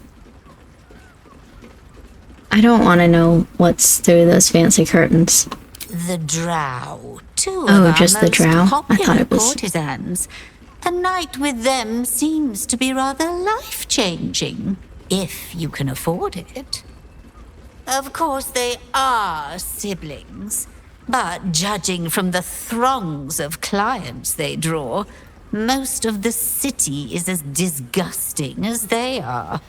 I don't want to know what's through those fancy curtains. The Drow. Two Oh, of our just the most Drow? I popular thought it was- courtesans. A night with them seems to be rather life-changing, if you can afford it. Of course, they are siblings, but judging from the throngs of clients they draw, most of the city is as disgusting as they are.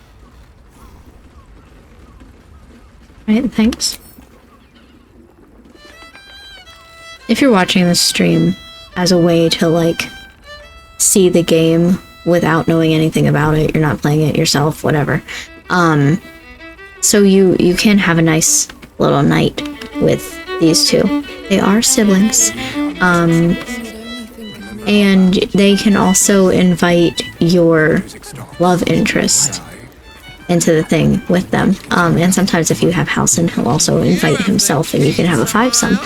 Right, thanks. If you're watching this stream as a way to, like, see the game without knowing anything about it, you're not playing it yourself, whatever. So you can have a nice little night with these two. They are siblings. And they can also invite your love interest into the thing with them. And sometimes if you have Halcyon, he'll also invite himself and you can have a fivesome.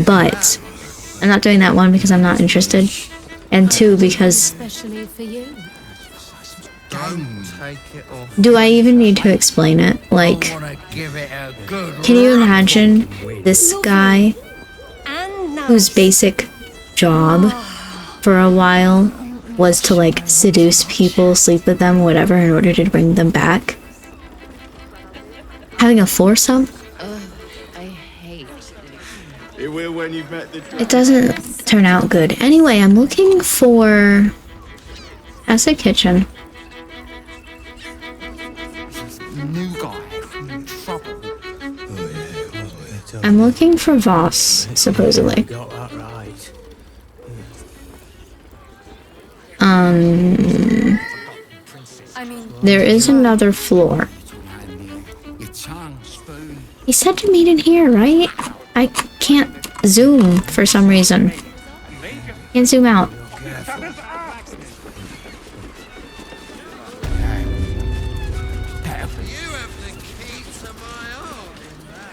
But I'm not doing that one because I'm not interested. And two, because Especially for you. Don't take it off. do I even need to explain it? Like, I wanna give it a good can you imagine this guy whose basic job for a while was to, like, seduce people, sleep with them, whatever, in order to bring them back? Having a foursome? It will when you've met the It doesn't turn out good. Anyway, I'm looking for... That's a kitchen. new guy in trouble. I'm looking for Voss, supposedly. Got that right. There is another floor. Your tongue, spoon. He said to meet in here, right? I can't zoom for some reason. Can't zoom out.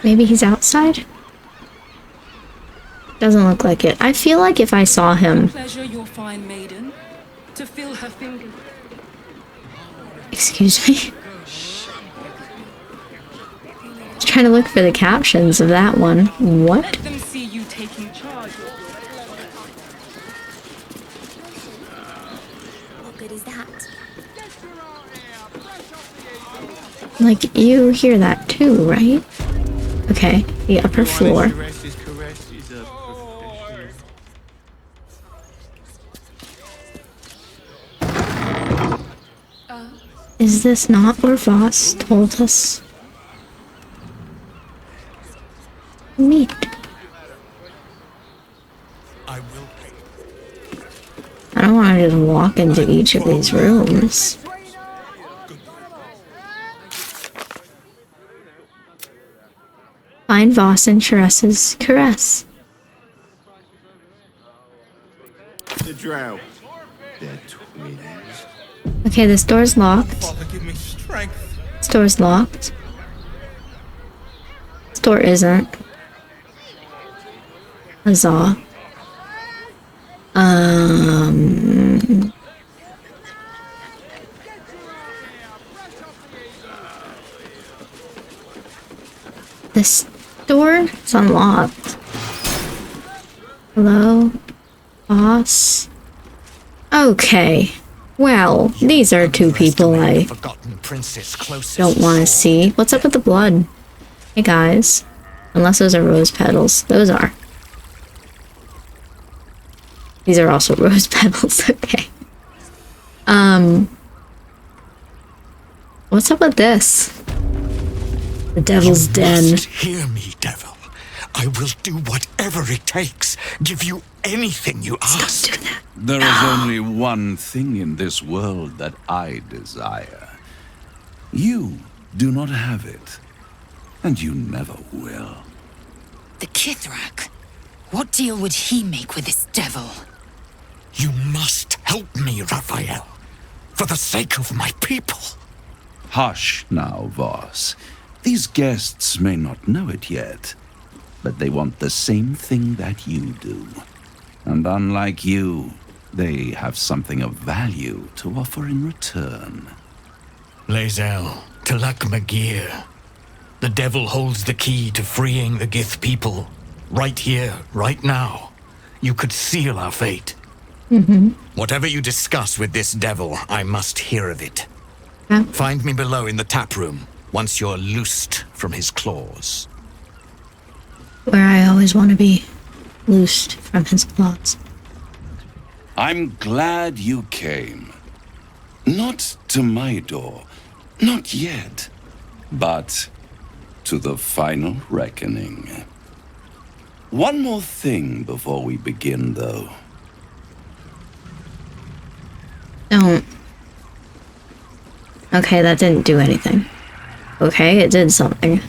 Maybe he's outside? Doesn't look like it. I feel like if I saw him... Pleasure your fine maiden to feel her fingers. Excuse me? Trying to look for the captions of that one. What? Let them see you taking charge. What good is that? Like, you hear that too, right? Okay, the upper floor. Is this not where Voss told us? Meet. I don't want to just walk into each of these rooms. Find Voss and Teresa's caress. The drow. They're twins. Okay, this door's locked. Father, give me strength. This door's locked. This door isn't. Huzzah. This door is unlocked. Hello? Boss? Okay. Well, these are two people I don't want to see. What's up with the blood? Hey guys. Unless those are rose petals. Those are. These are also rose petals, okay. What's up with this? The Devil's Den. You must hear me, devil. I will do whatever it takes. Give you anything you ask. Don't do that. There is only one thing in this world that I desire. You do not have it, and you never will. The Kithrak. What deal would he make with this devil? You must help me, Raphael. For the sake of my people. Hush now, Voss. These guests may not know it yet, but they want the same thing that you do. And unlike you, they have something of value to offer in return. Lae'zel, Talak Magir. The devil holds the key to freeing the Gith people. Right here, right now. You could seal our fate. Whatever you discuss with this devil, I must hear of it. Find me below in the tap room, once you're loosed from his claws. Where I always want to be. Loosed from his claws. I'm glad you came. Not to my door, not yet, but to the final reckoning. One more thing before we begin, though. Don't. Okay, that didn't do anything. Okay, it did something.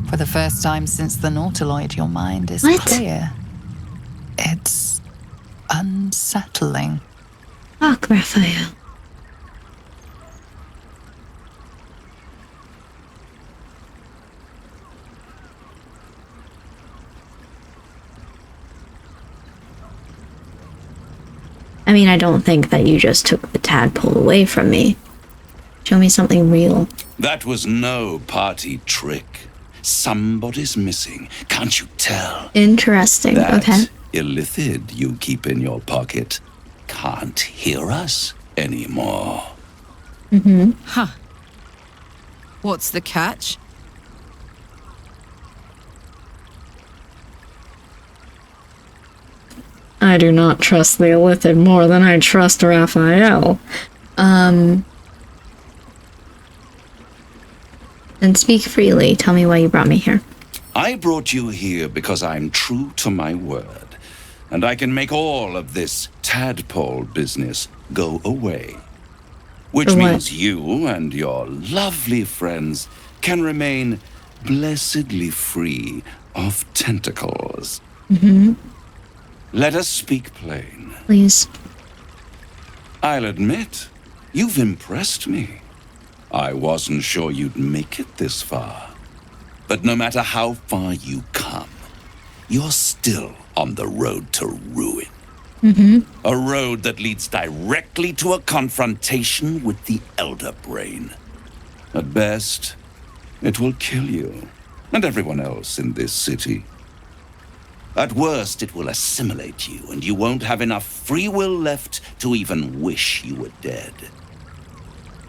For the first time since the Nautiloid, your mind is What? clear. It's unsettling. Fuck, Raphael. I mean, I don't think that you just took the tadpole away from me. Show me something real. That was no party trick. Somebody's missing. Can't you tell? Interesting. That Okay. illithid you keep in your pocket can't hear us anymore. Huh. What's the catch? I do not trust the illithid more than I trust Raphael. Then speak freely. Tell me why you brought me here. I brought you here because I'm true to my word, and I can make all of this tadpole business go away. Which For what? means you and your lovely friends can remain blessedly free of tentacles. Let us speak plain. Please. I'll admit, you've impressed me. I wasn't sure you'd make it this far. But no matter how far you come, you're still on the road to ruin. A road that leads directly to a confrontation with the Elder Brain. At best, it will kill you and everyone else in this city. At worst, it will assimilate you, and you won't have enough free will left to even wish you were dead.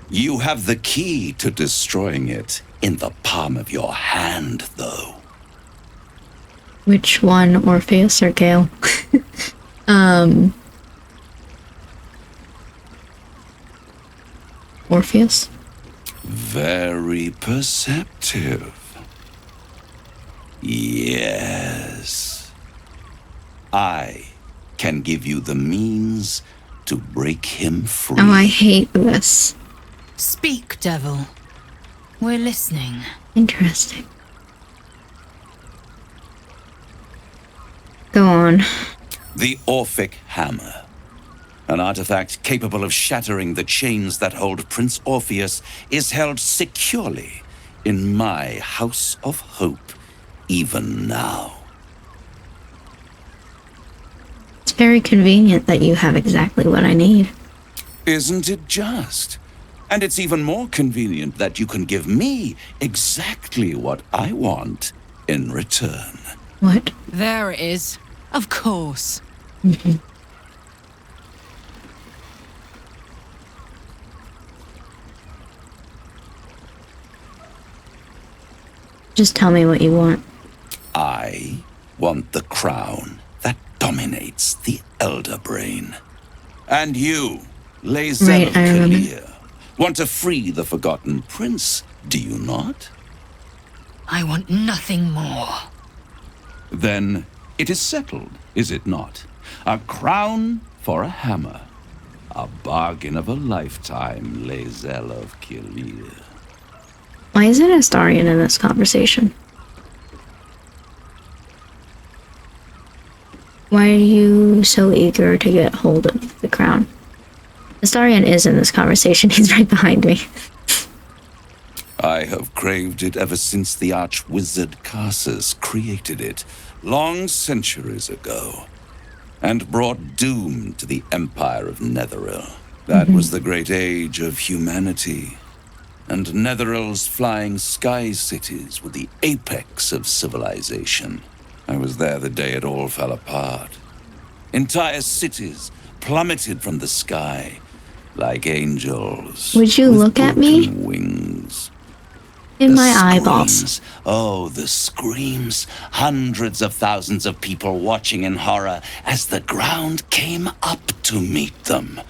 You have the key to destroying it in the palm of your hand, though. Which one, Orpheus or Gale? Orpheus? Very perceptive. Yes. I can give you the means to break him free. Oh, I hate this. Speak, devil. We're listening. Interesting. Go on. The Orphic Hammer. An artifact capable of shattering the chains that hold Prince Orpheus is held securely in my House of Hope, even now. It's very convenient that you have exactly what I need. Isn't it just? And it's even more convenient that you can give me exactly what I want in return. What? There it is. Of course. Just tell me what you want. I want the crown that dominates the Elder Brain. And you, Lae'zel Right, of I remember. Kalir, want to free the Forgotten Prince, do you not? I want nothing more. Then it is settled, is it not? A crown for a hammer. A bargain of a lifetime, Lae'zel of Kalir. Why isn't Astarion in this conversation? Why are you so eager to get hold of the crown? Astarion is in this conversation. He's right behind me. I have craved it ever since the arch-wizard Karsus created it, long centuries ago, and brought doom to the Empire of Netheril. That was the great age of humanity, and Netheril's flying sky cities were the apex of civilization. I was there the day it all fell apart. Entire cities plummeted from the sky like angels. Would you with look at me? broken wings. In The my eyeballs. screams. Oh, the screams. Hundreds of thousands of people watching in horror as the ground came up to meet them.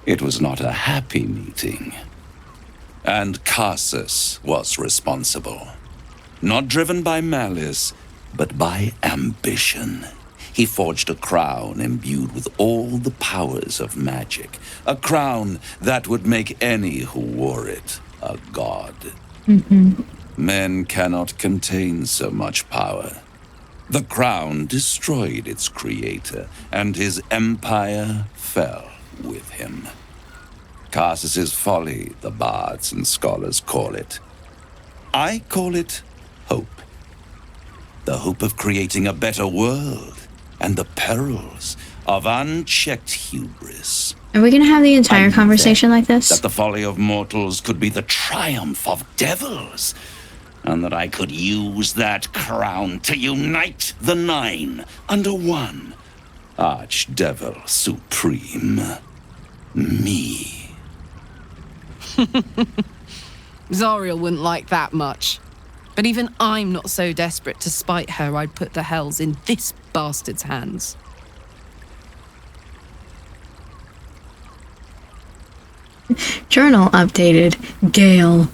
It was not a happy meeting. And Karsus was responsible. Not driven by malice, but by ambition. He forged a crown imbued with all the powers of magic. A crown that would make any who wore it a god. Men cannot contain so much power. The crown destroyed its creator, and his empire fell with him. Karsus's folly, the bards and scholars call it. I call it hope. The hope of creating a better world, and the perils of unchecked hubris. Are we gonna have the entire conversation like this? That the folly of mortals could be the triumph of devils, and that I could use that crown to unite the Nine under one Archdevil Supreme. Me. Zariel wouldn't like that much. But even I'm not so desperate to spite her I'd put the hells in this bastard's hands. Journal updated. Gale.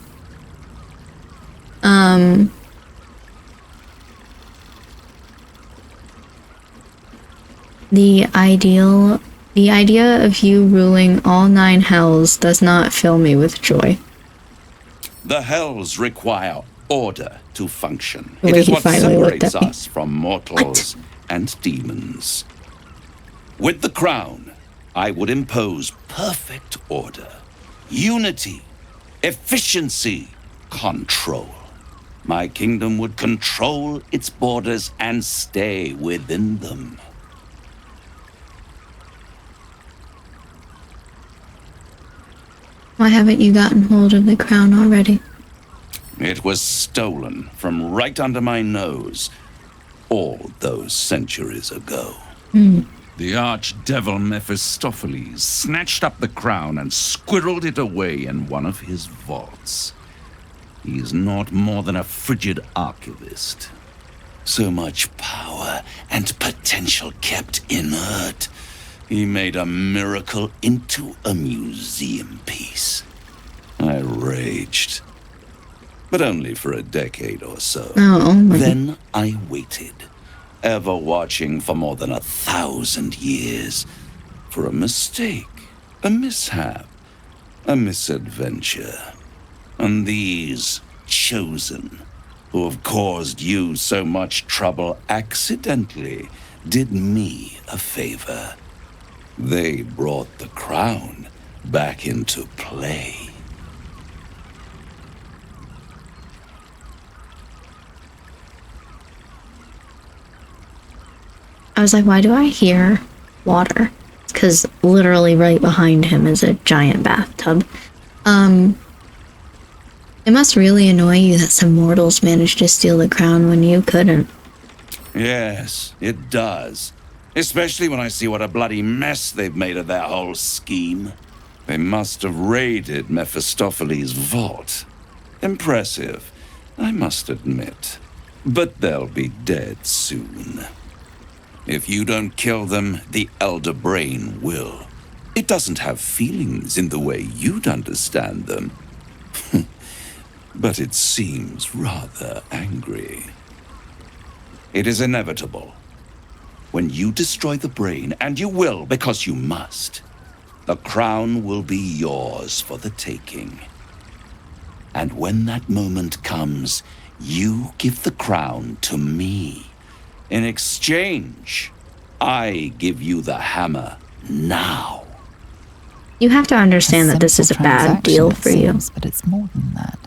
The idea of you ruling all 9 hells does not fill me with joy. The hells require order to function. The It way is he what finally looked separates at me. us from mortals and demons. With the crown, I would impose perfect order, unity, efficiency, control. My kingdom would control its borders and stay within them. Why haven't you gotten hold of the crown already? It was stolen from right under my nose all those centuries ago. The archdevil Mephistopheles snatched up the crown and squirreled it away in one of his vaults. He is not more than a frigid archivist. So much power and potential kept inert. He made a miracle into a museum piece. I raged. But only for a decade or so. Then I waited, ever watching for more than 1,000 years. For a mistake, a mishap, a misadventure. And these chosen, who have caused you so much trouble accidentally, did me a favor. They brought the crown back into play. I was like, why do I hear water? It's because literally right behind him is a giant bathtub. It must really annoy you that some mortals managed to steal the crown when you couldn't. Yes, it does. Especially when I see what a bloody mess they've made of their whole scheme. They must have raided Mephistopheles' vault. Impressive, I must admit. But they'll be dead soon. If you don't kill them, the Elder Brain will. It doesn't have feelings in the way you'd understand them. But it seems rather angry. It is inevitable. When you destroy the brain, and you will because you must, the crown will be yours for the taking. And when that moment comes, you give the crown to me. In exchange, I give you the hammer now. You have to understand that this is a bad deal for you. But it's more than that.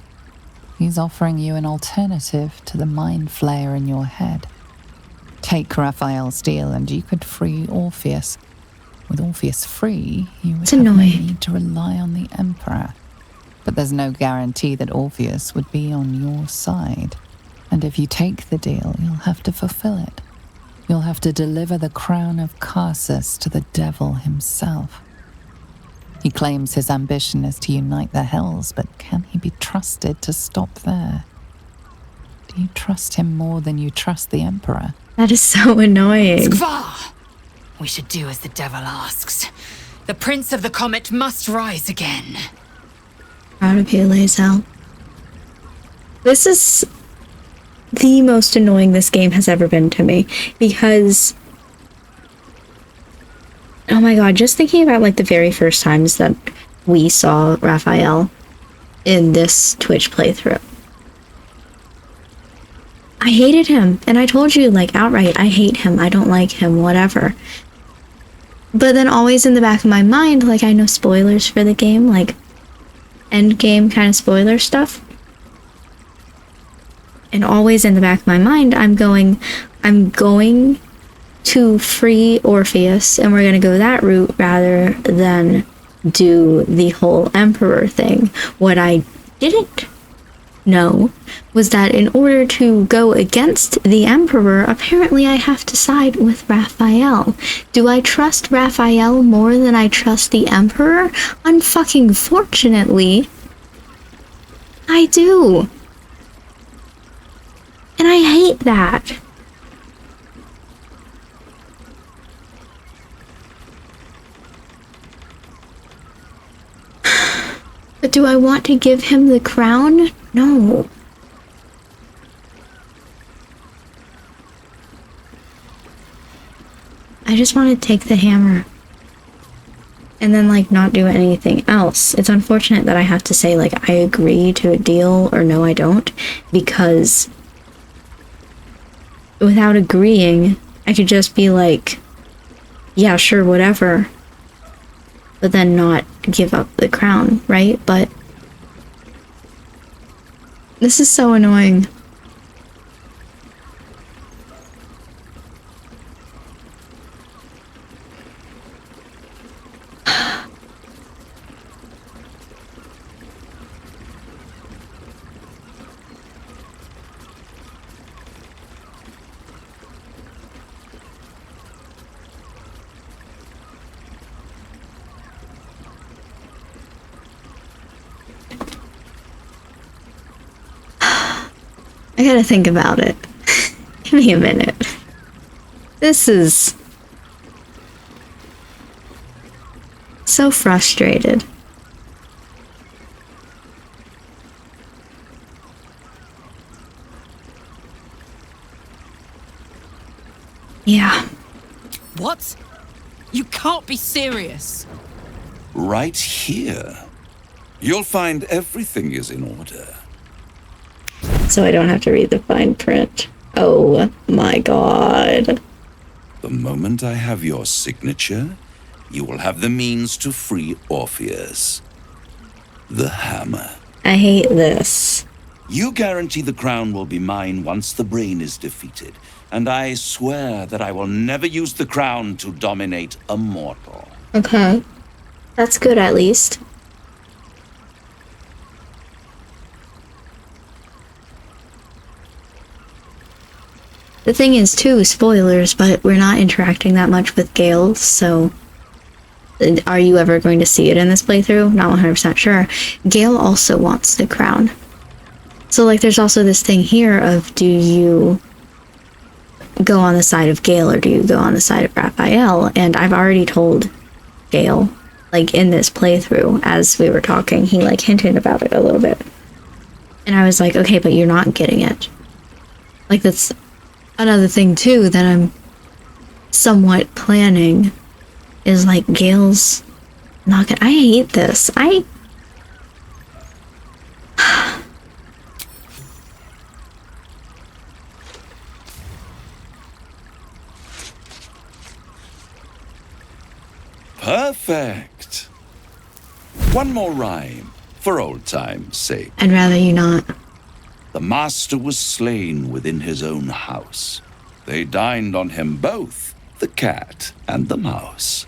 He's offering you an alternative to the mind flayer in your head. Take Raphael's deal and you could free Orpheus. With Orpheus free, you would have no need to rely on the Emperor. But there's no guarantee that Orpheus would be on your side. And if you take the deal, you'll have to fulfill it. You'll have to deliver the crown of Carsus to the devil himself. He claims his ambition is to unite the hells, but can he be trusted to stop there? Do you trust him more than you trust the Emperor? That is so annoying. Skvar! We should do as the devil asks. The Prince of the Comet must rise again. Proud of you, Lae'zel. This is the most annoying this game has ever been to me, because oh my god, just thinking about like the very first times that we saw Raphael in this Twitch playthrough. I hated him, and I told you like outright, I hate him, I don't like him, whatever. But then always in the back of my mind, like I know spoilers for the game, like end game kind of spoiler stuff. And always in the back of my mind, I'm going to free Orpheus, and we're going to go that route rather than do the whole Emperor thing. What I didn't know was that in order to go against the Emperor, apparently I have to side with Raphael. Do I trust Raphael more than I trust the Emperor? Unfucking fortunately, I do. And I hate that. But do I want to give him the crown? No. I just want to take the hammer. And then, like, not do anything else. It's unfortunate that I have to say, like, I agree to a deal or no, I don't. Because without agreeing, I could just be like, yeah, sure, whatever. But then not give up the crown, right? But this is so annoying. I gotta think about it. Give me a minute. This is so frustrated. Yeah. What? You can't be serious. Right here. You'll find everything is in order. So I don't have to read the fine print. Oh my god. The moment I have your signature, you will have the means to free Orpheus. The hammer. I hate this. You guarantee the crown will be mine once the brain is defeated, and I swear that I will never use the crown to dominate a mortal. Okay. That's good, at least. The thing is, too, spoilers, but we're not interacting that much with Gale, so... Are you ever going to see it in this playthrough? Not 100% sure. Gale also wants the crown. So, like, there's also this thing here of, do you go on the side of Gale or do you go on the side of Raphael? And I've already told Gale, like, in this playthrough, as we were talking, he, like, hinted about it a little bit. And I was like, okay, but you're not getting it. Like, that's another thing, too, that I'm somewhat planning, is, like, Gale's not gonna... I hate this. Perfect. One more rhyme, for old time's sake. I'd rather you not. The master was slain within his own house. They dined on him both, the cat and the mouse.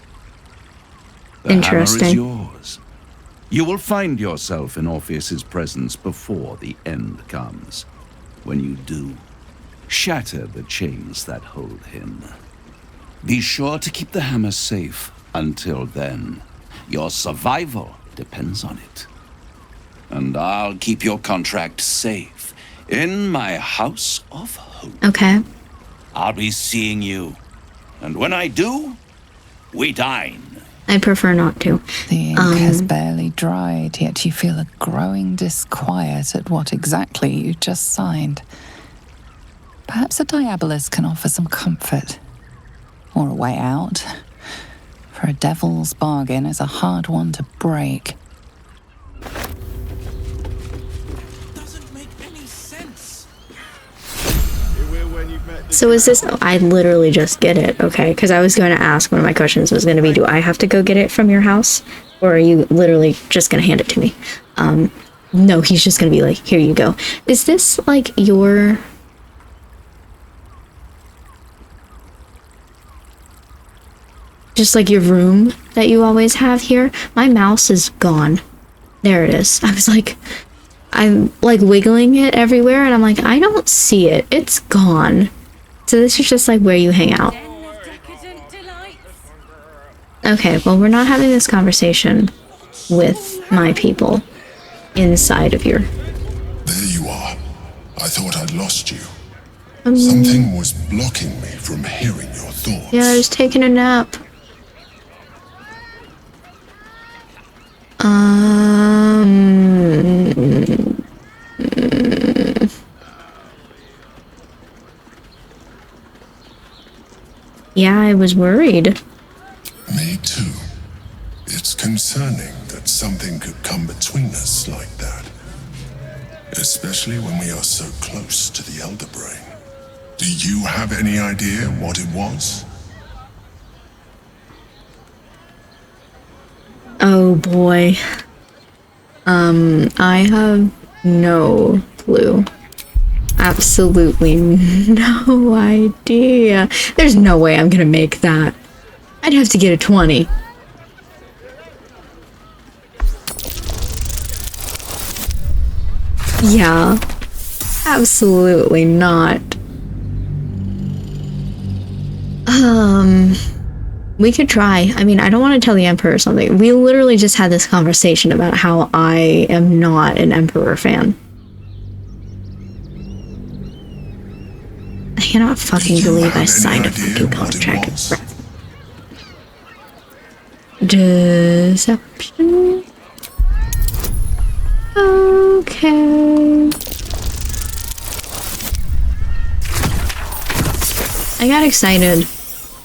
The Interesting. hammer is yours. You will find yourself in Orpheus's presence before the end comes. When you do, shatter the chains that hold him. Be sure to keep the hammer safe until then. Your survival depends on it. And I'll keep your contract safe in my house of hope. Okay. I'll be seeing you. And when I do, we dine. I prefer not to. The ink has barely dried, yet you feel a growing disquiet at what exactly you just signed. Perhaps a diabolus can offer some comfort. Or a way out. For a devil's bargain is a hard one to break. So is this... I literally just get it, okay? Because I was going to ask, one of my questions was going to be, do I have to go get it from your house? Or are you literally just going to hand it to me? No, he's just going to be like, here you go. Is this, like, your... just like your room that you always have here? My mouse is gone. There it is. I was like... I'm, like, wiggling it everywhere, and I'm like, I don't see it. It's gone. So this is just, like, where you hang out. Okay, well, we're not having this conversation with my people inside of your... There you are. I thought I'd lost you. Something was blocking me from hearing your thoughts. Yeah, I was taking a nap. Yeah, I was worried. Me too. It's concerning that something could come between us like that. Especially when we are so close to the Elder Brain. Do you have any idea what it was? Oh boy. I have no clue. Absolutely no idea. There's no way I'm gonna make that. I'd have to get a 20. Yeah. Absolutely not. We could try. I mean, I don't want to tell the Emperor something. We literally just had this conversation about how I am not an Emperor fan. cannot fucking believe I signed a fucking contract. Deception. Okay. I got excited.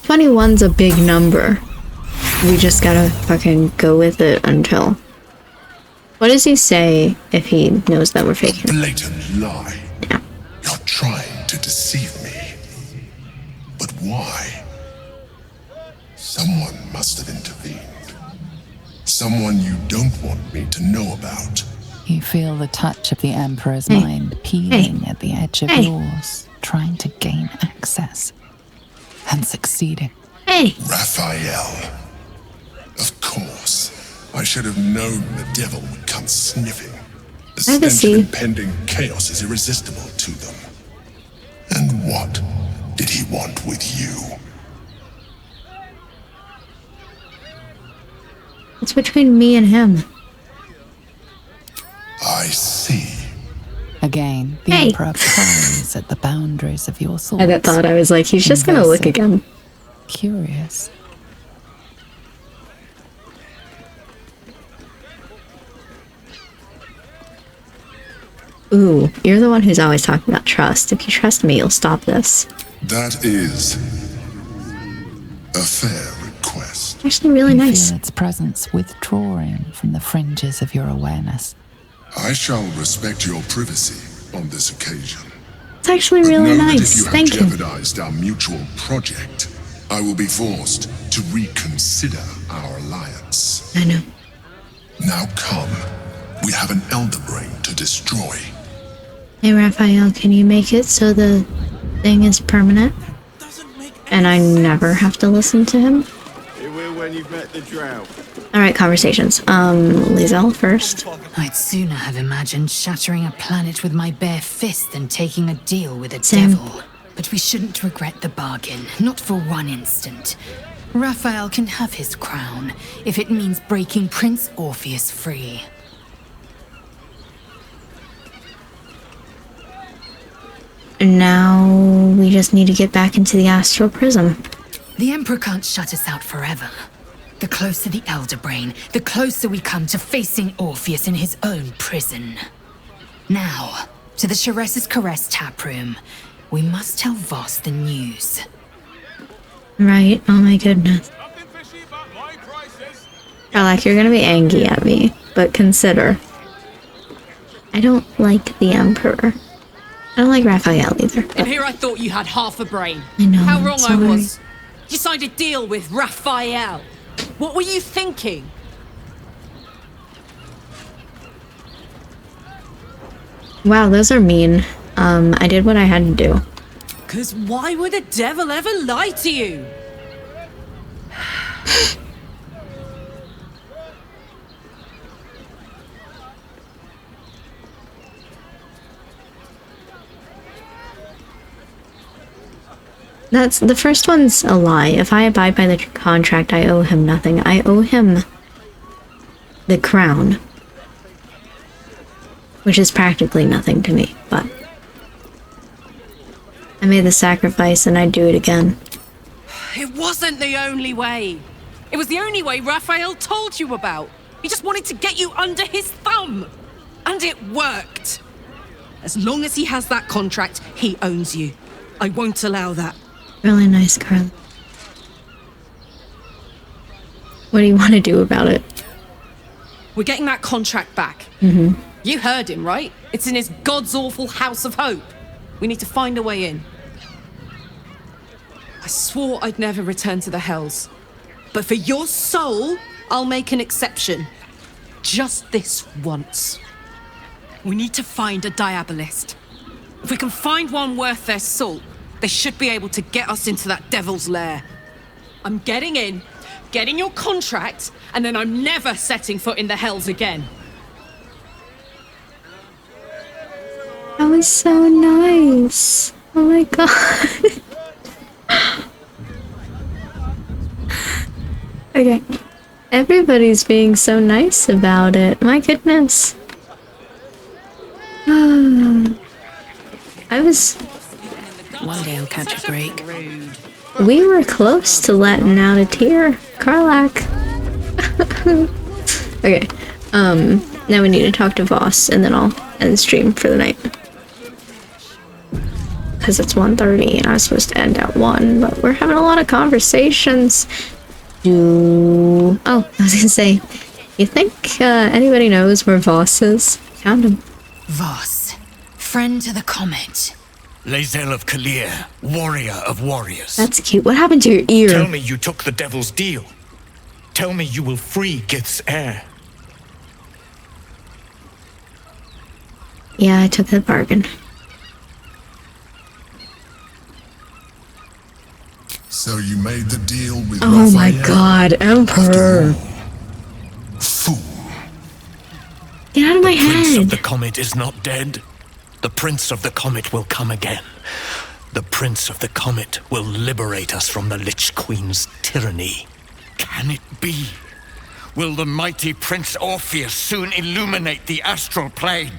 21's a big number. We just gotta fucking go with it until... What does he say if he knows that we're faking? A blatant lie. Yeah. You're trying to deceive me. But why? Someone must have intervened. Someone you don't want me to know about. You feel the touch of the Emperor's mind peeling at the edge of yours, trying to gain access. And succeeding. Hey! Raphael. Of course. I should have known the devil would come sniffing. The stench of impending chaos is irresistible to them. And what did he want with you? It's between me and him. I see. Again, the Emperor pries at the boundaries of your thoughts. I thought, I was like, he's just gonna look again. Curious. Ooh, you're the one who's always talking about trust. If you trust me, you'll stop this. That is a fair request. Actually really nice. Feel its presence withdrawing from the fringes of your awareness. I shall respect your privacy on this occasion. It's actually really nice. Thank you. If you have jeopardized our mutual project, I will be forced to reconsider our alliance. I know. Now come. We have an elder brain to destroy. Hey Raphael, can you make it so the thing is permanent? And I never have to listen to him? It will when you've met the drought. Alright, conversations. Lizelle first. I'd sooner have imagined shattering a planet with my bare fist than taking a deal with a devil. But we shouldn't regret the bargain, not for one instant. Raphael can have his crown, if it means breaking Prince Orpheus free. And now we just need to get back into the astral prism. The Emperor can't shut us out forever. The closer the Elder Brain, the closer we come to facing Orpheus in his own prison. Now, to the Shares's Caress taproom. We must tell Voss the news. Right, oh my goodness. Like you're gonna be angry at me, but consider. I don't like the Emperor. I don't like Raphael either. And here I thought you had half a brain. I know. How wrong sorry. I was. You signed a deal with Raphael. What were you thinking? Wow, those are mean. I did what I had to do. Because why would a devil ever lie to you? That's the first one's a lie. If I abide by the contract, I owe him nothing. I owe him the crown, which is practically nothing to me, but I made the sacrifice and I'd do it again. It wasn't the only way. It was the only way Raphael told you about. He just wanted to get you under his thumb. And it worked. As long as he has that contract, he owns you. I won't allow that. Really nice, Carla. What do you want to do about it? We're getting that contract back. Mm-hmm. You heard him, right? It's in his God's awful House of Hope. We need to find a way in. I swore I'd never return to the Hells. But for your soul, I'll make an exception. Just this once. We need to find a Diabolist. If we can find one worth their salt, they should be able to get us into that devil's lair. I'm getting in, getting your contract, and then I'm never setting foot in the Hells again. That was so nice. Oh my god. Okay. Everybody's being so nice about it. My goodness. One day I'll catch a break. We were close to letting out a tear. Karlak. Okay. Now we need to talk to Voss, and then I'll end the stream for the night. Because it's 1:30 and I was supposed to end at 1, but we're having a lot of conversations. Oh, I was gonna say, you think anybody knows where Voss is? Found him. Voss, friend to the comet. Lae'zel of Kalir, warrior of warriors. That's cute. What happened to your ear? Tell me you took the devil's deal. Tell me you will free Gith's heir. Yeah, I took the bargain. So you made the deal with Oh my Raphael? god, Emperor. Get out of my The Prince of head. the Comet is not dead. The Prince of the Comet will come again. The Prince of the Comet will liberate us from the Lich Queen's tyranny. Can it be? Will the mighty Prince Orpheus soon illuminate the astral plane?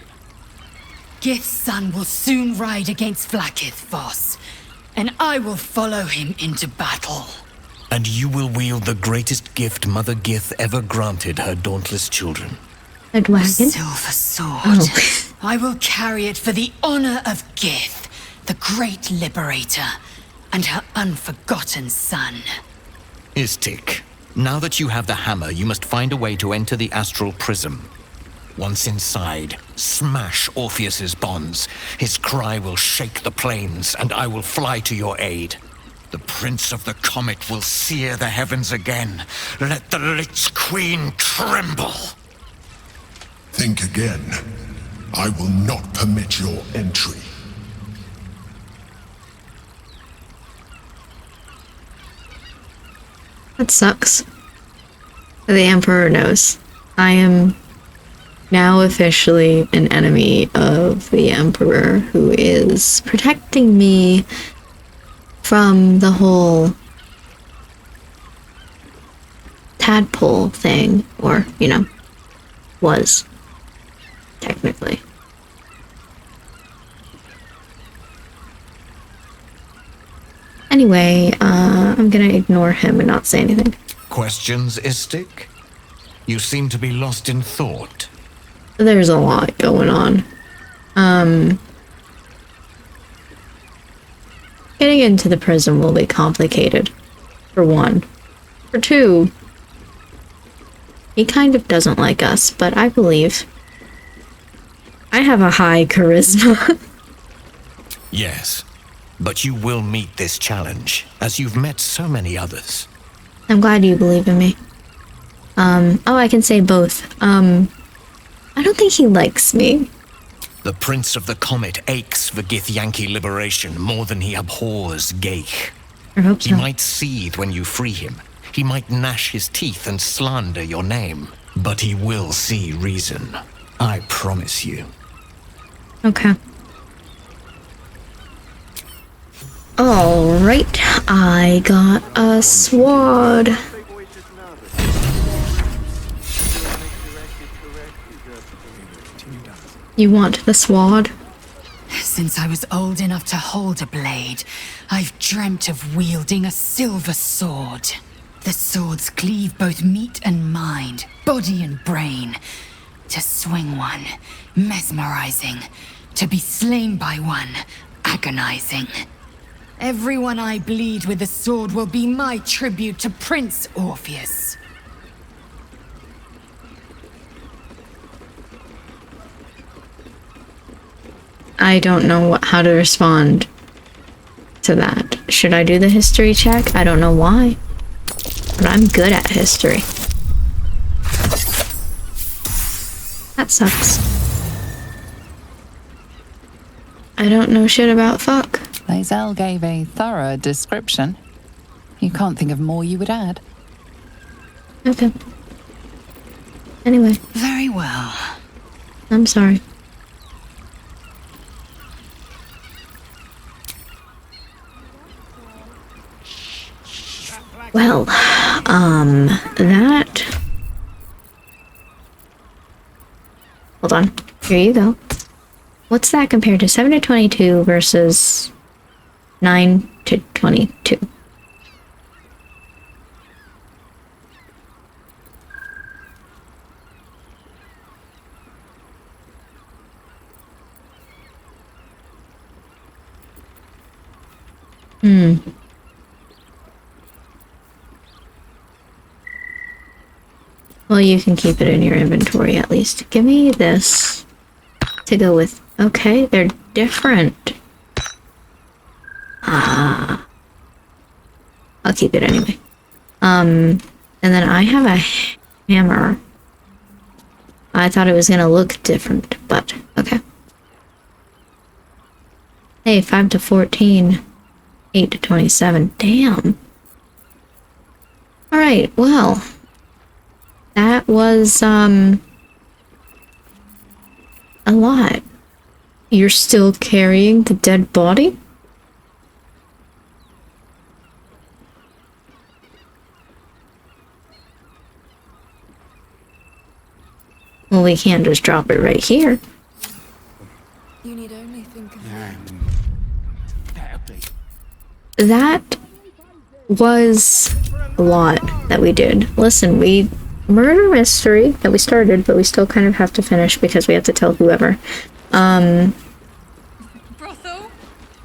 Gith's son will soon ride against Vlaakith, Voss, and I will follow him into battle. And you will wield the greatest gift Mother Gith ever granted her dauntless children. A dragon? Silver sword. Oh. I will carry it for the honor of Gith, the great liberator, and her unforgotten son. Istik, now that you have the hammer, you must find a way to enter the astral prism. Once inside, smash Orpheus's bonds. His cry will shake the plains, and I will fly to your aid. The Prince of the Comet will sear the heavens again. Let the Lich Queen tremble. Think again. I will not permit your entry. That sucks. The Emperor knows. I am now officially an enemy of the Emperor, who is protecting me from the whole tadpole thing, or, you know, was, technically. Anyway, I'm gonna ignore him and not say anything. Questions, Istik? You seem to be lost in thought. There's a lot going on. Getting into the prison will be complicated, for one. For two, he kind of doesn't like us, but I believe. I have a high charisma. Yes, but you will meet this challenge, as you've met so many others. I'm glad you believe in me. Oh, I can say both. I don't think he likes me. The Prince of the Comet aches for Githyanki liberation more than he abhors Geich. I hope so. He might seethe when you free him. He might gnash his teeth and slander your name. But he will see reason. I promise you. Okay. Alright, I got a sword. You want the sword? Since I was old enough to hold a blade, I've dreamt of wielding a silver sword. The swords cleave both meat and mind, body and brain. To swing one, mesmerizing. To be slain by one, agonizing. Everyone I bleed with the sword will be my tribute to Prince Orpheus. I don't know how to respond to that. Should I do the history check? I don't know why. But I'm good at history. That sucks. I don't know shit about fuck. Lae'zel gave a thorough description. You can't think of more you would add. Okay. Anyway. Very well. I'm sorry. Well, that... Hold on. Here you go. What's that compared to? 7 to 22 versus 9 to 22. Well, you can keep it in your inventory at least. Give me this to go with. Okay, they're different. I'll keep it anyway. And then I have a hammer. I thought it was gonna look different, but okay. Hey, 5 to 14, 8 to 27. Damn. Alright, well. That was, a lot. You're still carrying the dead body? Well, we can't just drop it right here. You need only think of That was a lot that we did. Listen, we murder mystery that we started, but we still kind of have to finish because we have to tell whoever. brothel,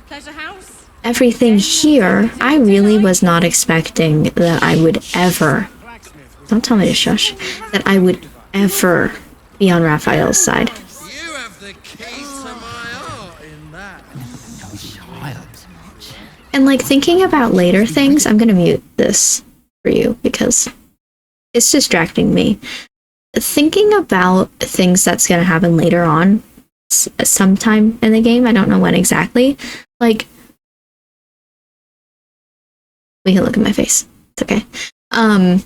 pleasure house. Everything here, I really was not expecting that I would ever, don't tell me to shush, that I would ever be on Raphael's side. You have the key to my heart in that. And like thinking about later things, I'm gonna mute this for you because it's distracting me. Thinking about things that's gonna happen later on, sometime in the game, I don't know when exactly, like, we can look at my face, it's okay. I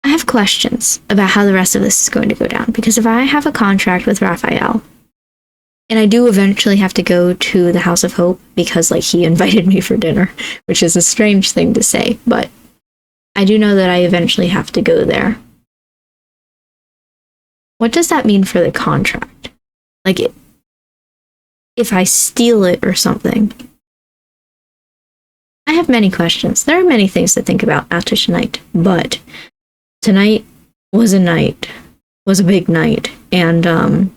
have questions about how the rest of this is going to go down, because if I have a contract with Raphael, and I do eventually have to go to the House of Hope because, like, he invited me for dinner, which is a strange thing to say, but I do know that I eventually have to go there. What does that mean for the contract? Like, if I steal it or something? I have many questions. There are many things to think about after tonight, but tonight was a night, was a big night, and,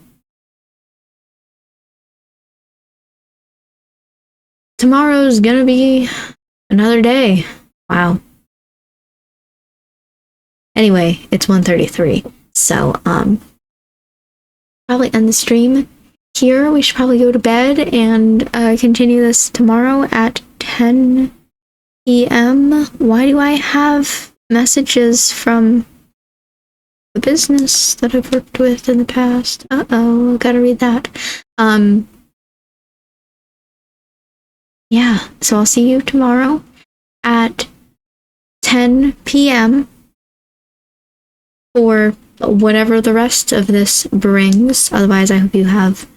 tomorrow's gonna be another day. Wow. Anyway, it's 1:33, so, probably end the stream here. We should probably go to bed and, continue this tomorrow at 10 p.m. Why do I have messages from the business that I've worked with in the past? Uh-oh, gotta read that. Yeah, so I'll see you tomorrow at 10 p.m. for whatever the rest of this brings. Otherwise, I hope you have,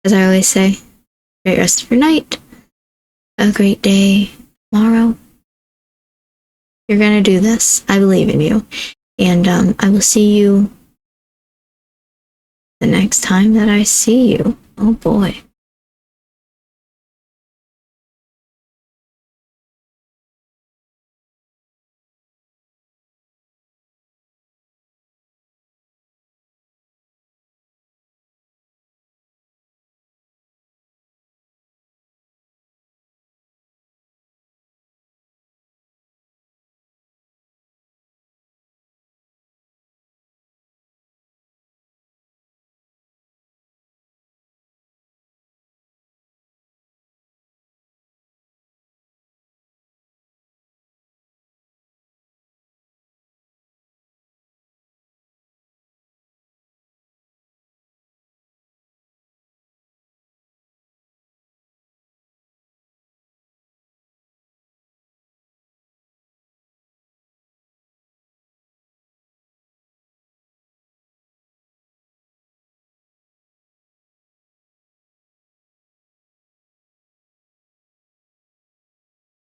as I always say, a great rest of your night, a great day tomorrow. You're gonna do this. I believe in you. And I will see you the next time that I see you. Oh boy.